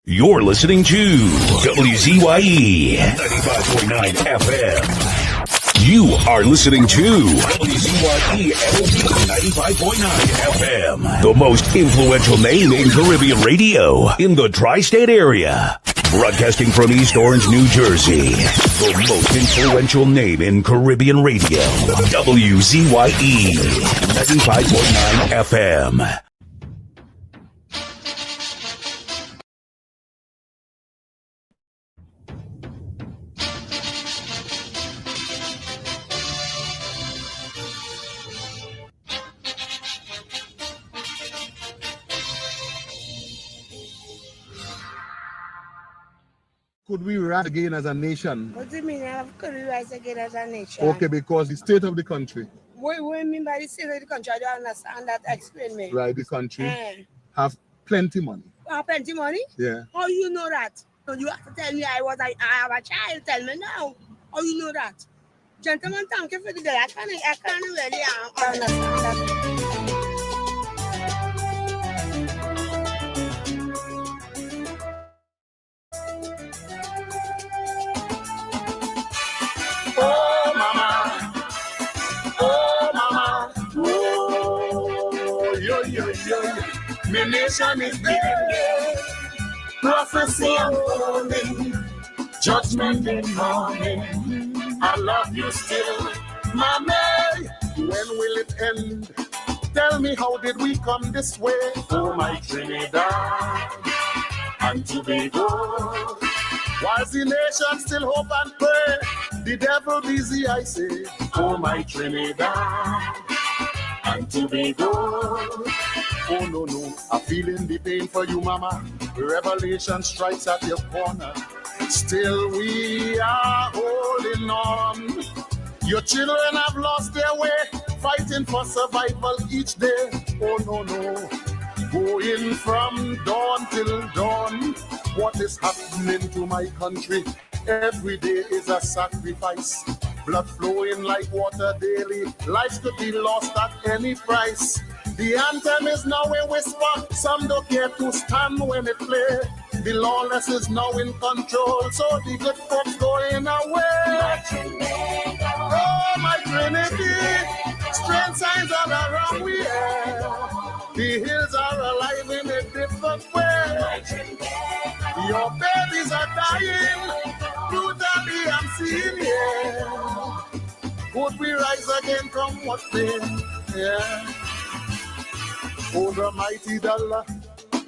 You're listening to WZYE 95.9 FM. You are listening to WZYE 95.9 FM. The most influential name in Caribbean radio in the tri-state area. Broadcasting from East Orange, New Jersey. The most influential name in Caribbean radio. WZYE 95.9 FM. Could we rise again as a nation? What do you mean, could we rise again as a nation? Okay, because the state of the country. What do you mean by the state of the country? I don't understand that. Explain me. Right, the country have plenty money. Plenty money? Yeah. How you know that? So you have to tell me I have a child. Tell me now. How you know that? Gentlemen, thank you for the day. I can't really understand that. My nation is there, prophecy unfolding, judgment in morning. I love you still, Mama. When will it end? Tell me, how did we come this way? Oh, my Trinidad and Tobago. While the nation still hope and pray, the devil busy, I say. Oh, my Trinidad and Tobago. Oh no, I'm feeling the pain for you, Mama. Revelation strikes at your corner. Still we are holding on. Your children have lost their way, fighting for survival each day. Oh no, going from dawn till dawn. What is happening to my country? Every day is a sacrifice. Blood flowing like water daily. Lives could be lost at any price. The anthem is now a whisper. Some don't care to stand when it play. The lawless is now in control, so the good folks going away. Oh, my Trinity, strange signs all around we are. The hills are alive in a different way. Your babies are dying, brutally I'm seeing here. Could we rise again from what pain? Yeah. Oh, the mighty dollar,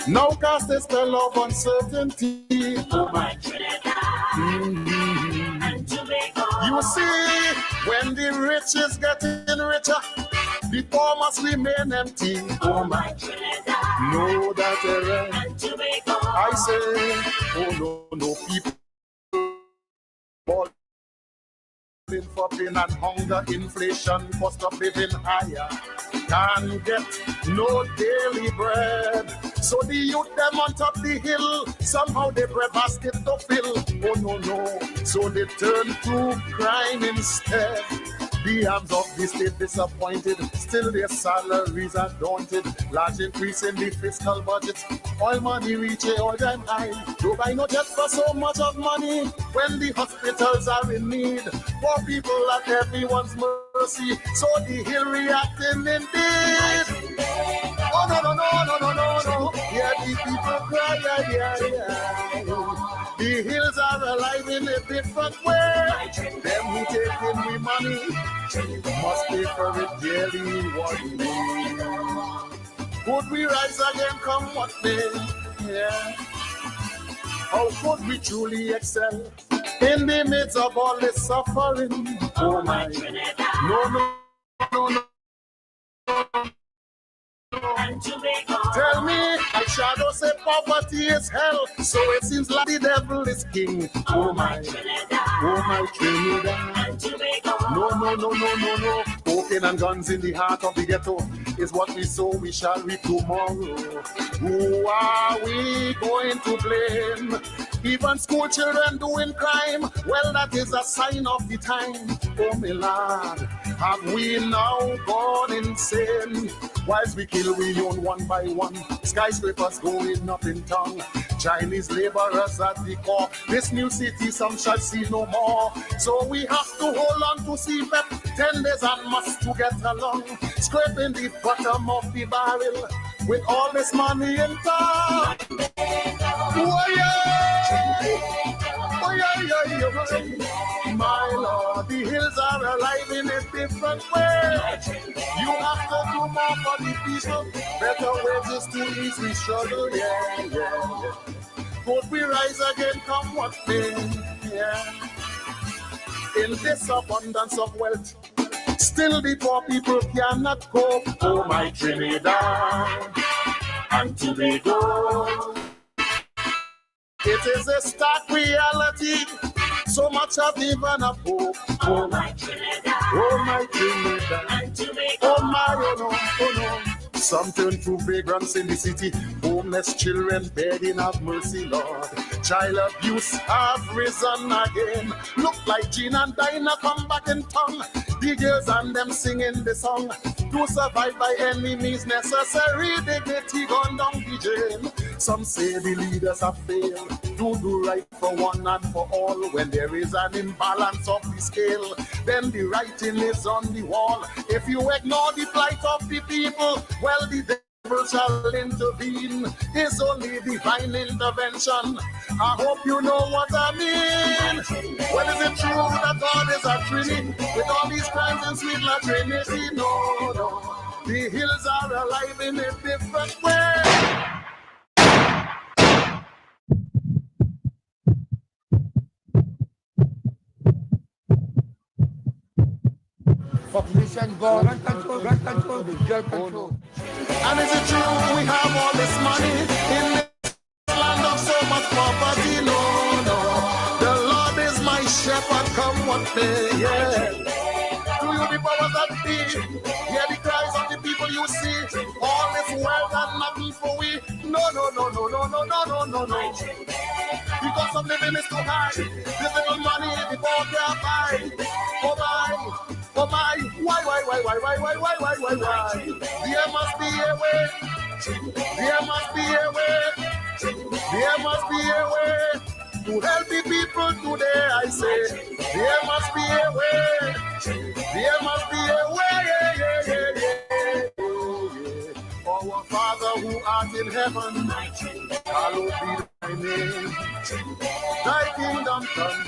now cast a spell of uncertainty. Oh, my Trinidad and Tobago. You see, when the rich is getting richer, the poor must remain empty. Oh, my Trinidad know that error. and Tobago. I say, oh no, people for pain and hunger, inflation, cost of living higher. Can't get no daily bread. So the youth them on top the hill, somehow they bread basket to fill. Oh no, so they turn to crime instead. The arms of the state disappointed, still their salaries are daunted. Large increase in the fiscal budget, oil money reach a all-time high. Dubai not just for so much of money, when the hospitals are in need. Poor people at everyone's mercy, so the hill reacting indeed. Oh no, yeah, the people cry, yeah. The hills are alive in a different way. Them who take in we money must pay for it daily one day. Could we rise again come what may? Yeah. How could we truly excel in the midst of all this suffering? Oh, my Trinidad No. and Tobago. Tell me, I shadow say poverty is hell, so it seems like the devil is king. Oh, my Trinidad and Tobago. No. Cocaine and guns in the heart of the ghetto is what we sow, we shall reap tomorrow. Who are we going to blame? Even school children doing crime, well, that is a sign of the time. Oh, my Lord, Have we now gone insane? Whilst we kill we own one by one, skyscrapers going up in town, Chinese laborers at the core. This new city some shall see no more. So we have to hold on to CPEP 10 days and must to get along, scraping the bottom of the barrel with all this money in town. Oh yeah, oh yeah, yeah, yeah. My Lord, the hills are alive in a different way. You have to do more for the people, better wages to ease the struggle. Yeah, yeah, yeah. Could we rise again, come what may? Yeah. In this abundance of wealth, still the poor people cannot cope. Oh my Trinidad and Tobago, it is a stark reality. So much of even a hope. Oh my Trinidad, oh my Trinidad, and Tobago. oh my, oh no, oh no. Some turn to vagrants in the city, homeless children begging of mercy, Lord. Child abuse have risen again. Look like Jean and Dinah come back in town. The girls and them singing the song. To survive by any means necessary, dignity gone down the drain. Some say the leaders have failed to do right for one and for all. When there is an imbalance of the scale, then the writing is on the wall. If you ignore the plight of the people, well, the devil shall intervene. It's only divine intervention. I hope you know what I mean. Well, is it true that God is a Trinity with all these crimes in sweet La Trinity? No, no. The hills are alive in a different way. Population God, gun control, girl control. And is it true we have all this money in this land of so much poverty? No, no. The Lord is my shepherd, come what may, yeah. To you the powers that be, hear the cries of the people you see. All this wealth and nothing for we. No, no, no, no, no, no, no, no, no, no. Because of living is too high. This little money the poor can't buy. Oh my. Oh my, why? There must be a way. There must be a way. There must be a way to help the people today. I say, there must be a way. There must be a way. Our Father who art in heaven, hallowed be thy name. Thy kingdom come,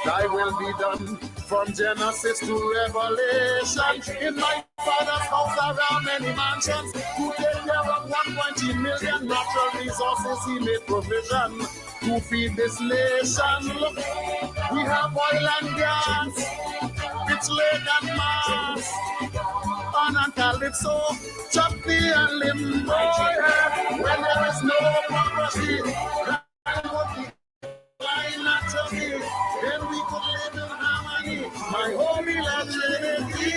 thy will be done. From Genesis to Revelation, in my Father's house around many mansions, to take care of 1.3 million natural resources, he made provision to feed this nation. Look, we have oil and gas, rich lake and Mars, and Calypso, Choppy and Limbo. When there is no property, naturally, then we could live in harmony. My holy Trinity,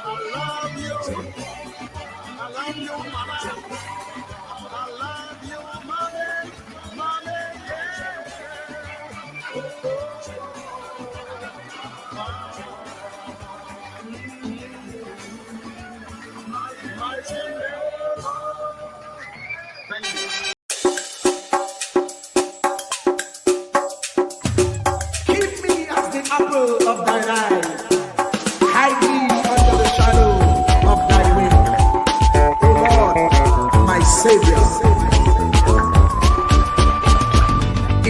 I love you. I love you, mama. I love you, mommy, yeah. My children. Thank you. Apple of thine eye, hide me under the shadow of thy wing, O Lord, my Savior.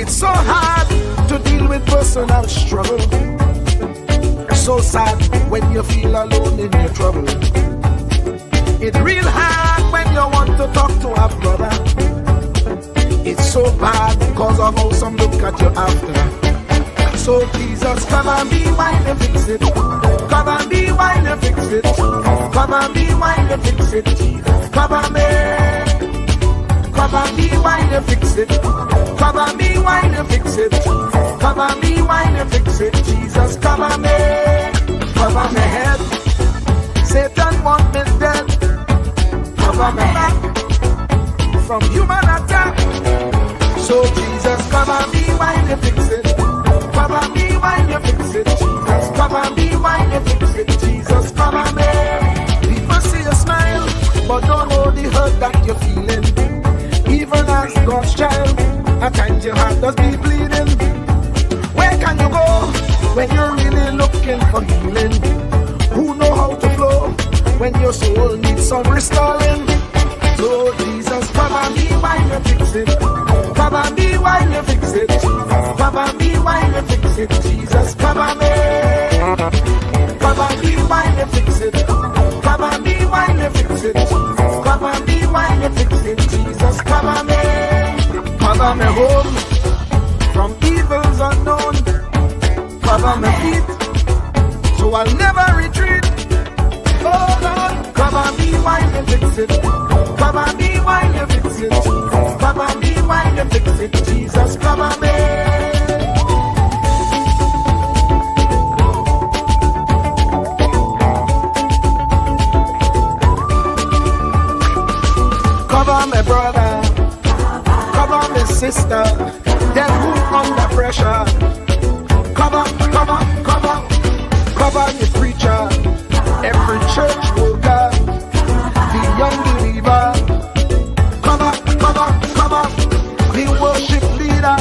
It's so hard to deal with personal struggle, so sad when you feel alone in your trouble. It's real hard when you want to talk to a brother. It's so bad because of how some look at you after. So Jesus, cover me while you fix it. Cover me while you fix it. Cover me while you fix it. Jesus, cover me. Cover me while you fix it. Cover me while you fix it. Cover me while you fix it. Jesus, cover me. Cover my head. Satan want me dead. Cover my back from human attack. So Jesus, cover me while you fix it. Cover me while you fix it, Jesus. Cover me while you fix it. Jesus, cover me. People see you smile, but don't know the hurt that you're feeling. Even as God's child, at times your heart does be bleeding. Where can you go when you're really looking for healing? Who know how to flow when your soul needs some restoring? So Jesus, cover me while you fix it. Cover me while you fix it. Jesus, cover me while you fix it. Jesus, cover me. Cover me while you fix it. Cover me while you fix it. Jesus, cover me while you fix it. Jesus, cover me. Cover me home from evils unknown. Cover my feet so I'll never retreat. Oh Lord, cover me while you fix it. Cover me while you fix it. Jesus, cover me while you fix it. Jesus, cover me. Cover my brother, cover my sister, them who under pressure. Cover the preacher, every church worker, the young believer. Cover the worship leader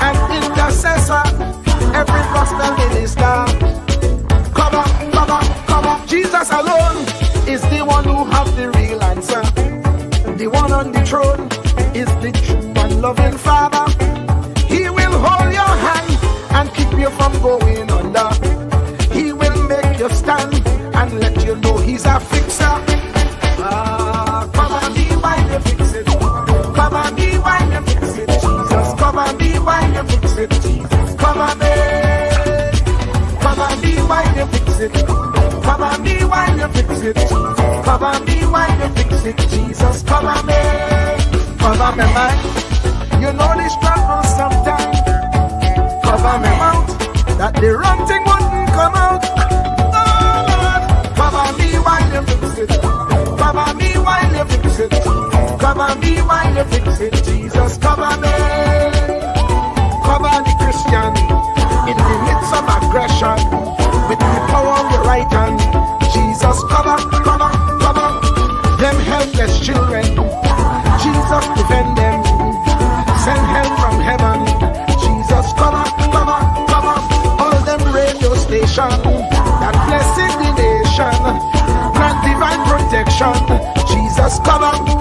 and intercessor, every gospel minister. Cover. Jesus alone is the one who has the real answer. The one on the throne is the true and loving Father. He will hold your hand and keep you from going under. He will make you stand and let you know he's a fixer. Cover me while you fix it. Cover me while you fix it. Jesus, cover me while you fix it. Jesus, cover me. Cover me while you fix it. Cover me while you fix it. Jesus, cover me while you fix it. Jesus, cover me. Cover me mind. You know the struggle sometimes. Cover me mouth, that the wrong thing wouldn't come out. Oh Lord, cover me while you fix it. Cover me while you fix it. Cover me while you fix it. Jesus, cover me. Cover the Christian in the midst of aggression with the power of your right hand. Jesus, cover them helpless children. Jesus, defend them. Send help from heaven. Jesus, cover all them radio stations that blessing the nation. Grant divine protection. Jesus, cover me.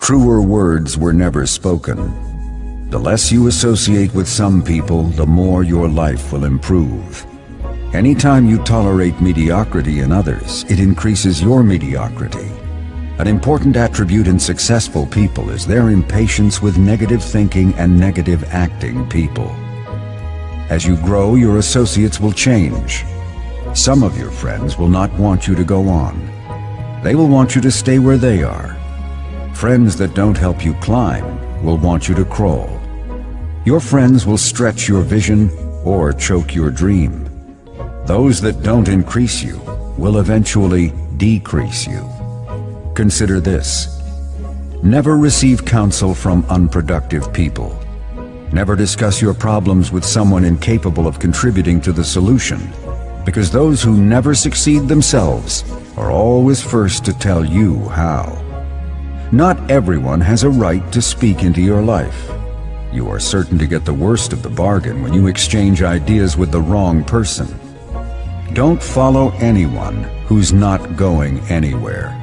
Truer words were never spoken. The less you associate with some people, the more your life will improve. Anytime you tolerate mediocrity in others, it increases your mediocrity. An important attribute in successful people is their impatience with negative thinking and negative acting people. As you grow, your associates will change. Some of your friends will not want you to go on. They will want you to stay where they are. Friends that don't help you climb will want you to crawl. Your friends will stretch your vision or choke your dream. Those that don't increase you will eventually decrease you. Consider this. Never receive counsel from unproductive people. Never discuss your problems with someone incapable of contributing to the solution, because those who never succeed themselves are always first to tell you how. Not everyone has a right to speak into your life. You are certain to get the worst of the bargain when you exchange ideas with the wrong person. Don't follow anyone who's not going anywhere.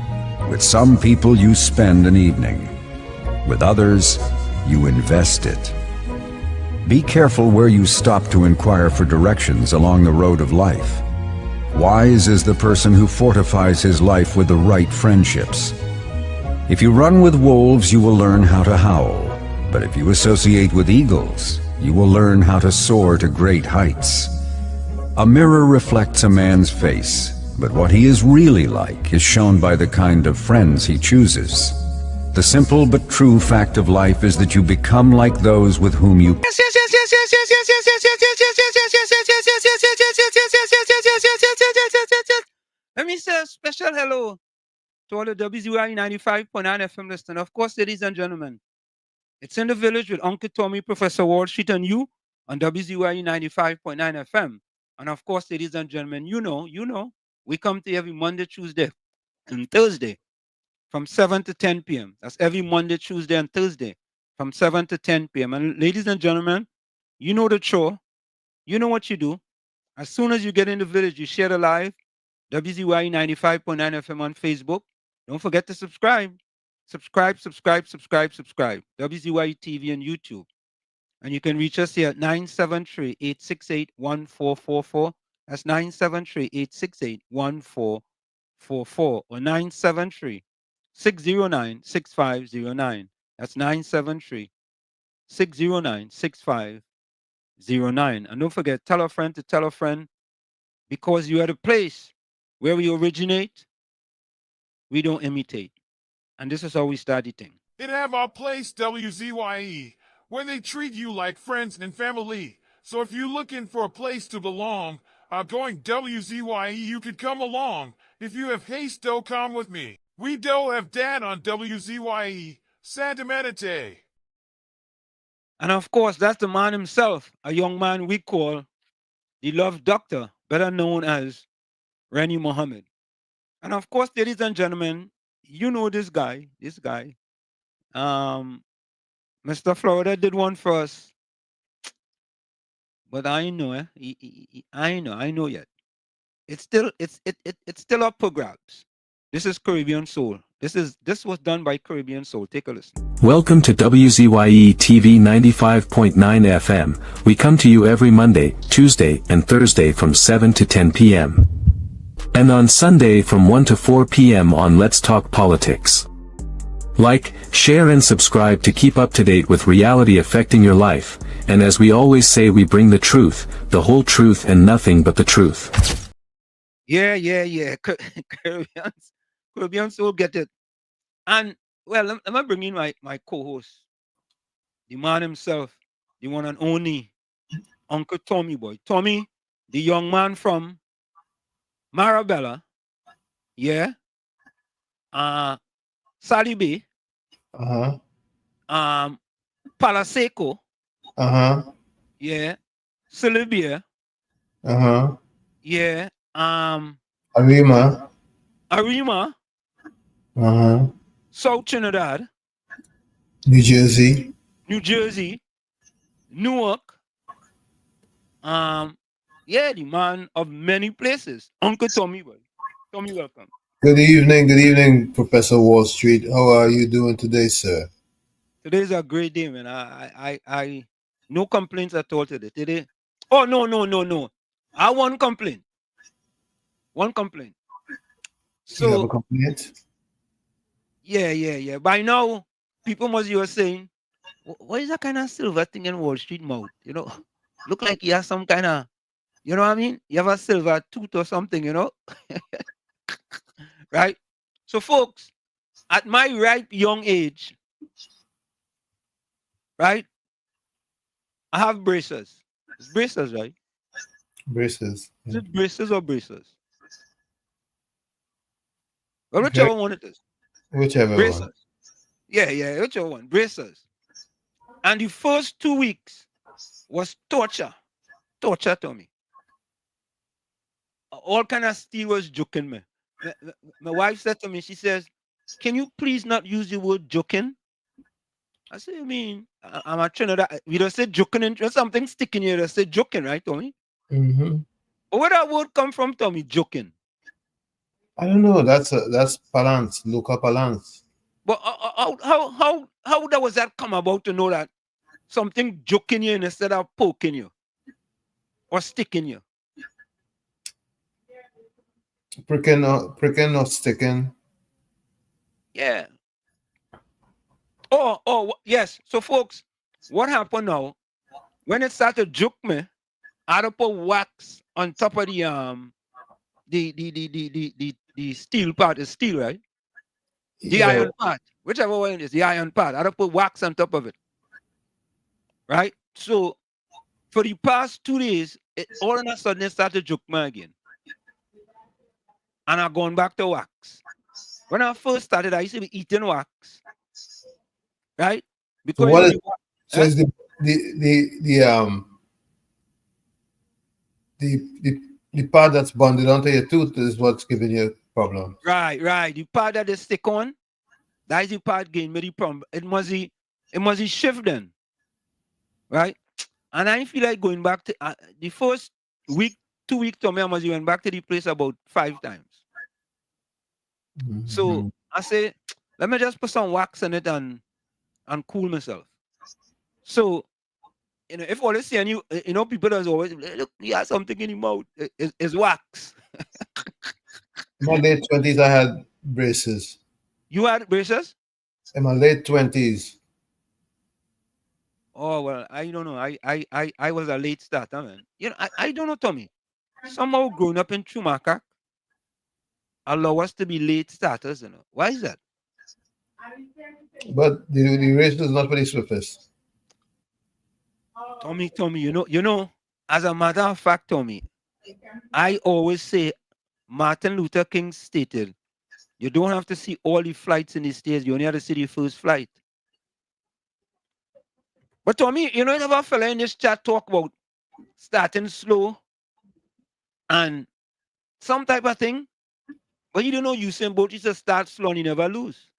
With some people you spend an evening. With others, you invest it. Be careful where you stop to inquire for directions along the road of life. Wise is the person who fortifies his life with the right friendships. If you run with wolves, you will learn how to howl. But if you associate with eagles, you will learn how to soar to great heights. A mirror reflects a man's face, but what he is really like is shown by the kind of friends he chooses. The simple but true fact of life is that you become like those with whom you Let me say a special hello to all the WZYE 95.9 FM listeners. Of course, ladies and gentlemen, it's in the village with Uncle Tommy, Professor Wall Street, and you on WZYE 95.9 FM. And of course, ladies and gentlemen, you know, we come to you every Monday, Tuesday, and Thursday from 7 to 10 p.m. That's every Monday, Tuesday, and Thursday from 7 to 10 p.m. And ladies and gentlemen, you know the show. You know what you do. As soon as you get in the village, you share the live, WZYE 95.9 FM on Facebook. Don't forget to subscribe. Subscribe. WZYE TV and YouTube. And you can reach us here at 973-868-1444. That's 973-868-1444 or 973-609-6509. That's 973-609-6509. And don't forget, tell a friend to tell a friend, because you are the place where we originate, we don't imitate. And this is how we start the thing. It have our place, WZYE, where they treat you like friends and family. So if you're looking for a place to belong, going WZYE, you could come along. If you have haste, though, come with me. We do have dad on WZYE, Santa Meditate. And of course, that's the man himself, a young man we call the Love Doctor, better known as Rennie Muhammad. And of course, ladies and gentlemen, you know this guy. Mr. Florida did one for us. But I know, I know yet. It's still up for grabs. This is Caribbean Soul. This was done by Caribbean Soul. Take a listen. Welcome to WZYE TV 95.9 FM. We come to you every Monday, Tuesday, and Thursday from 7 to 10 p.m. And on Sunday from 1 to 4 p.m. on Let's Talk Politics. Like, share and subscribe to keep up to date with reality affecting your life. And as we always say, we bring the truth, the whole truth, and nothing but the truth. Yeah. Caribbean Soul get it. And, well, let me bring in my co-host, the man himself, the one and only Uncle Tommy boy. Tommy, the young man from Marabella. Yeah. Sally Bay. Palaseco. Yeah. Silibia. Yeah. Arima. South Trinidad. New Jersey. Newark. Yeah, the man of many places. Uncle Tommy boy. Tommy, welcome. Good evening, Professor Wall Street. How are you doing today, sir? Today's a great day, man. I no complaints at all today. Oh, no. I one complaint. So you have a complaint? Yeah. By now, people must be saying, what is that kind of silver thing in Wall Street mouth? You know, look like he has some kind of, you know what I mean? You have a silver tooth or something, you know? Right? So, folks, at my ripe young age, right, I have braces. It's braces, right? Braces. Is it braces or braces? Well, whichever one it is. Whichever braces. one. Yeah, whichever one. Braces. And the first 2 weeks was torture to me. All kind of steel was joking me. My wife said to me, she says, can you please not use the word joking? I said, I mean, I'm a Trinidad. We don't say joking, and something sticking here. They say joking, right, Tommy? Mm-hmm. But where that word come from, Tommy? Joking. I don't know. That's balance, local balance. But how that was that come about to know that something joking you instead of poking you or sticking you? Pricking, not sticking. Yeah. Oh, yes. So, folks, what happened now? When it started to joke me, I had to put wax on top of the steel part. Is steel, right? The iron part, whichever one it is, the iron part. I had to put wax on top of it. Right? So, for the past 2 days, all of a sudden it started to joke me again. and I'm going back to wax. When I first started, I used to be eating wax, right? So Because what is the so is the part that's bonded onto your tooth is what's giving you problems. right. The part that they stick on, that is the part giving me the problem. It must be shifting, right? And I feel like going back to the first week, 2 weeks, Tommy, I must went back to the place about 5 times. So I say, let me just put some wax in it and cool myself. So, if all they see and people that's always, look, he has something in his mouth. It's wax. In my late 20s, I had braces. You had braces? In my late 20s. Oh, well, I don't know. I was a late starter, man. I don't know, Tommy. Somehow growing up in Chumaka allow us to be late starters, Why is that? But the race is not for the swiftest. Tommy, as a matter of fact, Tommy, I always say Martin Luther King stated, you don't have to see all the flights in the States, you only have to see the first flight. But Tommy, you never fella in this chat talk about starting slow and some type of thing. But you don't know Usain Bolt used to start slow and you never lose.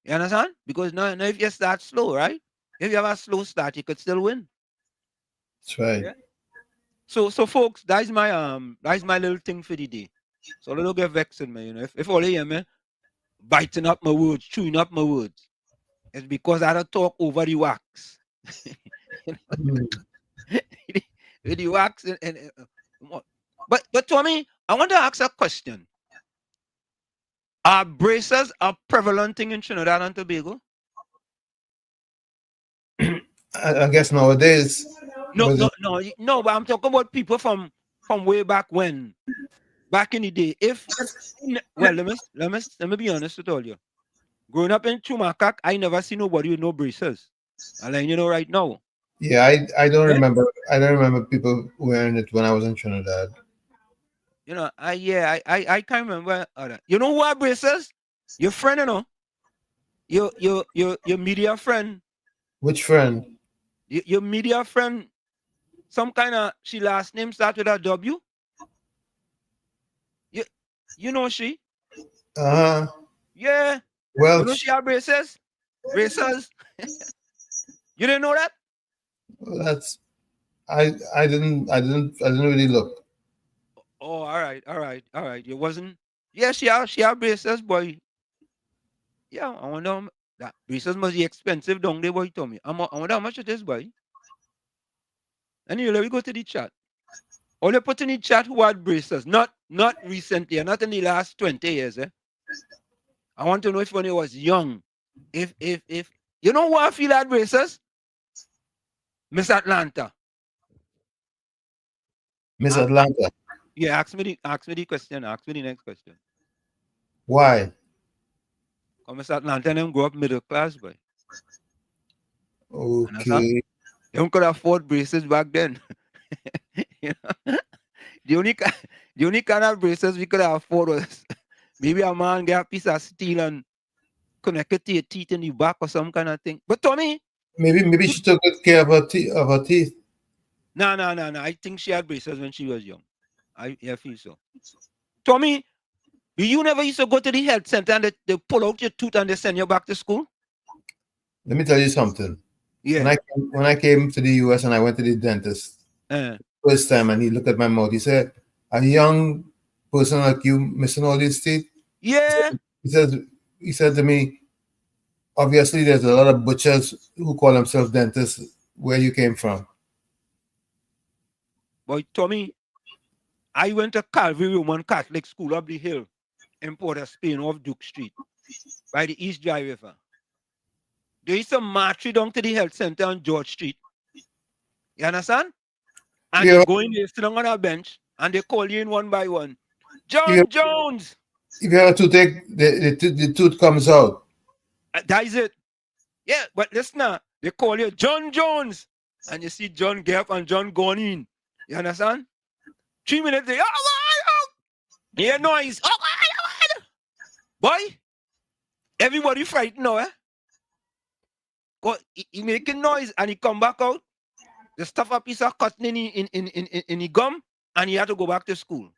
You understand? Because now if you start slow, right? If you have a slow start, you could still win. That's right. Yeah? So folks, that's my little thing for the day. So don't get vexed with me, If all you hear me biting up my words, chewing up my words, it's because I don't talk over the wax. With the wax but Tommy, I want to ask a question. Are braces a prevalent thing in Trinidad and Tobago? I guess nowadays. No, but I'm talking about people from way back when. Back in the day. Let me be honest with all you. Growing up in Chumakak, I never see nobody with no braces. I'm letting you know right now. Yeah, I don't remember. I don't remember people wearing it when I was in Trinidad. I can't remember. You know who are braces? Your friend, Your media friend. Which friend? Your media friend. Some kind of she last name start with a W. You know she? Yeah. Well, you know she have braces? Braces? You didn't know that? That's I didn't really look. Oh, all right. You wasn't. Yeah, she have braces, boy. Yeah, I wonder that braces must be expensive, don't they, boy? Tommy, I wonder how much it is, boy. Anyway, let me go to the chat. All you put in the chat who had braces, not recently, not in the last 20 years. I want to know if when he was young, if you know who I feel had braces? Miss Atlanta. Miss Atlanta. Yeah, ask me the question. Ask me the next question. Why? Miss Atlanta and them grow up middle class, boy. Okay. They could afford braces back then. The only kind of braces we could afford was maybe a man get a piece of steel and connect it to your teeth in the back or some kind of thing. But Tommy, maybe she took good care of her teeth. No. I think she had braces when she was young. I feel so. Tommy, you never used to go to the health center and they pull out your tooth and they send you back to school? Let me tell you something. Yeah. When I came to the US and I went to the dentist first time and he looked at my mouth, he said, "A young person like you missing all these teeth?" Yeah. He said to me, "Obviously, there's a lot of butchers who call themselves dentists. Where you came from?" Boy, Tommy, I went to Calvary Roman Catholic School up the hill in Port of Spain off Duke Street by the East Dry River. There is some march down to the health center on George Street. You understand? And you go in there, sit down on a bench, and they call you in one by one. John Jones! If you have a toothache, the tooth comes out. That is it. Yeah, but listen now. They call you John Jones. And you see John get up and John going in. You understand? 3 minutes, they, Hear noise. Oh, God. Boy, everybody frightened now, eh? Cause he making noise and he come back out. The stuff a piece of cotton in the gum, and he had to go back to school.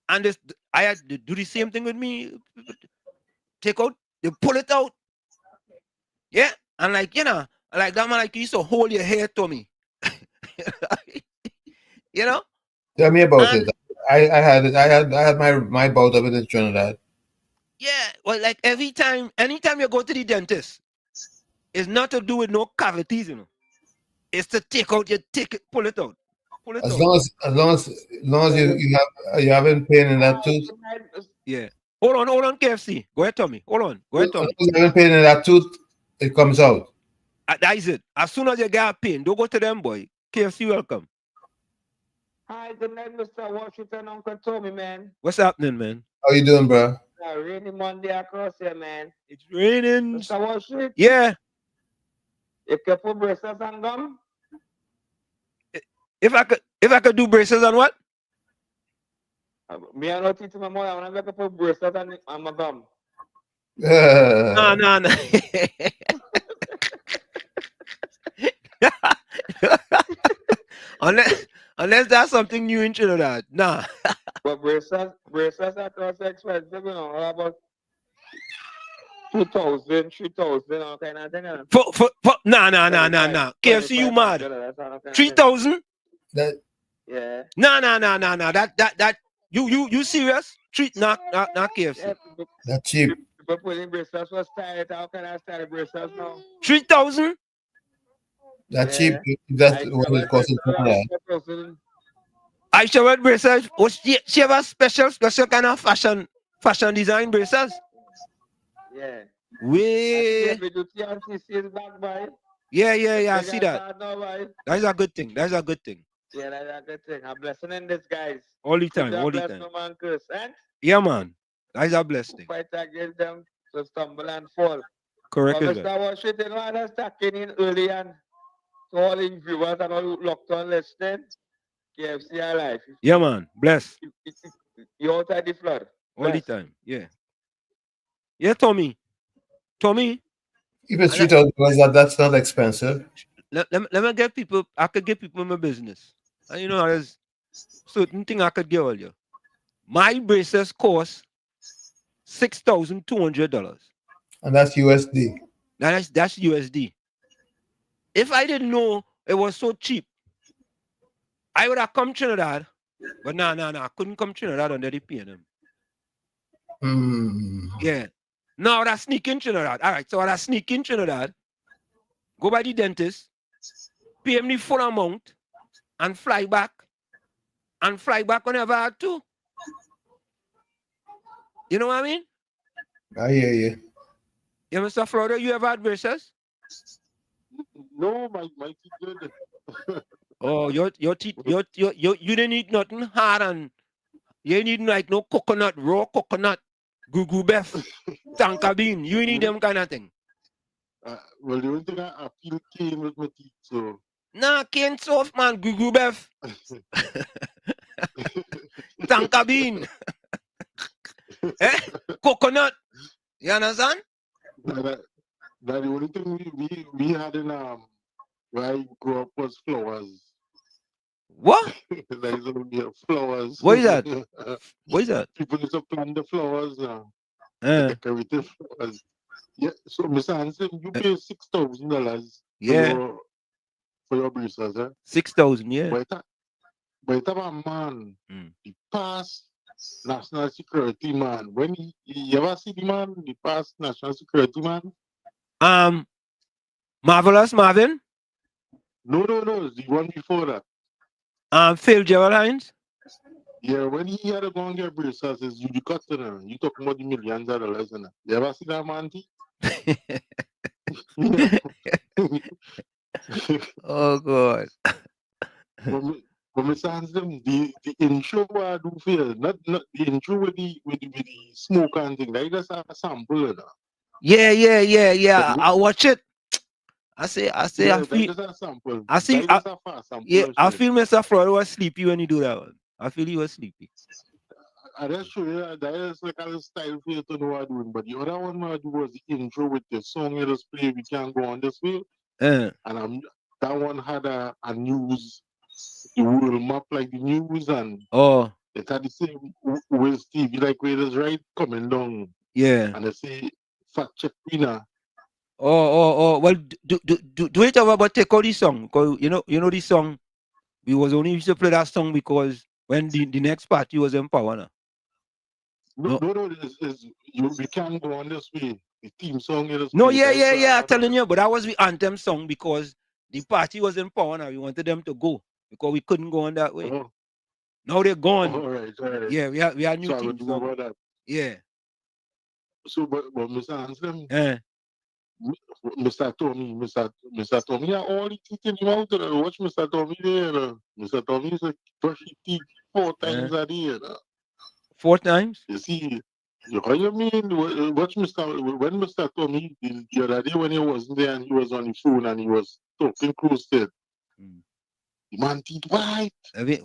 And this, I had to do the same thing with me. Take out, they pull it out. Yeah, and like like that man like you used to hold your hair to me. You know? Tell me about it. I had my bout of it in Trinidad. Yeah, well, like anytime you go to the dentist, it's not to do with no cavities, you know. It's to pull it out. Pull it As out. long as you haven't pain in that tooth. Yeah. Hold on, KFC. Go ahead, Tommy. Hold on. Go ahead, Tommy. As long as you haven't pain in that tooth, it comes out. That is it. As soon as you get pain, don't go to them, boy. KFC, welcome. Hi, good night, Mr. Washington, Uncle Tommy, man. What's happening, man? How you doing, bro? Rainy Monday across here, man. It's raining. Mr. Washington? Yeah. You can put braces and gum? If I could do braces on what? Me and not teach my mother, I want to put braces on my gum. No. Unless that's something new in Trinidad. Nah. But braces are cost expensive, you know, about 2,000, 3,000, all kind of thing. Nah. KFC, you mad? 3,000? Yeah. No. That you serious? Not KFC. That's cheap. People putting braces was tight. How can I style braces now? 3,000? That's cheap. That's what it costs in Trinidad. I should wear braces. She have a special kind of fashion design braces. Yeah. Yeah, I see that. That's a good thing. Yeah, that's a good thing. A blessing in disguise. All the time. No man curse, eh? Yeah, man. That's a blessing. Fight against them to stumble and fall. Correct. But Mr. Washington, I was talking in early and to all the viewers and all locked on listening. KFC alive. Yeah, man. Bless. You outside the flood. All the time. Yeah. Yeah, Tommy. If it's $3,000, that's not expensive. Let me get people. I could get people in my business. And you know, there's certain thing I could give all you. My braces cost $6,200. And that's USD. That's USD. If I didn't know it was so cheap, I would have come Trinidad. But no, I couldn't come Trinidad under the PNM. Yeah. No, I would have sneak in Trinidad. All right, so I would have sneak in Trinidad, go by the dentist, pay him the full amount, and fly back whenever I had to. You know what I mean? I hear you. Yeah, Mr. Florida, you ever had braces? No, my teeth good. Oh, your teeth, you didn't eat nothing hard, and you didn't eat like no coconut, raw coconut, gugu beef, tanka bean. You need them kind of thing. Well, the only thing I feel keen with my teeth, so. Nah, cane soft, man. Gugu beef. Tanka bean. Coconut. You understand? That the only thing we had in where I grew up was flowers. What? There's only flowers. What is that? What is that? People used to plant the flowers. Decorative flowers. Yeah, so Mr. Hansen, you pay $6,000 for your braces, eh? 6,000, yeah. But it's a man, the past national security man. When you ever see the man, the past national security man? Marvelous Marvin? No, the one before that. Phil Gerald Hines? Yeah, when he had to go and get braces, you be cutting him. You talking about the millions of dollars in it. You ever see that man? Oh God. But Mr. Hansen, the intro I do feel not the intro with the smoke and thing. Like just a sample of that. Yeah. I watch it. I feel a sample. I see I feel Mr. Floyd was sleepy when he do that one. I feel he was sleepy. that's true. That is like a style for you to know what I'm doing. But the other one I do was the intro with the song you just play. We can't go on this way. And that one had a news, the world map like the news, and it had the same with TV like where it's right coming down. Yeah. And they say fact check winner. Well, do it over, but take out the song, because you know the song. We was only used to play that song because when the next party was in power. No, we can't go on this way. The theme song is. No, yeah. I'm telling you, but that was the anthem song because the party was in power now. We wanted them to go because we couldn't go on that way. Now they're gone. All right. Yeah, we are new theme song. About that. Yeah. So, but Mr. Anselm, Mr. Tommy, yeah, all the teeth in your mouth. Watch Mr. Tommy there. Mr. Tommy is brush his teeth 4 times a day. 4 times? You see, how you mean? Watch when Mr. Tommy, the other day when he wasn't there and he was on the phone and he was talking close to it. The man teeth white.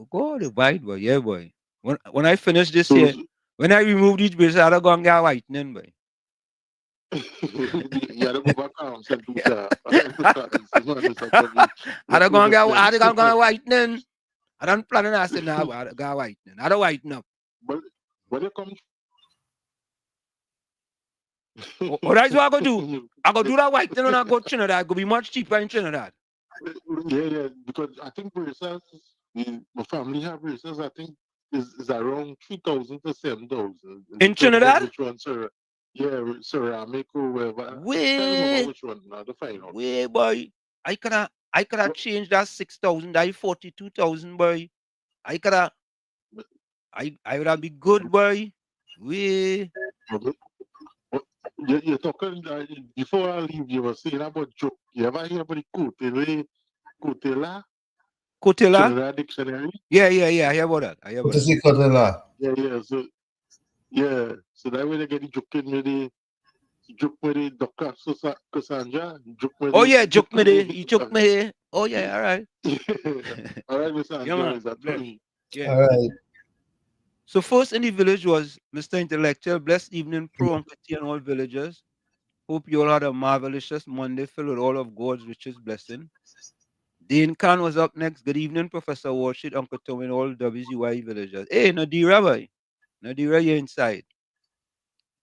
Go the white boy, yeah boy. When I finish this year, when I remove these braces, I'll go and get whitening, boy. Yeah, go back home. I don't go and get whitening. I don't plan on asking now. I got whitening. I don't whiten up. But when you come, what is what I go do? I go do that whitening when I go to Trinidad. It go be much cheaper in Trinidad. Yeah, because I think braces, my family have braces. I think is around 3,000 to 7,000 in Trinidad. Which one, sir? Yeah, ceramic or whatever. Wait, which one? Now the final. Wait, boy. I coulda changed that 6,000. That 42,000, boy. I would have be good, boy. Wait. You're talking before I leave. You were saying about joke. You ever hear about the Kotela? Kotela? Dictionary. Yeah. I hear about that. What is it, Kotela? So that way they get the joke with the joke with the Dr. Cassandra. Joke me there. You joke me here. Oh yeah, all right. All right, Mr. Yeah. All right. So first in the village was Mr. Intellectual. Blessed evening, Pro and Kitty and all villagers. Hope you all had a marvelous Monday filled with all of God's richest blessing. Dane Khan was up next. Good evening, Professor Walshit, Uncle Tom, and all WZYE villagers. Hey, Nadira, boy. Nadira, you're inside.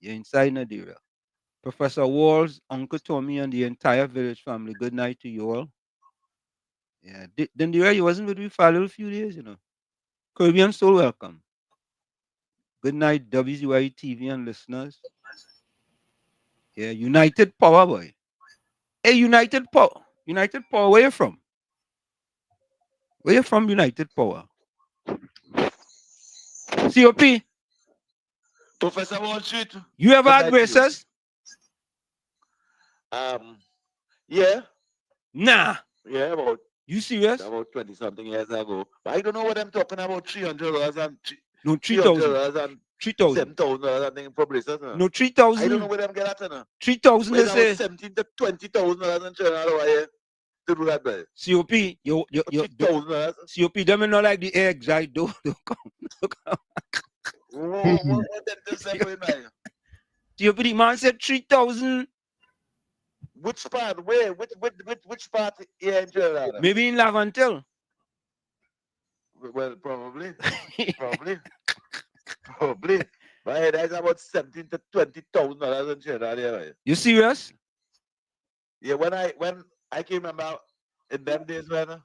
You're inside, Nadira. Professor Walls, Uncle Tommy, and the entire village family. Good night to you all. Yeah, Nadira, you wasn't with me for a little few days, you know. Caribbean Soul, welcome. Good night, WZYE TV and listeners. Yeah, United Power, boy. Hey, United Power. United Power, where you from? Where you from, United Power? COP? Professor Wall Street. You ever had braces? Yeah. Nah. Yeah, about. You serious? About 20-something years ago. But I don't know what I'm talking about. $300 and no, 3,000. 3,000. 7,000 I think for braces. No, 3,000. I don't know where them get at. 3,000 is it. 17 to 20,000 in China to do that, boy. COP, COP, them not like the eggs, right? Don't come. What dentist say for him? COP, the man said 3,000. Which part? Where? Which part here in China? Maybe in Lavantel. Well, probably. Probably. But that's about 17 to 20,000 in China. You serious? Yeah, when I came about in them days when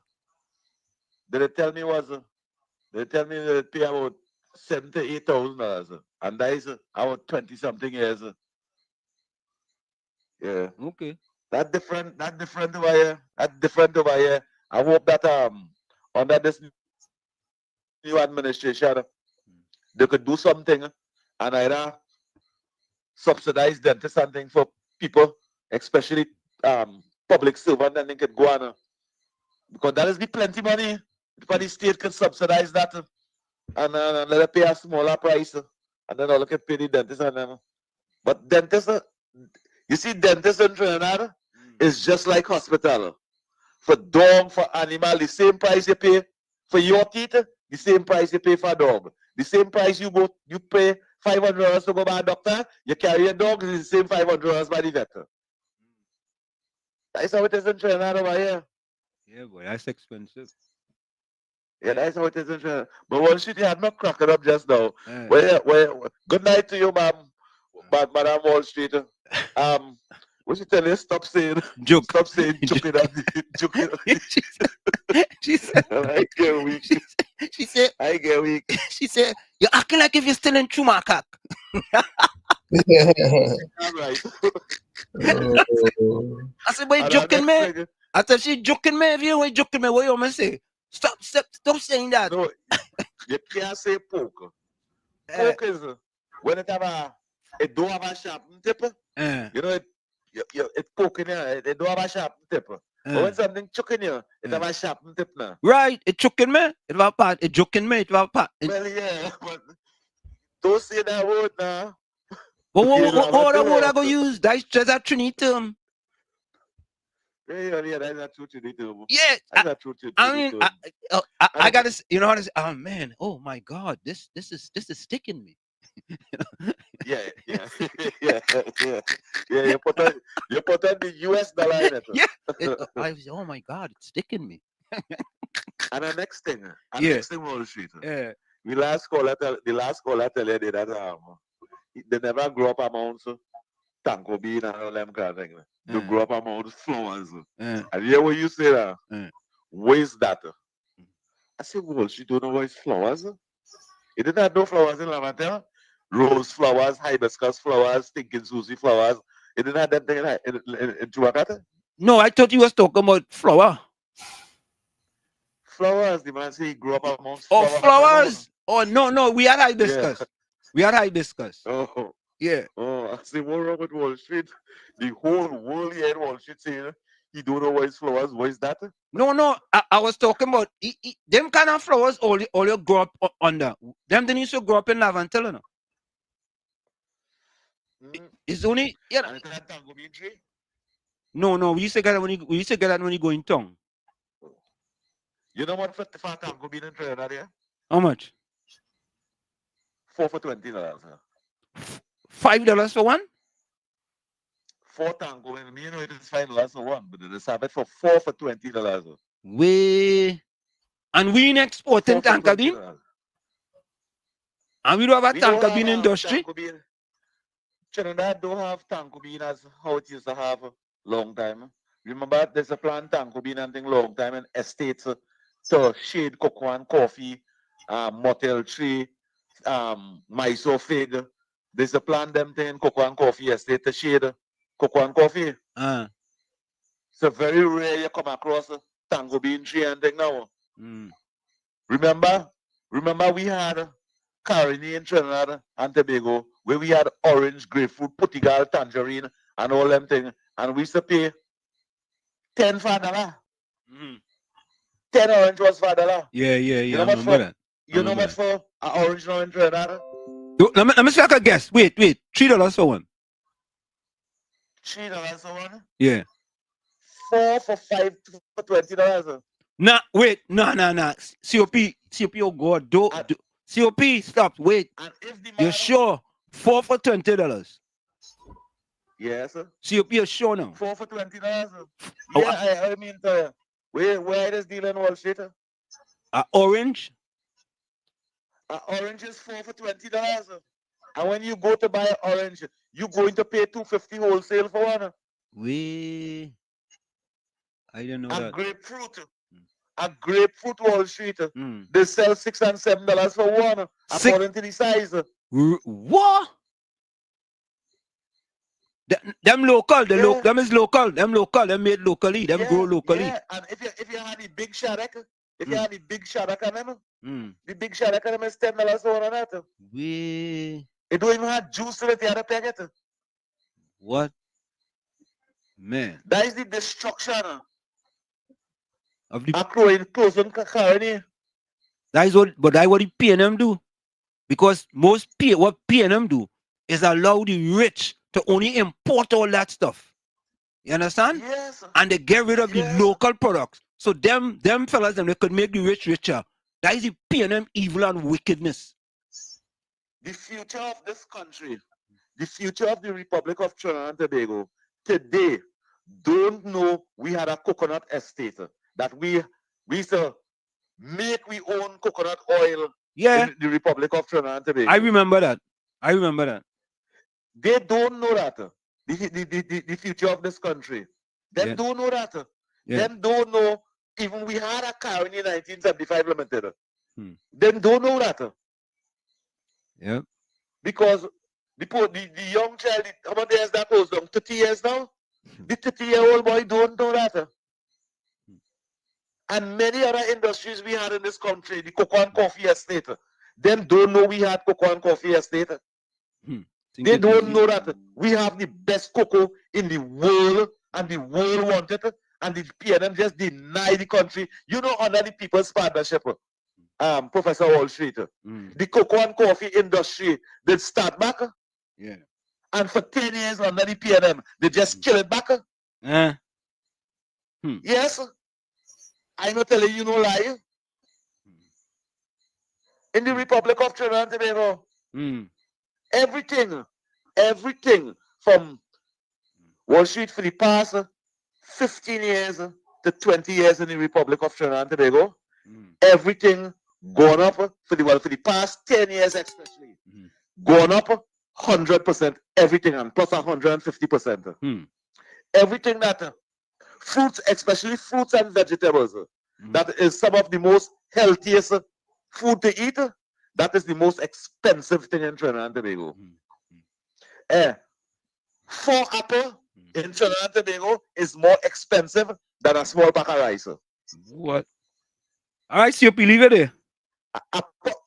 they tell me they pay about $7,000 to $8,000, and that is about 20-something years. Yeah. Okay. That different over here. That different over here. I hope that under this new administration they could do something and either subsidize dentists and things for people, especially public servant, and they could go on because that is the plenty money because the state can subsidize that and let it pay a smaller price and then all can pay the dentist and them. But dentists, you see, dentists in Trinidad is just like hospital. For dog, for animal, the same price you pay for your teeth, the same price you pay for dog. The same price you pay $500 to go by a doctor, you carry a dog, it's the same $500 by the vet. That's how it is in Trinidad over here. Yeah, boy, that's expensive. Yeah, that's how it is in Trinidad. But Wall Street, you had not cracked it up just now. Good night to you, ma'am. Madam Wall Street. What you tell you? Stop saying joke. Stop saying joking at the joking. She said, I get weak. She said, I get weak. She said, you're acting like if you're still in Chumakak. All right. I said, boy, joking me. I said, she joking me. If you ain't joking me, what you want me to say? Stop saying that. No, you can't say poke. Poke is when it don't have a sharp tip. You know, it's poking here. It don't have a sharp tip. But when something choking you, it have a sharp tip now. Right, it choking me. It have a part. It joking me. It have a part. Well, yeah, but don't say that word now. But what word I go use? That's just a Trinity term. Yeah, that's a true Trinity term. Yeah, that's a true Trinity I mean, term. I gotta, you know how to say, oh man, oh my God, this is sticking me. Yeah. You put on the US dollar in it. Yeah. I was, oh my God, it's sticking me. And the next thing, Wall Street. Yeah. The last caller tell you that they never grow up amounts tango bean and all them kind of things. They grow up amounts flowers. And hear what you say that? Where is that? I said, well, she don't know what is flowers. It didn't have no flowers in Laventilla. Rose flowers, hibiscus flowers, stinking Susie flowers. It didn't have them thing in Chuakata? No, I thought you was talking about flower. Flowers, the man say he grew up amongst flowers. Oh, flowers. Oh, no, we had hibiscus. Yeah. We had hibiscus. Oh. Yeah. Oh, I see what wrong with Wall Street. The whole world here in Wall Street saying he don't know what is flowers. What is that? No, I was talking about them kind of flowers all you grow up under. Them they used to grow up in Laventilla, no? It's only No, we used to get that when you go in town. You know what for tango bean in Trinidad, yeah? How much? 4 for $20. $5 for one? 4 tango, and you know it is $5 for one, but it is have it for 4 for $20. And we exporting tango bean? And we don't have a tango bean industry? Trinidad don't have tango bean as how it used to have a long time. Remember, there's a plant tango bean and thing long time in estates to shade cocoa and coffee, motel tree, Mysore fig. There's a plant them thing cocoa and coffee estate to shade cocoa and coffee. So very rare you come across a tango bean tree and thing now. Remember we had Caroni in Trinidad and Tobago where we had orange, grapefruit, putigal, tangerine and all them things. And we used to pay 10 for $1. 10 orange was for $1. Yeah. You know what for? You know what for an orange now in Trinidad? Let me see if I can guess. Wait. $3 for one. $3 for one? Yeah. 4 for $5 for $20. Nah, wait. No. COP, oh God. COP, stop. Wait. You're sure? 4 for $20. Yes, sir. COP, you're sure now? 4 for $20. Yeah, I mean, where is deal in Wall Street? Orange? Orange is 4 for $20. And when you go to buy orange, you're going to pay $2.50 wholesale for one. I didn't know that. Grapefruit Wall Street. They sell $6 and $7 for one, according to the size. What? Them local, them is local, them made locally, them grow locally. Yeah, and if you had the big shadak, on them, the big shadak on them is $10 for one on that. It don't even have juice in it, you had to pay it. What? Man. That is the destruction of the closing Caroni. That's what the P&M do. Because what P&M do is allow the rich to only import all that stuff. You understand? Yes. And they get rid of the local products. So them fellas, they could make the rich richer. That is the P&M evil and wickedness. the future of this country, the future of the Republic of Trinidad and Tobago, today, don't know we had a coconut estate that we used to make we own coconut oil in the Republic of Trinidad and Tobago. I remember that. They don't know that. The future of this country. Them don't know that. Them don't know even we had a car in 1975 limited. Them don't know that. Yeah. Because the young child, how many years that goes down? 30 years now? The 30-year-old boy don't know that. And many other industries we had in this country, the cocoa and coffee estate, them don't know we had cocoa and coffee estate. They don't know that we have the best cocoa in the world and the world want it, and the PNM just deny the country. You know, under the People's Partnership, Professor Wall Street, the cocoa and coffee industry did start back. Yeah. And for 10 years under the PNM, they just kill it back. Yes. I'm not telling you no lie. In the Republic of Trinidad and Tobago, everything from Wall Street for the past 15 years to 20 years in the Republic of Trinidad and Tobago, everything gone up for the past 10 years especially, gone up 100%, everything, and plus 150%. Everything that fruits, especially fruits and vegetables, that is some of the most healthiest food to eat. That is the most expensive thing in Trinidad and Tobago. 4 apples in Trinidad and Tobago is more expensive than a small pack of rice. What? All right, so you believe it there? A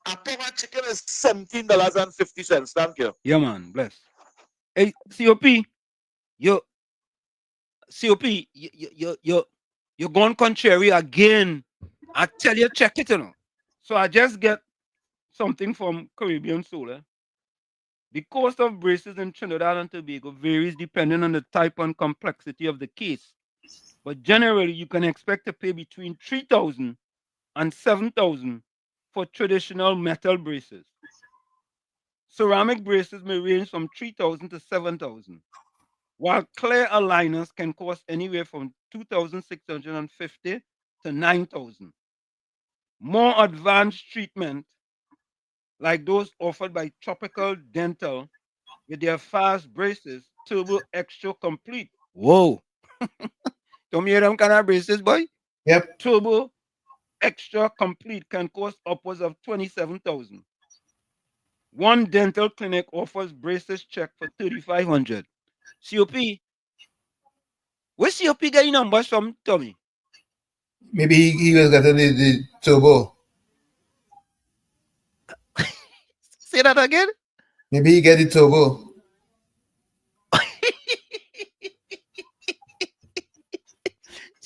pound of chicken is $17.50. Thank you. Yeah, man. Bless. Hey, COP, you're going contrary again. I tell you, check it, you know. So I just get something from Caribbean Solar. The cost of braces in Trinidad and Tobago varies depending on the type and complexity of the case. But generally, you can expect to pay between $3,000 and $7,000 for traditional metal braces. Ceramic braces may range from $3,000 to $7,000, while clear aligners can cost anywhere from $2,650 to $9,000. More advanced treatment, like those offered by Tropical Dental with their fast braces, Turbo Extra Complete. Whoa. Don't you hear them kind of braces, boy? Yep. Turbo Extra Complete can cost upwards of $27,000. One dental clinic offers braces check for $3,500. COP, where COP getting numbers from, Tommy? Maybe he was getting the turbo. Say that again? Maybe he get the turbo.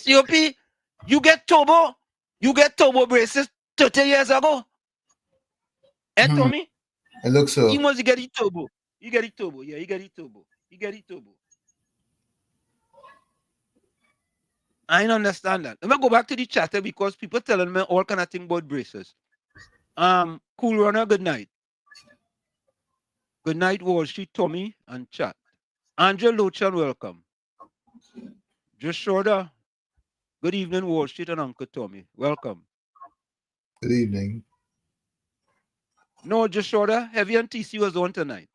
COP, you get turbo braces 30 years ago? And Tommy? It looks so. He must get it turbo. You get it turbo. Yeah, you get it turbo. I don't understand that. Let me go back to the chatter because people telling me all kind of thing about braces. Cool Runner, good night. Good night, Wall Street, Tommy, and chat. Andrew Lucia, welcome. Just shorter. Good evening, Wall Street and Uncle Tommy. Welcome. Good evening. No, just shorter. Heavy and TC was on tonight.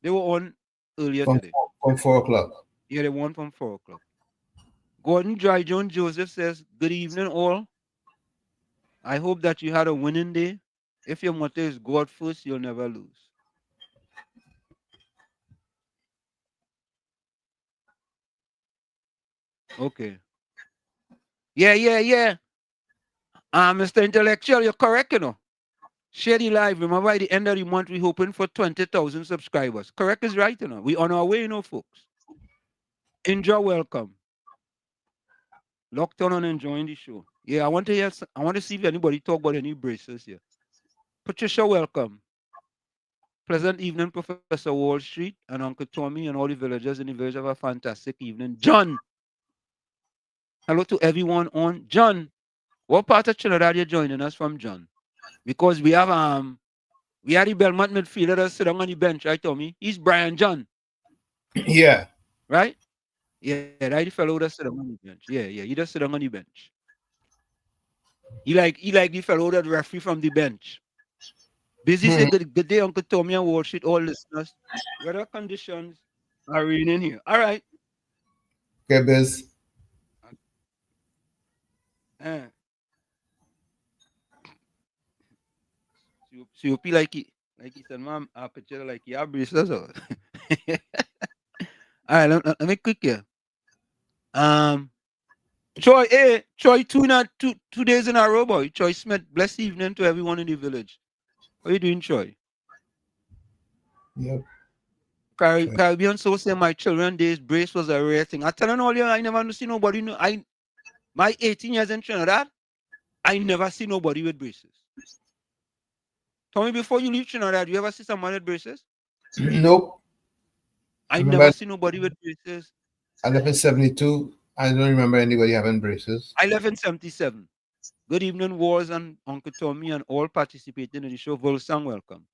They were on earlier today. From 4 o'clock. Yeah, they won from 4 o'clock. Gordon Dry Jones Joseph says, good evening, all. I hope that you had a winning day. If your motto is God first, you'll never lose. Okay. Yeah. Mr. Intellectual, you're correct, you know. Share the live. Remember, by the end of the month, we're hoping for 20,000 subscribers. Correct is right, you know. We're on our way, you know, folks. Enjoy, welcome. Locked on and enjoying the show. Yeah, I want to see if anybody talk about any braces here. Patricia, welcome. Pleasant evening, Professor Wall Street and Uncle Tommy and all the villagers in the village. Have a fantastic evening. John. Hello to everyone on. John, what part of Trinidad are you joining us from, John? Because we have We had the Belmont midfielder that sit down on the bench, right, Tommy? He's Brian John. Yeah. Right? Yeah, right. The fellow that sit down on the bench. Yeah, he just sit down on the bench. He like the fellow that referee from the bench. Busy say good day, Uncle Tommy and Wall Street, all listeners. Weather conditions are raining here. All right. Okay, Biz. So you feel like he said, "Mom, I picture like you have braces." Or all right, let me quick here. Troy, Troy, two days in a row, boy. Troy Smith, blessed evening to everyone in the village. How you doing, Troy? Yep. Caribbean so say my children days brace was a rare thing. I tell you all, I never see nobody. My 18 years in Trinidad, I never see nobody with braces. Tommy, before you leave Trinidad, you ever see someone with braces? Nope. I never see nobody with braces. I left in 72. I don't remember anybody having braces. I left in 77. Good evening, Wars and Uncle Tommy and all participating in the show. Volsang, welcome.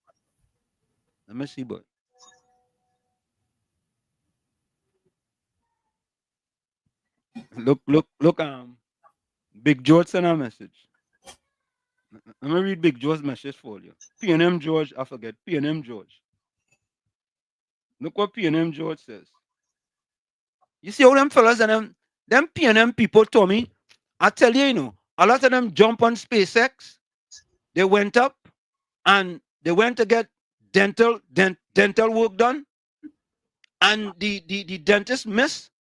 Let me see, boy. Look, Big George sent a message. Let me read Big George's message for you. P&M George, I forget. P&M George. Look what P&M George says. You see all them fellas and them P&M people, Tommy, I tell you, a lot of them jump on SpaceX. They went up and they went to get dental work done. And the dentist missed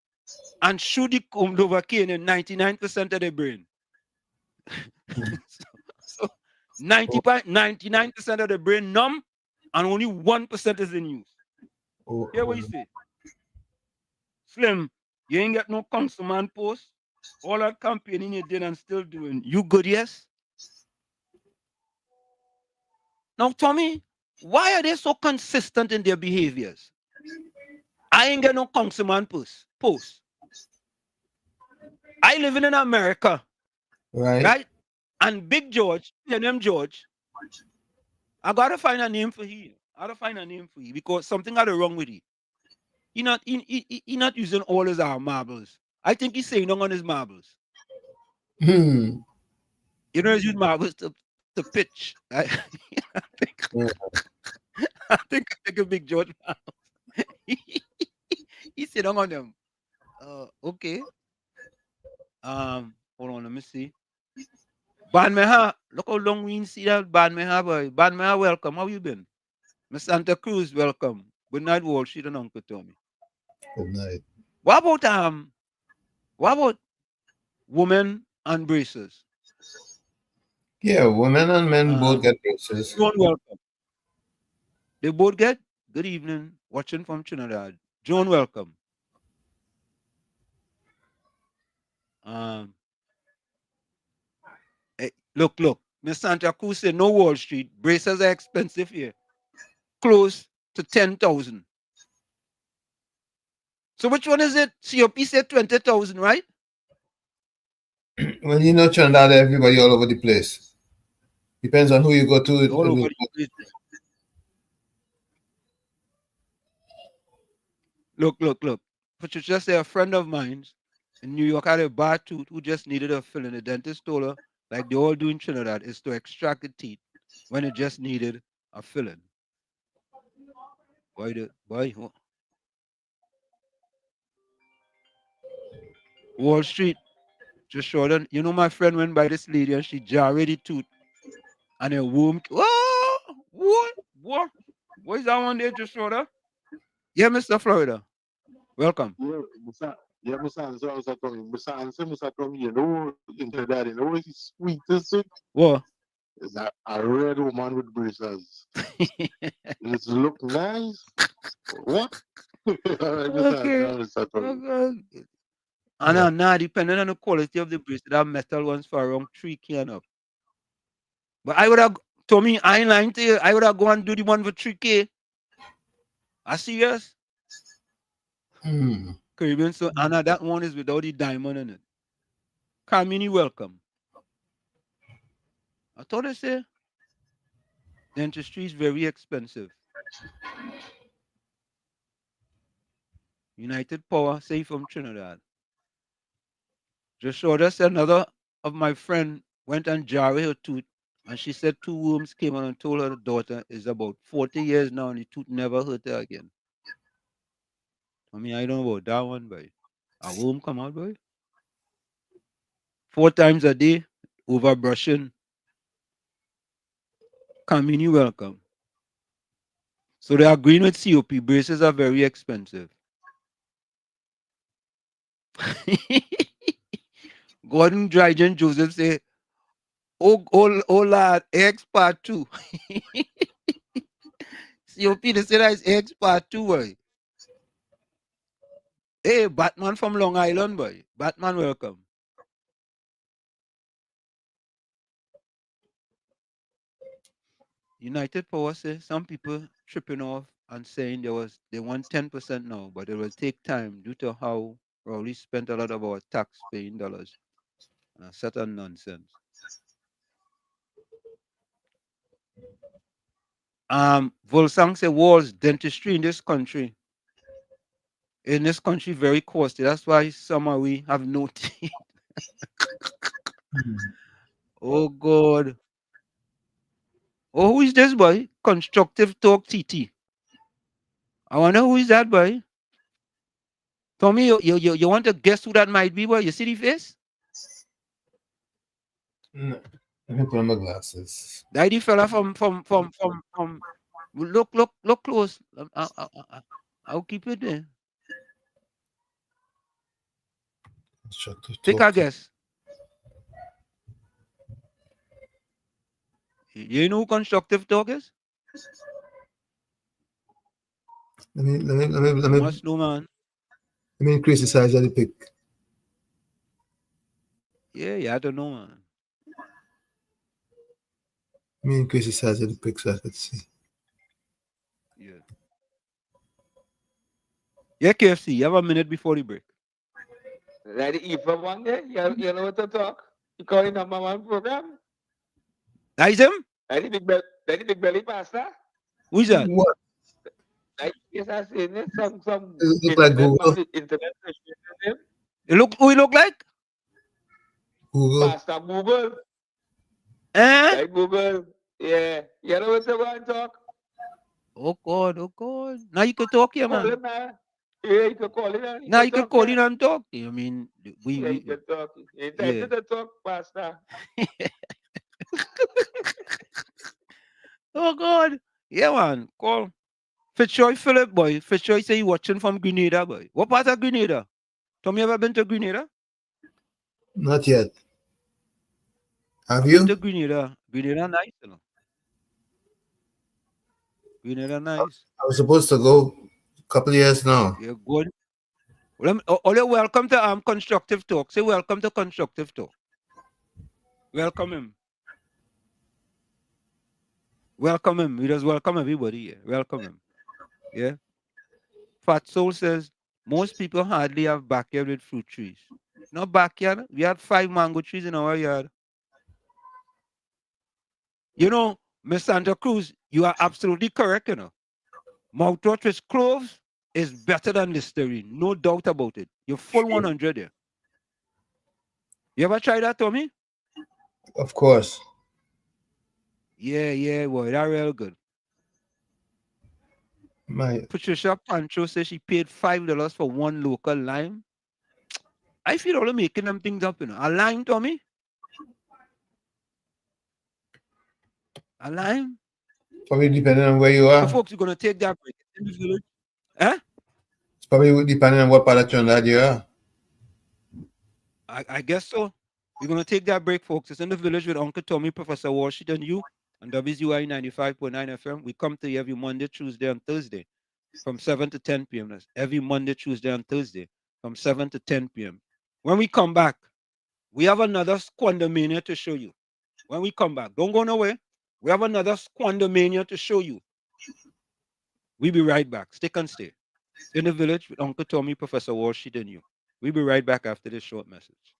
and shoot the Novocaine in 99% of their brain. so 99% of the brain numb and only 1% is in use. Hear what you say. Slim, you ain't got no consumer post. All that campaigning you did and still doing. You good, yes? Now, Tommy, why are they so consistent in their behaviors? I ain't got no consumer post. I living in America. Right? And Big George, P&M George, I gotta find a name for him. I gotta find a name for you because something got wrong with him. He not using all his marbles. I think he's saying no on his marbles. You know, he's using marbles to pitch. I think a Big George he said on them. Okay. Hold on, let me see. Banmeha, look how long we see that Banmeha boy. Banmeha, welcome. How you been? Miss Santa Cruz, welcome. Good night, Wall Street and Uncle Tommy. Good night. What about women and braces? Yeah, women and men both get braces. John, welcome. They both get good evening, watching from Trinidad. John, welcome. Hey, look, Miss Santa Cruz said no Wall Street. Braces are expensive here. Close to 10,000. So which one is it? COP said 20,000, right? Well, you know, Trinidad, everybody all over the place. Depends on who you go to. All over the place. Look. Patricia said a friend of mine in New York had a bad tooth who just needed a filling. The dentist told her, like they all do in Trinidad, is to extract the teeth when it just needed a filling. Wall Street, just short. You know, my friend went by this lady and she jarred the tooth and a womb. What? What is that one there, just shorter? Yeah, Mr. Florida. Welcome. Yeah, Mr. Answer was talking. Mr. Answer was talking. You know, into that, you know, it's sweetest thing. What? Is that a red woman with braces? It look nice. What? Okay. And now, depending on the quality of the bracelet, that metal ones for around 3K and up. But I would have, Tommy, I ain't lying to you. I would have gone and do the one for 3K. Are serious? Caribbean, so Anna, that one is without the diamond in it. Carmini, welcome. I thought I said. Dentistry is very expensive. United Power, say from Trinidad. Just showed us another of my friend went and jarred her tooth, and she said 2 worms came on and told her the daughter is about 40 years now and the tooth never hurt her again. I mean, I don't know about that one, boy. A worm come out, boy. 4 times a day, over brushing. Kamini, welcome. So they are agreeing with COP. Braces are very expensive. Gordon Dryden Joseph say, oh lad, X part 2. COP, they say that is X part 2, boy. Hey, Batman from Long Island, boy. Batman, welcome. United Power says some people tripping off and saying they want 10% now, but it will take time due to how Rowley spent a lot of our tax-paying dollars on a certain nonsense. Volsang say walls dentistry in this country very costly. That's why some of we have no teeth. Oh God. Oh, who is this boy? Constructive Talk TT. I wonder who is that boy. Tommy, you want to guess who that might be, boy? You see the face? No. Let me put on my glasses. That the fella from look close. I'll keep it there. Take a guess. You know who Constructive Talk is? Let me must know, man. Let me increase the size of the pic. Yeah, I don't know, man. Let me increase the size of the pic so I can see. Yeah. Yeah, KFC, you have a minute before the break. Like the Eva one day, you know what to talk? You call it number one program? That is him? Like the big belly pasta? Who is that? What? Like, yes, I seen it. Some look like Google. Internet him. Who he look like? Google. Pasta Google. Eh? Like Google. Yeah. You know what to want to talk? Oh God, oh God. Now you could talk here, man. Call him, man. Yeah, you can call him. Now you can call in and talk. I mean, you can talk. You time to talk, Pastor. Oh God. Yeah, man. Call. Fitzroy Philip, boy. Fitzroy say he watching from Grenada, boy. What part of Grenada? Tommy ever been to Grenada? Not yet. Have I've you? been to Grenada. Grenada nice, you know. Grenada nice. I was supposed to go a couple of years now. You're good. Well, welcome to Constructive Talk. Say welcome to Constructive Talk. Welcome him. Welcome him. We just welcome everybody here. Welcome him. Yeah. Fat Soul says most people hardly have backyard with fruit trees. Not backyard. We had 5 mango trees in our yard. You know, Miss Santa Cruz, you are absolutely correct, you know. Mouthwash with cloves is better than Listerine. No doubt about it. You're full 100 here. You ever try that, Tommy? Of course. Yeah, boy, that's real good. Patricia Pancho says she paid $5 for 1 local lime. I feel all making them things up, you know. A lime, Tommy? A lime? Probably depending on where you are. So folks, you're going to take that break in the village. Huh? It's probably depending on what part of Trinidad you are. I guess so. We're going to take that break, folks. It's in the village with Uncle Tommy, Professor Washington, you, on WZYE 95.9 FM. We come to you every Monday, Tuesday, and Thursday from 7 to 10 p.m. That's every Monday, Tuesday, and Thursday from 7 to 10 p.m. When we come back, we have another Squandermania to show you. When we come back, don't go nowhere. We have another Squandermania to show you. We'll be right back. Stick and stay. In the village with Uncle Tommy, Professor Washington, you. We'll be right back after this short message.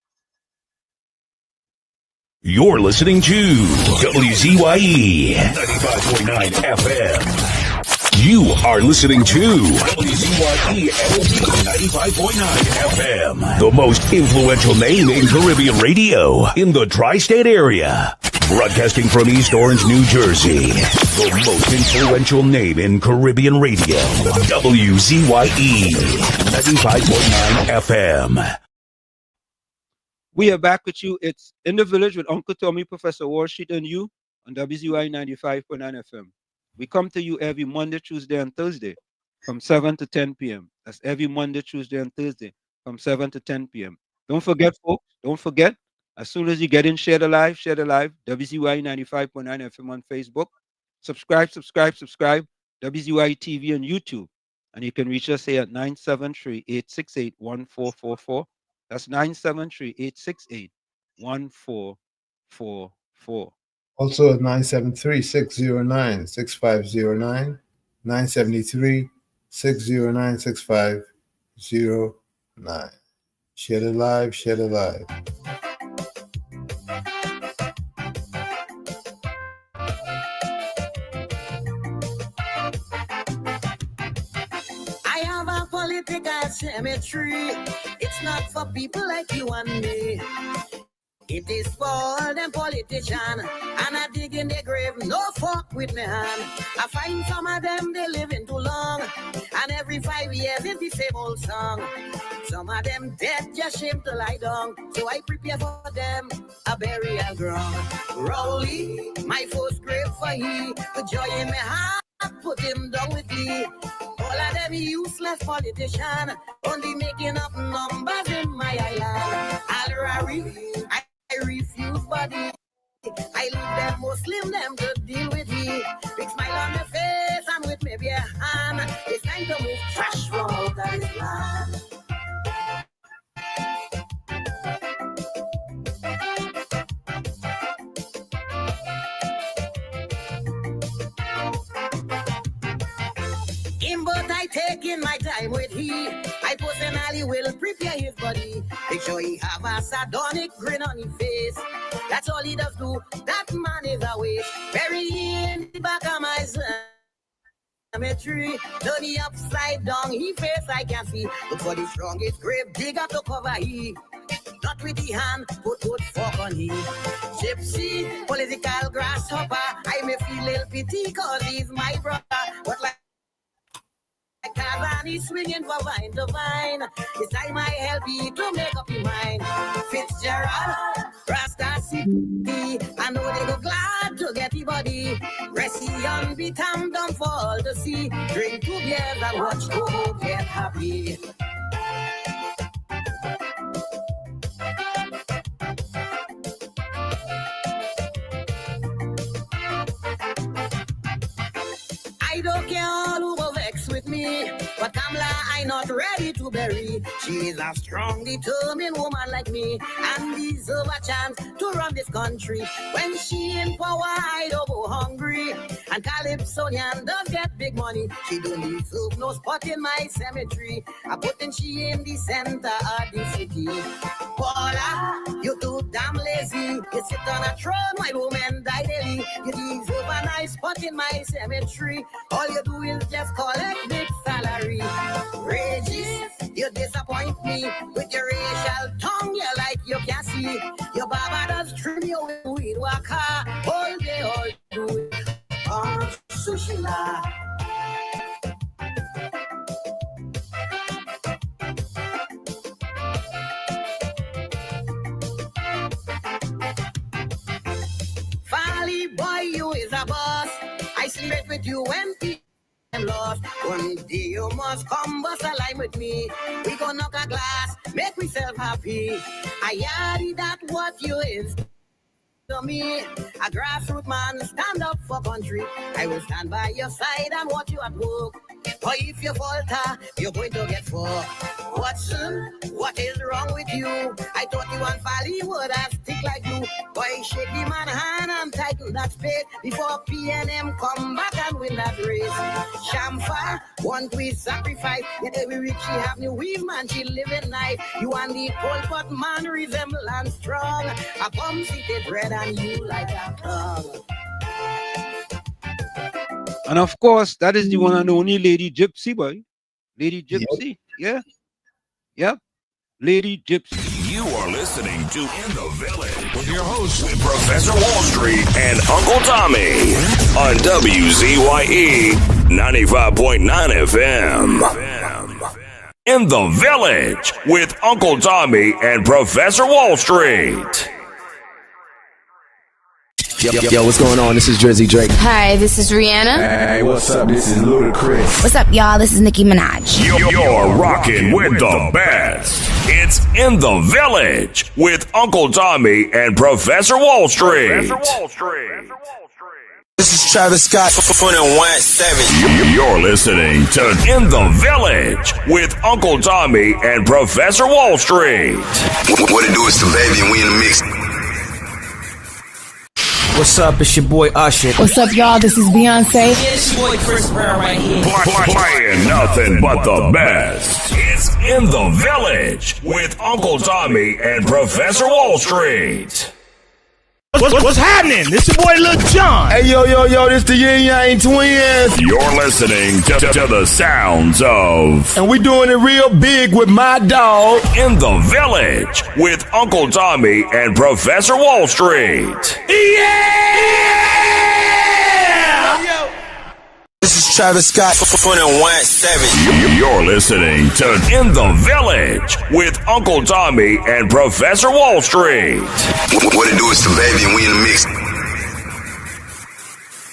You're listening to WZYE 95.9 FM. You are listening to WZYE 95.9 FM. The most influential name in Caribbean radio in the tri-state area. Broadcasting from East Orange, New Jersey. The most influential name in Caribbean radio. WZYE 95.9 FM. We are back with you. It's In the Village with Uncle Tommy, Professor Wall Street, and you on WZYE 95.9 FM. We come to you every Monday, Tuesday, and Thursday from 7 to 10 p.m. That's every Monday, Tuesday, and Thursday from 7 to 10 p.m. Don't forget, folks. Don't forget. As soon as you get in, share the live. WZYE 95.9 FM on Facebook. Subscribe. WZYE TV on YouTube. And you can reach us here at 973-868-1444. That's 973-868-1444. Also at 973-609-6509, 973-609-6509. Share the live. I have a political cemetery. It's not for people like you and me. It is for all them politicians. And I dig in their grave, no fuck with me hand. I find some of them, they living too long. And every 5 years, it's the same old song. Some of them dead, just shame to lie down. So I prepare for them a burial ground. Rowley, my first grave for he. The joy in my heart, put him down with me. All of them useless politicians, only making up numbers in my island. I refuse body. I leave them Muslim, them to deal with me. Big smile on my face and with me bare hand. It's time to move trash from out of this land. But I take in my time with he. I personally will prepare his body. Make sure he have a sardonic grin on his face. That's all he does do. That man is a waste. Bury in the back of my cemetery. Turn he upside down. He face I can see. Look for the strongest grave digger to cover he. Not with the hand, put fork on him. Gypsy, political grasshopper. I may feel a little pity cause he's my brother. But like Kazan is swinging from vine to vine. It's time I help you to make up your mind. Fitzgerald, Rasta City. I know they go glad to get the body. Resty on the tam down for all to see. Drink 2 beers and watch go get happy. I don't care all who go vex with me, but Kamala I not ready to bury. She is a strong, determined woman like me, and deserve a chance to run this country. When she in power, I don't go hungry. And Calypsonian does get big money. She don't deserve no spot in my cemetery. I putting she in the center of the city. Paula, you too damn lazy. You sit on a throne while women die daily. You deserve a nice spot in my cemetery. All you do is just collect big salary. Regis, you disappoint me with your racial tongue. You like you can see. Your baba does trim you with weed waka. All day, all do it. Sushila. Finally, boy, you is a boss. I sleep with you when I'm lost. One day you must come bust a line with me. We gon' knock a glass, make myself happy. I yardy that what you is to me. A grassroots man, stand up for country. I will stand by your side and watch you at work. Or if you falter, you're going to get four. Watson, what is wrong with you? I thought you and Valley would have stick like you. Boy, shake the man hand and tighten that spade before PNM come back and win that race. Shamfa, one we sacrifice. Yet every rich she have new weave man, she live at night. You and the cold but man resemble and strong. A bum seated bread and you like a tongue. And of course, that is the one and only Lady Gypsy, boy. Lady Gypsy, yeah. Yep. Lady Gypsy. You are listening to In the Village with your hosts, Professor Wall Street and Uncle Tommy on WZYE 95.9 FM. In the Village with Uncle Tommy and Professor Wall Street. Yo, what's going on? This is Drizzy Drake. Hi, this is Rihanna. Hey, what's up? This is Ludacris. What's up, y'all? This is Nicki Minaj. You're rocking with the best. It's In the Village with Uncle Tommy and Professor Wall Street. This is Travis Scott. 21-7. You're listening to In the Village with Uncle Tommy and Professor Wall Street. What it do is the baby and we in the mix. What's up? It's your boy Usher. What's up, y'all? This is Beyonce. Yeah, it's your boy Chris Brown right here. Playing nothing but the best. It's In the Village with Uncle Tommy and Professor Wall Street. What's happening? This your boy Lil Jon. Hey, yo, this the Yin Yang Twins. You're listening to the sounds of... And we doing it real big with my dog. In the Village with Uncle Tommy and Professor Wall Street. Yeah! This is Travis Scott. 21-7. You're listening to In the Village with Uncle Tommy and Professor Wall Street. What it do is the baby and we in the mix.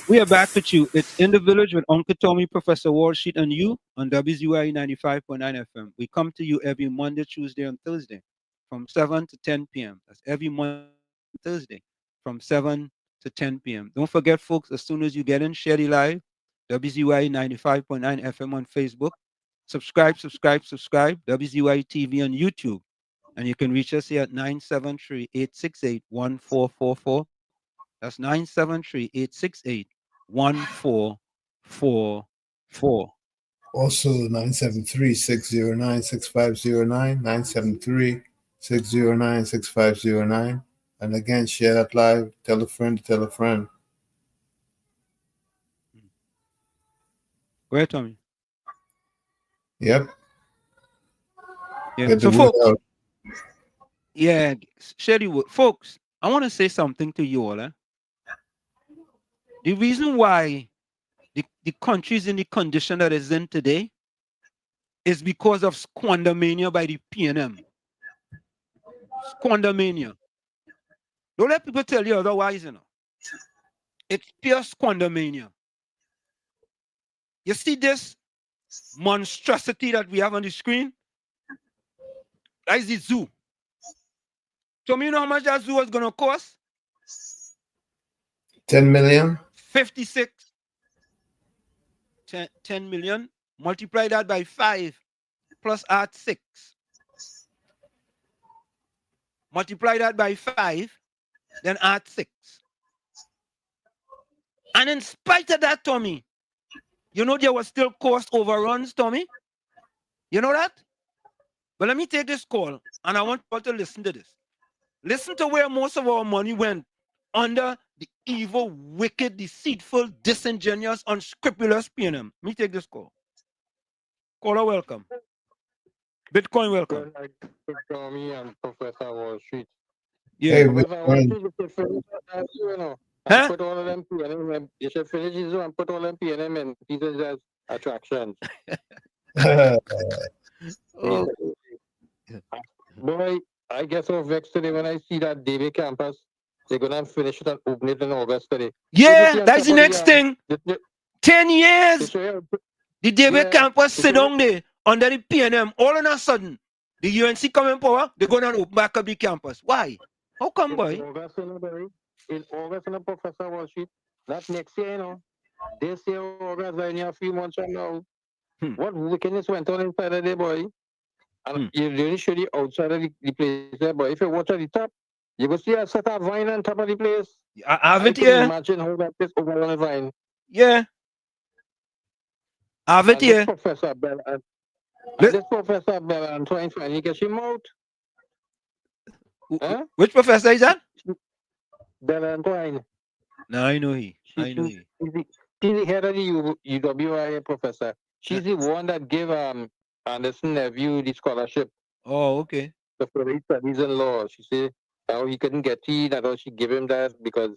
We are back with you. It's In the Village with Uncle Tommy, Professor Wall Street, and you on WZYE 95.9 FM. We come to you every Monday, Tuesday, and Thursday from 7 to 10 p.m. That's every Monday and Thursday from 7 to 10 p.m. Don't forget, folks, as soon as you get in, share the live. WZYE 95.9 FM on Facebook. Subscribe. WZYE TV on YouTube. And you can reach us here at 973-868-1444. That's 973-868-1444. Also 973-609-6509, 973-609-6509. And again, share that live. Tell a friend to tell a friend. Go ahead, Tommy. Yep. Yeah. So, folks, share the word. Folks, I want to say something to you all. The reason why the country is in the condition that it's in today is because of squandermania by the PNM. Squandermania. Don't let people tell you otherwise, you know. It's pure squandermania. You see this monstrosity that we have on the screen? That is the zoo. Tell me, you know how much that zoo is going to cost? 10 million? 56. 10 million. Multiply that by 5 plus add 6. Multiply that by 5, then add 6. And in spite of that, Tommy, you know there was still cost overruns, Tommy? You know that? But let me take this call, and I want you to listen to this. Listen to where most of our money went under the evil, wicked, deceitful, disingenuous, unscrupulous PNM. Let me take this call. Caller, welcome. Bitcoin, welcome. Tommy and Professor Wall Street. Yeah. Hey, Professor Wall Street, you should finish that, you know. Huh? Put all of them PNM in. You should finish this and put all them PNM in. These are just attractions. Oh. Boy, I get so vexed today when I see that David campus. They're going to finish it and open it in August today. Yeah, that's the next thing. 10 years. The David campus sit down there under the PNM. All of a sudden, the UNC come in power, they're going to open back up the campus. Why? How come, boy? In August, in the Professor Wall Street, not next year, you know. This year, August, in a few months from now. What wickedness went on inside of there, boy? And you only show the outside of the place there, boy. If you watch at the top, you will see a set of vine on top of the place. I haven't can here. Imagine how that place overrun a vine. Yeah. I have it here. Professor Bell and this Professor Bell and trying to finally get him out. Huh? Which professor is that? Bell and Twine. No, I know he. I know he. She's the head of the UWIA professor. She's the one that gave Anderson nephew the scholarship. Oh, okay. For his studies in law. She said how he couldn't get in, that how she gave him that because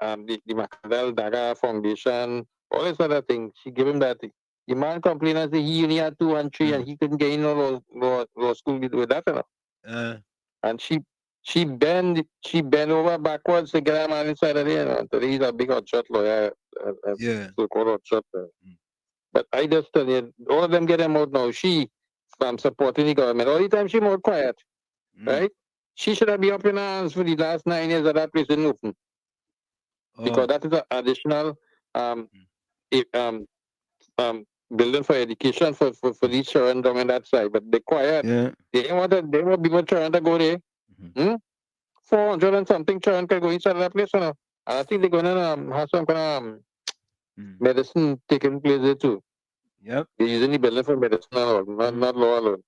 the Macadel Daga Foundation, all this other thing. She gave him that. The man complained and said he only had 2 and 3 and he couldn't get in law school with that. You know? And she bend over backwards to get a man inside of there. You know? Today he's a big hotshot lawyer, so-called hotshot. But I just tell you, all of them get him out now. She supporting the government. All the time she more quiet, right? She should have been up in her hands for the last 9 years of that place in Newton. Because that is an additional building for education for these children down on that side. But they quiet. Yeah. They want people trying to go there. 400 and something children can go inside of that place. You know? And I think they're going to have some kind of medicine taking place there too. Yep. They're using the building for medicine alone, not law alone.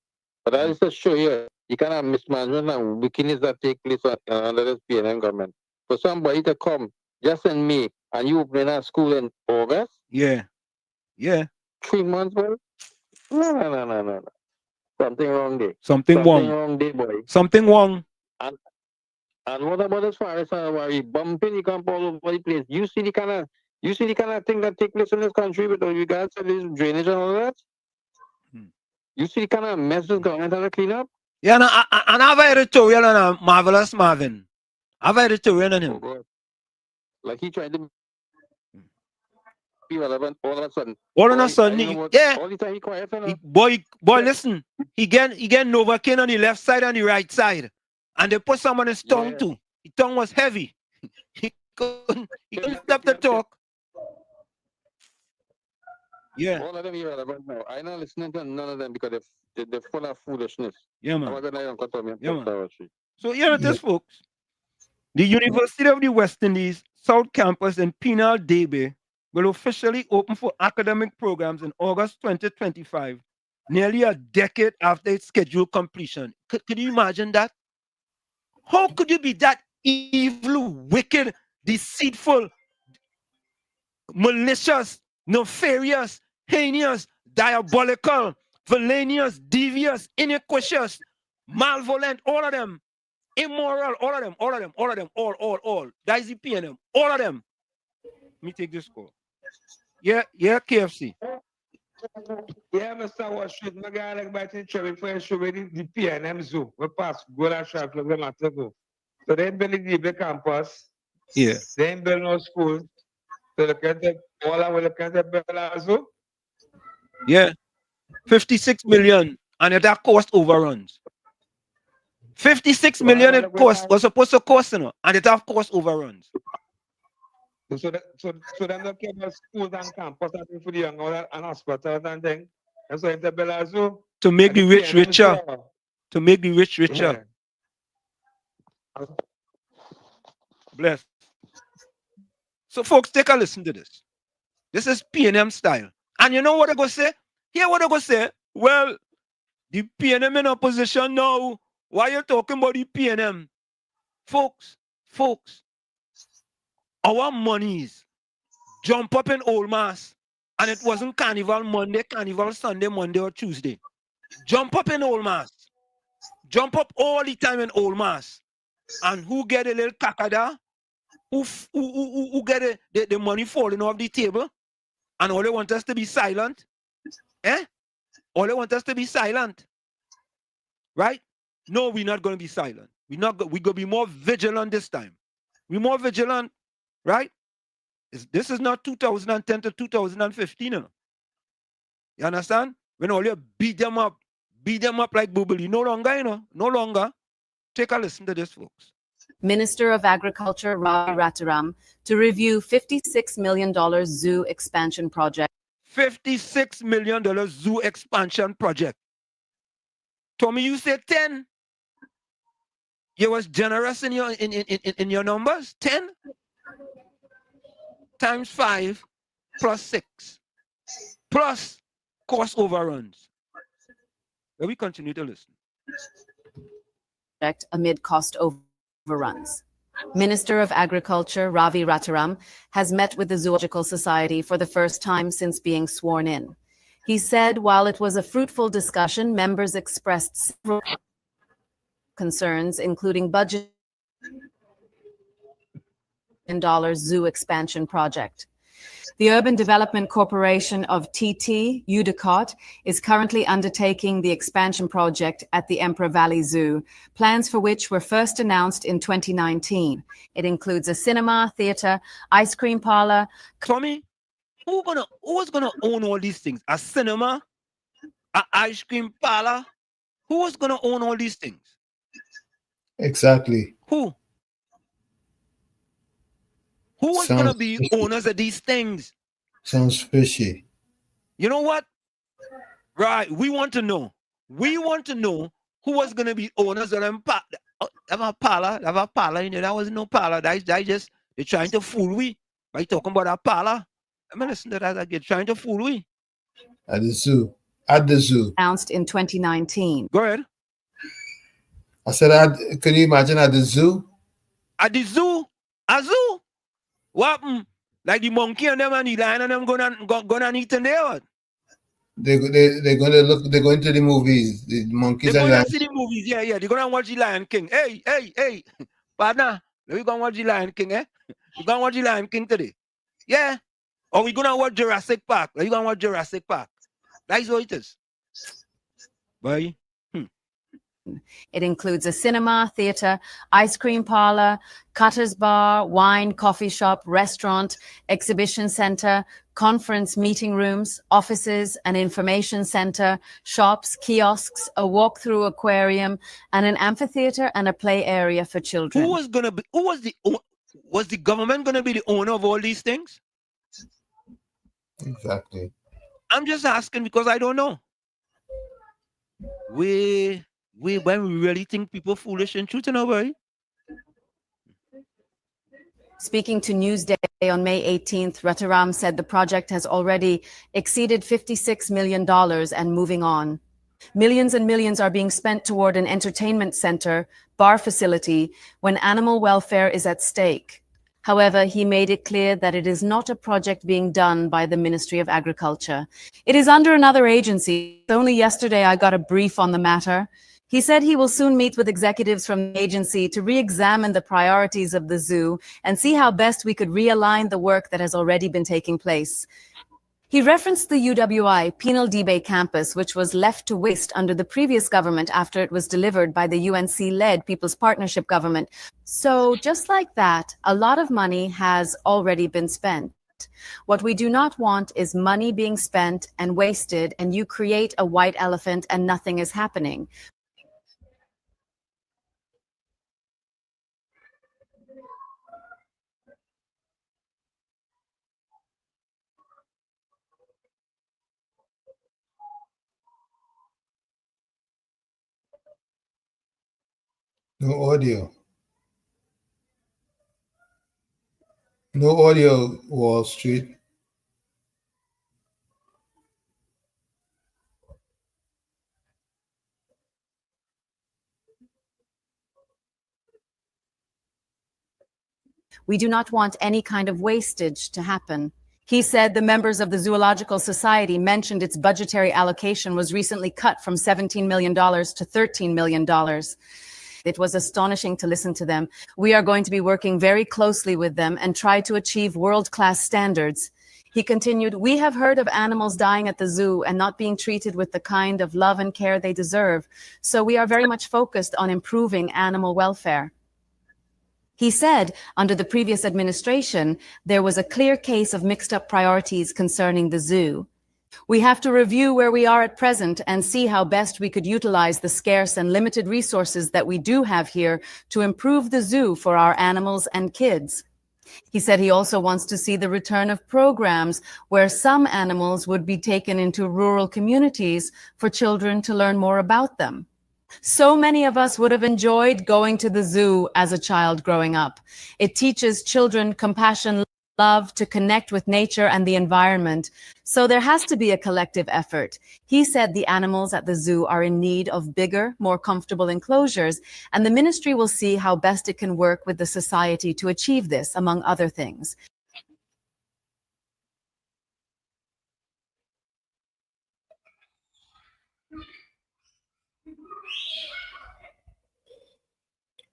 But that is to show you kind of mismanagement and wickedness that take place under this PNM government. For somebody to come just in May and you open a school in August? Yeah. 3 months, boy? No. Something wrong there. Something wrong there, boy. Something wrong. And what about as far as bumping the camp all over the place? You see the kind of thing that take place in this country with regards to this drainage and all that? You see the kind of mess this government has to clean up? Yeah, and I have a editorial on Marvelous Marvin. I have a editorial on him. Oh, God. Like he tried to be relevant all of a sudden. All of a sudden, yeah. All the time he quiet. Boy, listen. He get Novocaine on the left side and the right side. And they put some on his tongue too. His tongue was heavy. He couldn't stop the talk. Yeah. All of them irrelevant now. I'm not listening to none of them because they're full of foolishness. Yeah, man. Yeah, man. So here it is, folks. The University of the West Indies South Campus in Penal Debe will officially open for academic programs in August 2025, nearly a decade after its scheduled completion. Could you imagine that? How could you be that evil, wicked, deceitful, malicious, nefarious, heinous, diabolical, villainous, devious, iniquitous, malevolent, all of them, immoral, all of them, all. That is the PNM, all of them. Let me take this call. Yeah, KFC. Yeah, Mr. Washington, my guy like back in trouble for show the PNM zoo. We pass go that shop for them to go. So they build the campus. Yeah. They build no school. So look at the all I will look at the Bella Zoo. Yeah. 56 million and that cost overruns. 56 million it cost was supposed to cost, and it have cost overruns. So them not care about schools and campus and for the young and hospitals and things. And so in the Bella Zoo. To make the rich richer. To make the rich richer. Yeah. Bless. So folks, take a listen to this. This is PNM style. And you know what they're going to say? Hear what they're going to say? Well, the PNM in opposition now. Why are you talking about the PNM? Folks, our monies jump up in Old Mass, and it wasn't Carnival Monday, Carnival Sunday, Monday or Tuesday. Jump up in Old Mass. Jump up all the time in Old Mass. And who get a little kakada? Who get the money falling off the table? And all they want us to be silent? All they want us to be silent. Right? No, we're not going to be silent. We're going to be more vigilant this time. We're more vigilant. Right? This is not 2010 to 2015. You understand? When all you beat them up like bubbly. No longer, no longer. Take a listen to this, folks. Minister of Agriculture Ravi Rataram to review $56 million zoo expansion project. $56 million zoo expansion project. Tommy, you said 10. You was generous in your numbers. 10 times 5 plus 6 plus cost overruns. Let me continue to listen. Amid cost overruns. Minister of Agriculture Ravi Rataram has met with the Zoological Society for the first time since being sworn in. He said while it was a fruitful discussion, members expressed several concerns, including budget and zoo expansion project. The Urban Development Corporation of TT, UDECOT, is currently undertaking the expansion project at the Emperor Valley Zoo, plans for which were first announced in 2019. It includes a cinema, theater, ice cream parlor. Tommy, who's gonna own all these things? A cinema, an ice cream parlor? Who is gonna own all these things? Exactly. Who? Who is going to be owners of these things? Sounds fishy. You know what? Right. We want to know. We want to know who was going to be owners of them. Have a parlor. You know, that was no parlor. They're trying to fool we by talking about a parlor. I mean, listen to that again. Trying to fool we. At the zoo. At the zoo. Announced in 2019. Go ahead. I said, can you imagine at the zoo? At the zoo? A zoo? What? Like the monkey and them and the lion and them gonna eat in there? They're going to the movies. The monkeys they're and going to see the movies. Yeah. They're gonna watch the Lion King. Hey, partner, we gonna watch the Lion King, eh? We gonna watch the Lion King today. Yeah. Or we gonna watch Jurassic Park. You gonna watch Jurassic Park. That's what it is. Bye. It includes a cinema, theater, ice cream parlor, cutter's bar, wine, coffee shop, restaurant, exhibition center, conference meeting rooms, offices, an information center, shops, kiosks, a walk-through aquarium, and an amphitheater and a play area for children. Was the government gonna be the owner of all these things? Exactly. I'm just asking because I don't know. When we really think people foolish and truth in our way. Speaking to Newsday on May 18th, Rataram said the project has already exceeded $56 million and moving on. Millions and millions are being spent toward an entertainment center, bar facility, when animal welfare is at stake. However, he made it clear that it is not a project being done by the Ministry of Agriculture. It is under another agency. Only yesterday I got a brief on the matter. He said he will soon meet with executives from the agency to re-examine the priorities of the zoo and see how best we could realign the work that has already been taking place. He referenced the UWI Penal Debay campus, which was left to waste under the previous government after it was delivered by the UNC-led People's Partnership government. So just like that, a lot of money has already been spent. What we do not want is money being spent and wasted, and you create a white elephant and nothing is happening. No audio. No audio, Wall Street. We do not want any kind of wastage to happen. He said the members of the Zoological Society mentioned its budgetary allocation was recently cut from $17 million to $13 million. It was astonishing to listen to them. We are going to be working very closely with them and try to achieve world-class standards. He continued, we have heard of animals dying at the zoo and not being treated with the kind of love and care they deserve. So we are very much focused on improving animal welfare. He said, under the previous administration, there was a clear case of mixed up priorities concerning the zoo. We have to review where we are at present and see how best we could utilize the scarce and limited resources that we do have here to improve the zoo for our animals and kids. He said he also wants to see the return of programs where some animals would be taken into rural communities for children to learn more about them. So many of us would have enjoyed going to the zoo as a child growing up. It teaches children compassion, love, to connect with nature and the environment. So there has to be a collective effort. He said the animals at the zoo are in need of bigger, more comfortable enclosures, and the ministry will see how best it can work with the society to achieve this, among other things.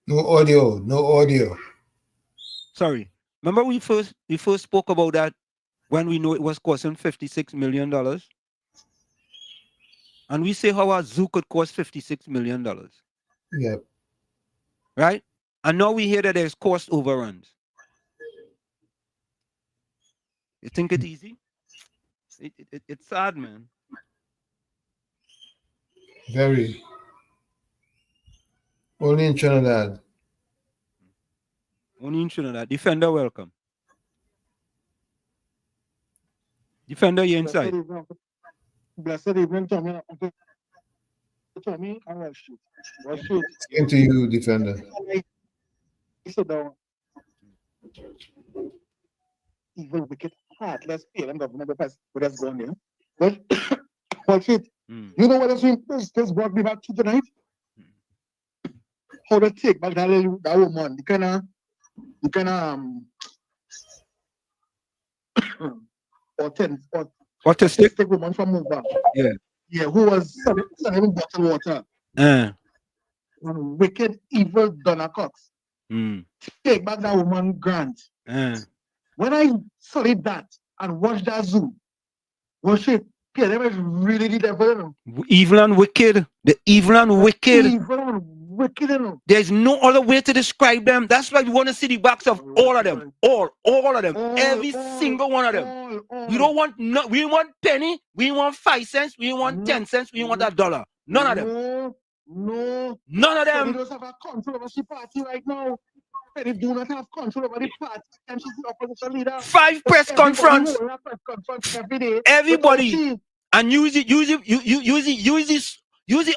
No audio, no audio. Sorry. Remember we first spoke about that when we know it was costing $56 million? And we say how a zoo could cost $56 million. Yep. Right? And now we hear that there's cost overruns. You think it's easy? It's sad, man. Very. Only in Trinidad. Only in Trinidad. Defender, welcome. Defender, you're inside. Blessed evening, Tommy. Tommy, and Rashid. Rashid. Same to you, Defender. Sit down. Evil, wicked, heartless, feeling government with us going there. But, Rashid, you know what this brought me back to tonight? How to take back that woman. You can autistic woman from Mova. Yeah. Yeah, who was selling bottled water. Wicked, evil Donna Cox. Take back that woman grant. When I saw that and watched that zoo, worship, yeah, they was really the devil. Evil and wicked. The evil and wicked. Evil and wicked. There's no other way to describe them. That's why we want to see the backs of all of them. All of them. Every single one of them. We don't want we want penny, we want 5 cents, we want 10 cents, we want $1. None of them. No. None of them. They don't have a control over the party right now. They do not have control over the party. And she's the opposition leader. 5 press conference. Every day. Everybody. And use the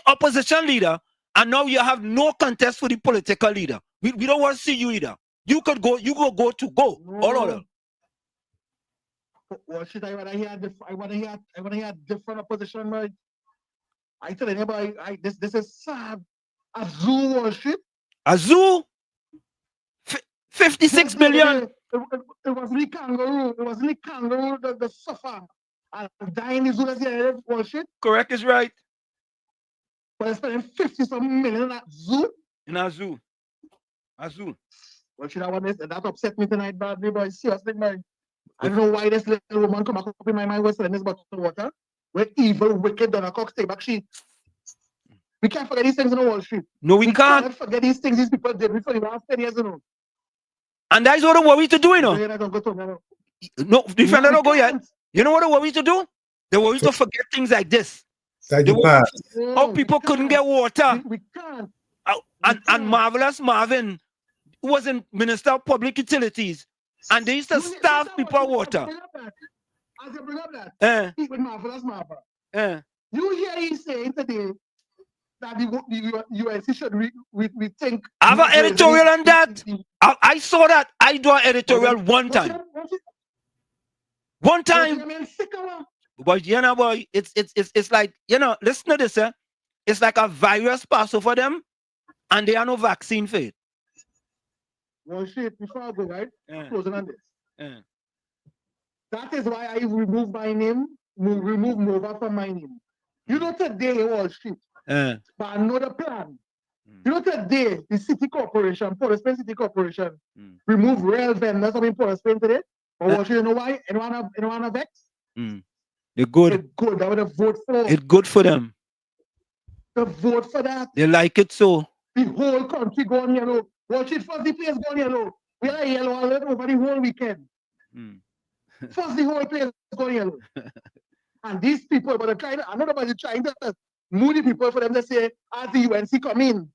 opposition leader, and now you have no contest for the political leader. We don't want to see you either. You could go. You go go. No. All of them. Well, shit, I wanna hear different opposition, right? I tell anybody, this is sad. A zoo worship. A zoo. 56 million. It was the kangaroo. It was the kangaroo that suffer. And dying is good as the worship. Correct is right. But they're spending 50-some million in a zoo. In a zoo. A zoo. Well, should I want this? That upset me tonight, badly, boy. Seriously, man. I don't know why this little woman come up in my mind was selling this bottle of water. Where evil, wicked Donna Cox take back she. We can't forget these things in the Wall Street. No, we can't. Can't forget these things these people did before the last 10 years, you know. And that's what what we to do, you know. No, Defender don't go yet. You know what we to do? They want you to forget things like this. How people couldn't get water. We can't. And Marvelous Marvin, who was in Minister of Public Utilities, and they used to starve people water. As you bring up that, speak with Marvelous Marvin. You hear him saying today that the UNC should rethink. I have an editorial on that. I saw that. I do an editorial one time. One time. But you know, boy, it's like, you know, listen to this, it's like a virus pass over them, and they are no vaccine for it. Well, shit, before I go, right? Closing on this. That is why I remove my name, remove Nova from my name. You know today, Wall Street, but I know the plan. You know today, the City Corporation, Port Spain City Corporation, remove real vendors of Port Spain today. But Wall Street, you know why? Anyone have vex? They're good. It's good. That would vote for. It's good for them. To vote for that. They like it so. The whole country going yellow. Watch it first, the place going yellow. We are yellow all over the whole weekend. First, the whole place going yellow. And these people, but I know nobody's trying to move the people for them to say, as the UNC come in.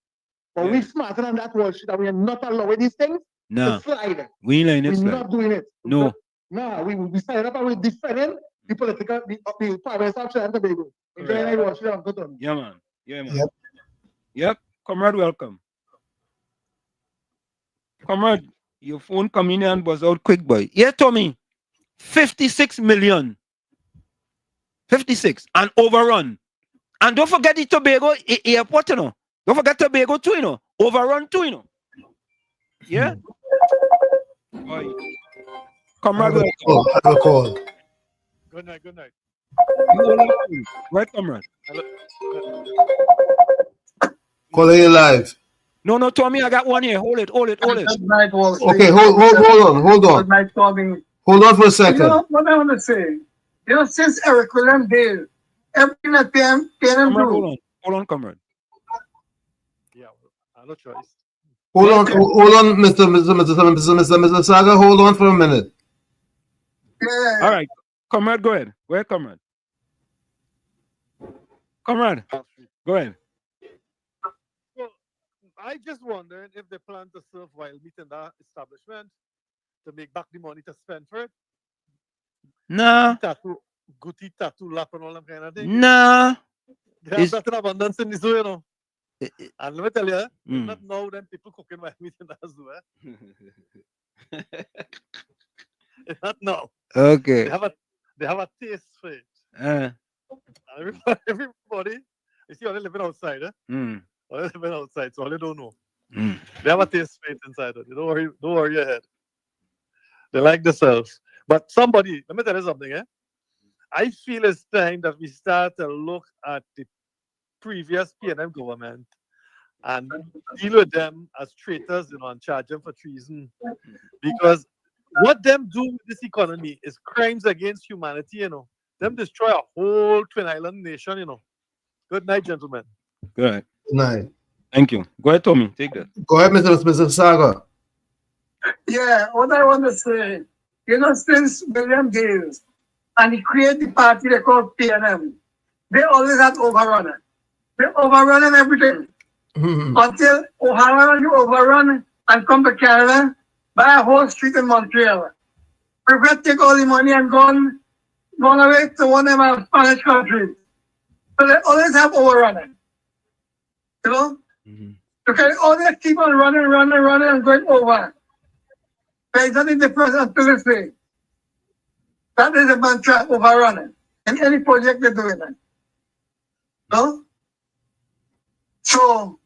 But we're smarter than that, Wall Street, that we are not allowing these things. Nah. to slide. We ain't letting it We're slide. not doing it. No. Nah, we stand up and we're defending the political, the province of Trinidad and Tobago. Enjoying it, watch it, Uncle Tony. Yeah, man. Yeah, man. Yep. Yep. Comrade, welcome. Comrade, your phone coming in and buzz out quick, boy. Yeah, Tommy. 56 million. 56 and overrun. And don't forget the Tobago airport, you know. Don't forget Tobago too, you know. Overrun too, you know. Yeah? Boy. Comrade, welcome. Have a call. Good night, good night. Right, comrade. Calling you live. No, Tommy, I got one here. Hold it. Okay, hold on. Good night, Tommy. Hold on for a second. You know what I want to say? You know, since Eric William Dale, everything that PM do. Hold on, comrade. Yeah, I have no choice. Hold on, Mr. Saga. Hold on for a minute. Yeah. All right, comrade, go ahead. Go ahead, comrade. Comrade, go ahead. Well, I just wondered if they plan to serve while meeting that establishment to make back the money to spend for it. Nah. Gucci tattoo lap and all that kind of thing. Nah. They have that in abundance in this way, you know. And let me tell you, not now then people cooking while meeting that zoo, eh? It's not now. Okay. They have a taste for it. Everybody, you see, all they living outside, eh? All they living outside, so all they don't know. They have a taste for it inside. Don't worry your head. They like themselves. But somebody, let me tell you something, eh? I feel it's time that we start to look at the previous PNM government and deal with them as traitors, you know, and charge them for treason. Because what them do with this economy is crimes against humanity, you know. Them destroy a whole Twin Island nation, you know. Good night, gentlemen. Good night. Thank you. Go ahead, Tommy. Take that. Go ahead, Mr. Saga. Yeah, what I want to say, you know, since William Dale and he created the party they call PNM, they always had overrun it. They overrun everything. Until O'Hara you overrun and come to Canada, buy a whole street in Montreal. Prevent take all the money and gone away to one of our Spanish countries. So they always have overrunning. You know? Okay, always keep on running and going over. There is nothing different until this day. That is a mantra, overrunning. In any project they're doing that. No? So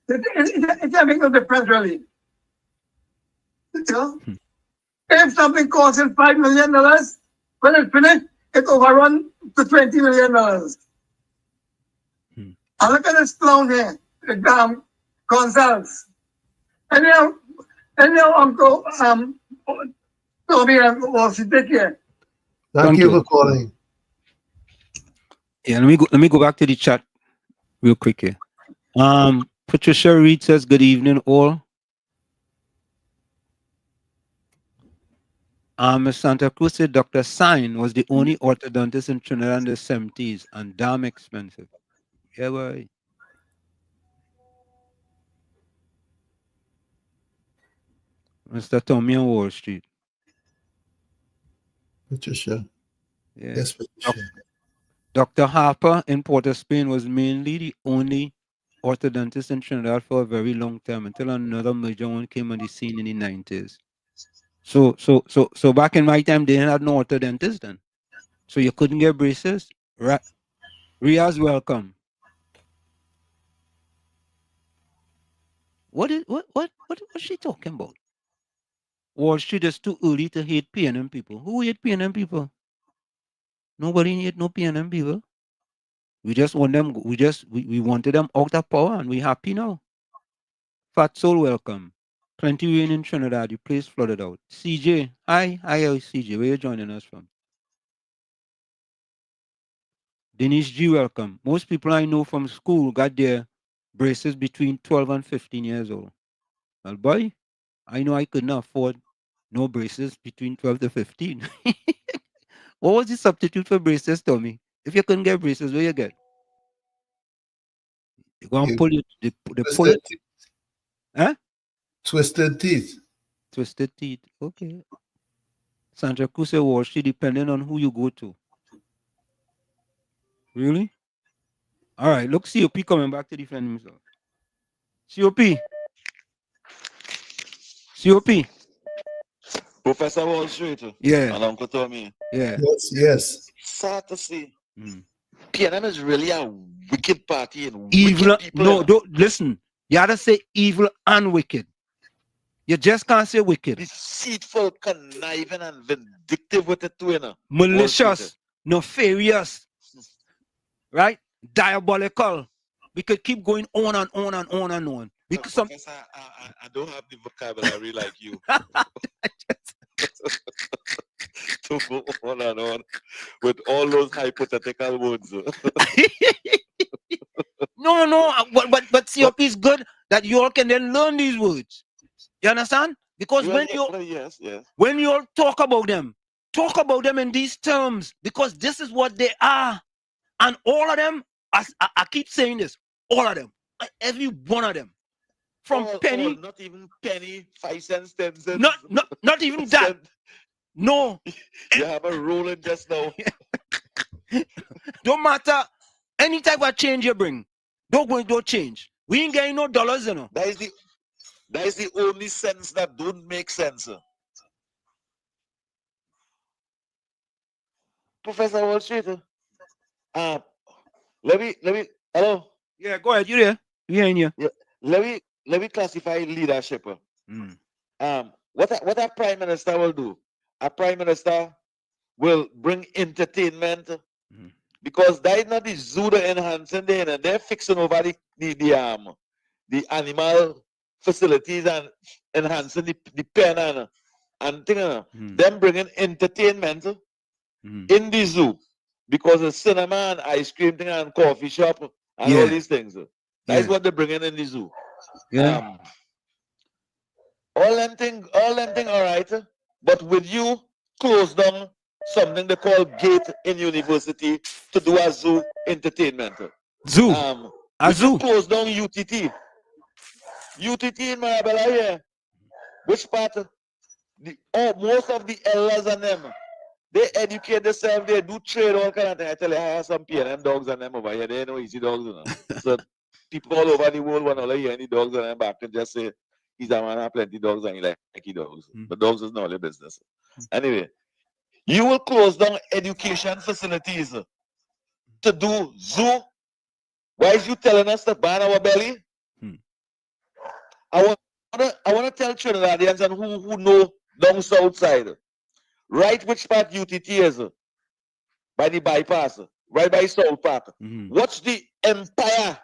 it can make no difference really. You know? If something costs $5 million, when it's finished, it overrun to $20 million. And look at this clown here, Gonzalez. And now Uncle Tommy was here. Thank you for calling. Yeah, let me go back to the chat real quick here. Patricia Reed says, good evening, all. Ms. Santa Cruz said Dr. Sine was the only orthodontist in Trinidad in the 70s and damn expensive. Yeah, boy. Mr. Tommy on Wall Street. Patricia. Yeah. Yes, Patricia. Dr. Harper in Port of Spain was mainly the only orthodontist in Trinidad for a very long time until another major one came on the scene in the 90s. So back in my time, they had no orthodontist then. So you couldn't get braces. Ria's welcome. What's she talking about? Wall Street is too early to hate PNM people. Who hate PNM people? Nobody hate no PNM people. We just want them. We wanted them out of power, and we happy now. Fat Soul, welcome. Plenty rain in Trinidad. The place flooded out. CJ, hi, CJ. Where you joining us from? Denise G, welcome. Most people I know from school got their braces between 12 and 15 years old. Well, boy, I know I couldn't afford no braces between 12 to 15. What was the substitute for braces, Tommy? If you couldn't get braces, what you get? You go and pull it. They pull it. Huh? Twisted teeth. Twisted teeth. Okay. Santa Cruz Wall Street, depending on who you go to. Really? All right. Look, COP coming back to defend himself. COP. COP. Professor Wall Street. Yeah. And Uncle Tommy. Yeah. Yes. Sad to see. PNM is really a wicked party and Evil. wicked people. No, don't listen. You gotta say evil and wicked. You just can't say wicked. Deceitful, conniving, and vindictive with it too, you know. Malicious, nefarious, right? Diabolical. We could keep going on and on and on and on. Because some I don't have the vocabulary like you. To go on and on with all those hypothetical words. No, but COP is good that you all can then learn these words. You understand? Because Well, yes, yes. when you all talk about them in these terms, because this is what they are. And all of them, I keep saying this, all of them, every one of them. From penny. Not even penny, 5 cents, 10 cents. Not even that. No. You have a rolling just now. Don't matter any type of change you bring. Don't change. We ain't getting no dollars, you know. That is the only sense that don't make sense. Professor Wall Street. Let me hello. Yeah, go ahead. You there? We in here. Yeah. Let me classify leadership. What a prime minister will do? A prime minister will bring entertainment because that is not the zoo the enhancing there, and they're fixing over the animal facilities and enhancing the pen and thing. Them bringing entertainment in the zoo because the cinema and ice cream thing and coffee shop and all these things. That is what they're bringing in the zoo. Yeah. All them thing, all right. But with you close down something they call gate in university to do a zoo entertainment. Zoo. A zoo. Close down UTT. UTT in Marabella here. Which part? Most of the elders and them, they educate themselves, they do trade, all kind of thing. I tell you, I have some PNM dogs and them over here. They know easy dogs, you know. So people all over the world want to hear any dogs and them back and just say, he's a man have plenty dogs and he like dogs. But dogs is not their business. Anyway, you will close down education facilities to do zoo. Why is you telling us to ban our belly? I want to tell Trinidadians and who know down south side. Right which part UTT is? By the bypass. Right by South Park. What's the empire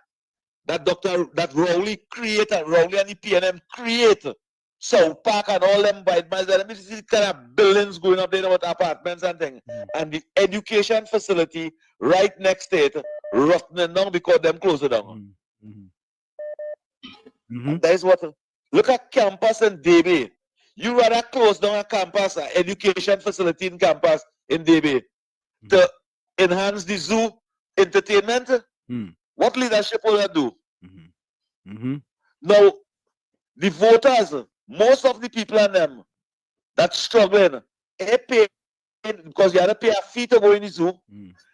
that Rowley created, Rowley and the PNM create? South Park and all them by these kind of buildings going up there with apartments and things. And the education facility right next to it, rotten down because them close it down. That is what. Look at campus in DB. You rather close down a campus, an education facility in campus in DB to enhance the zoo entertainment. What leadership will that do? Now, the voters, most of the people in them that struggling, they pay because you had to pay a fee to go in the zoo,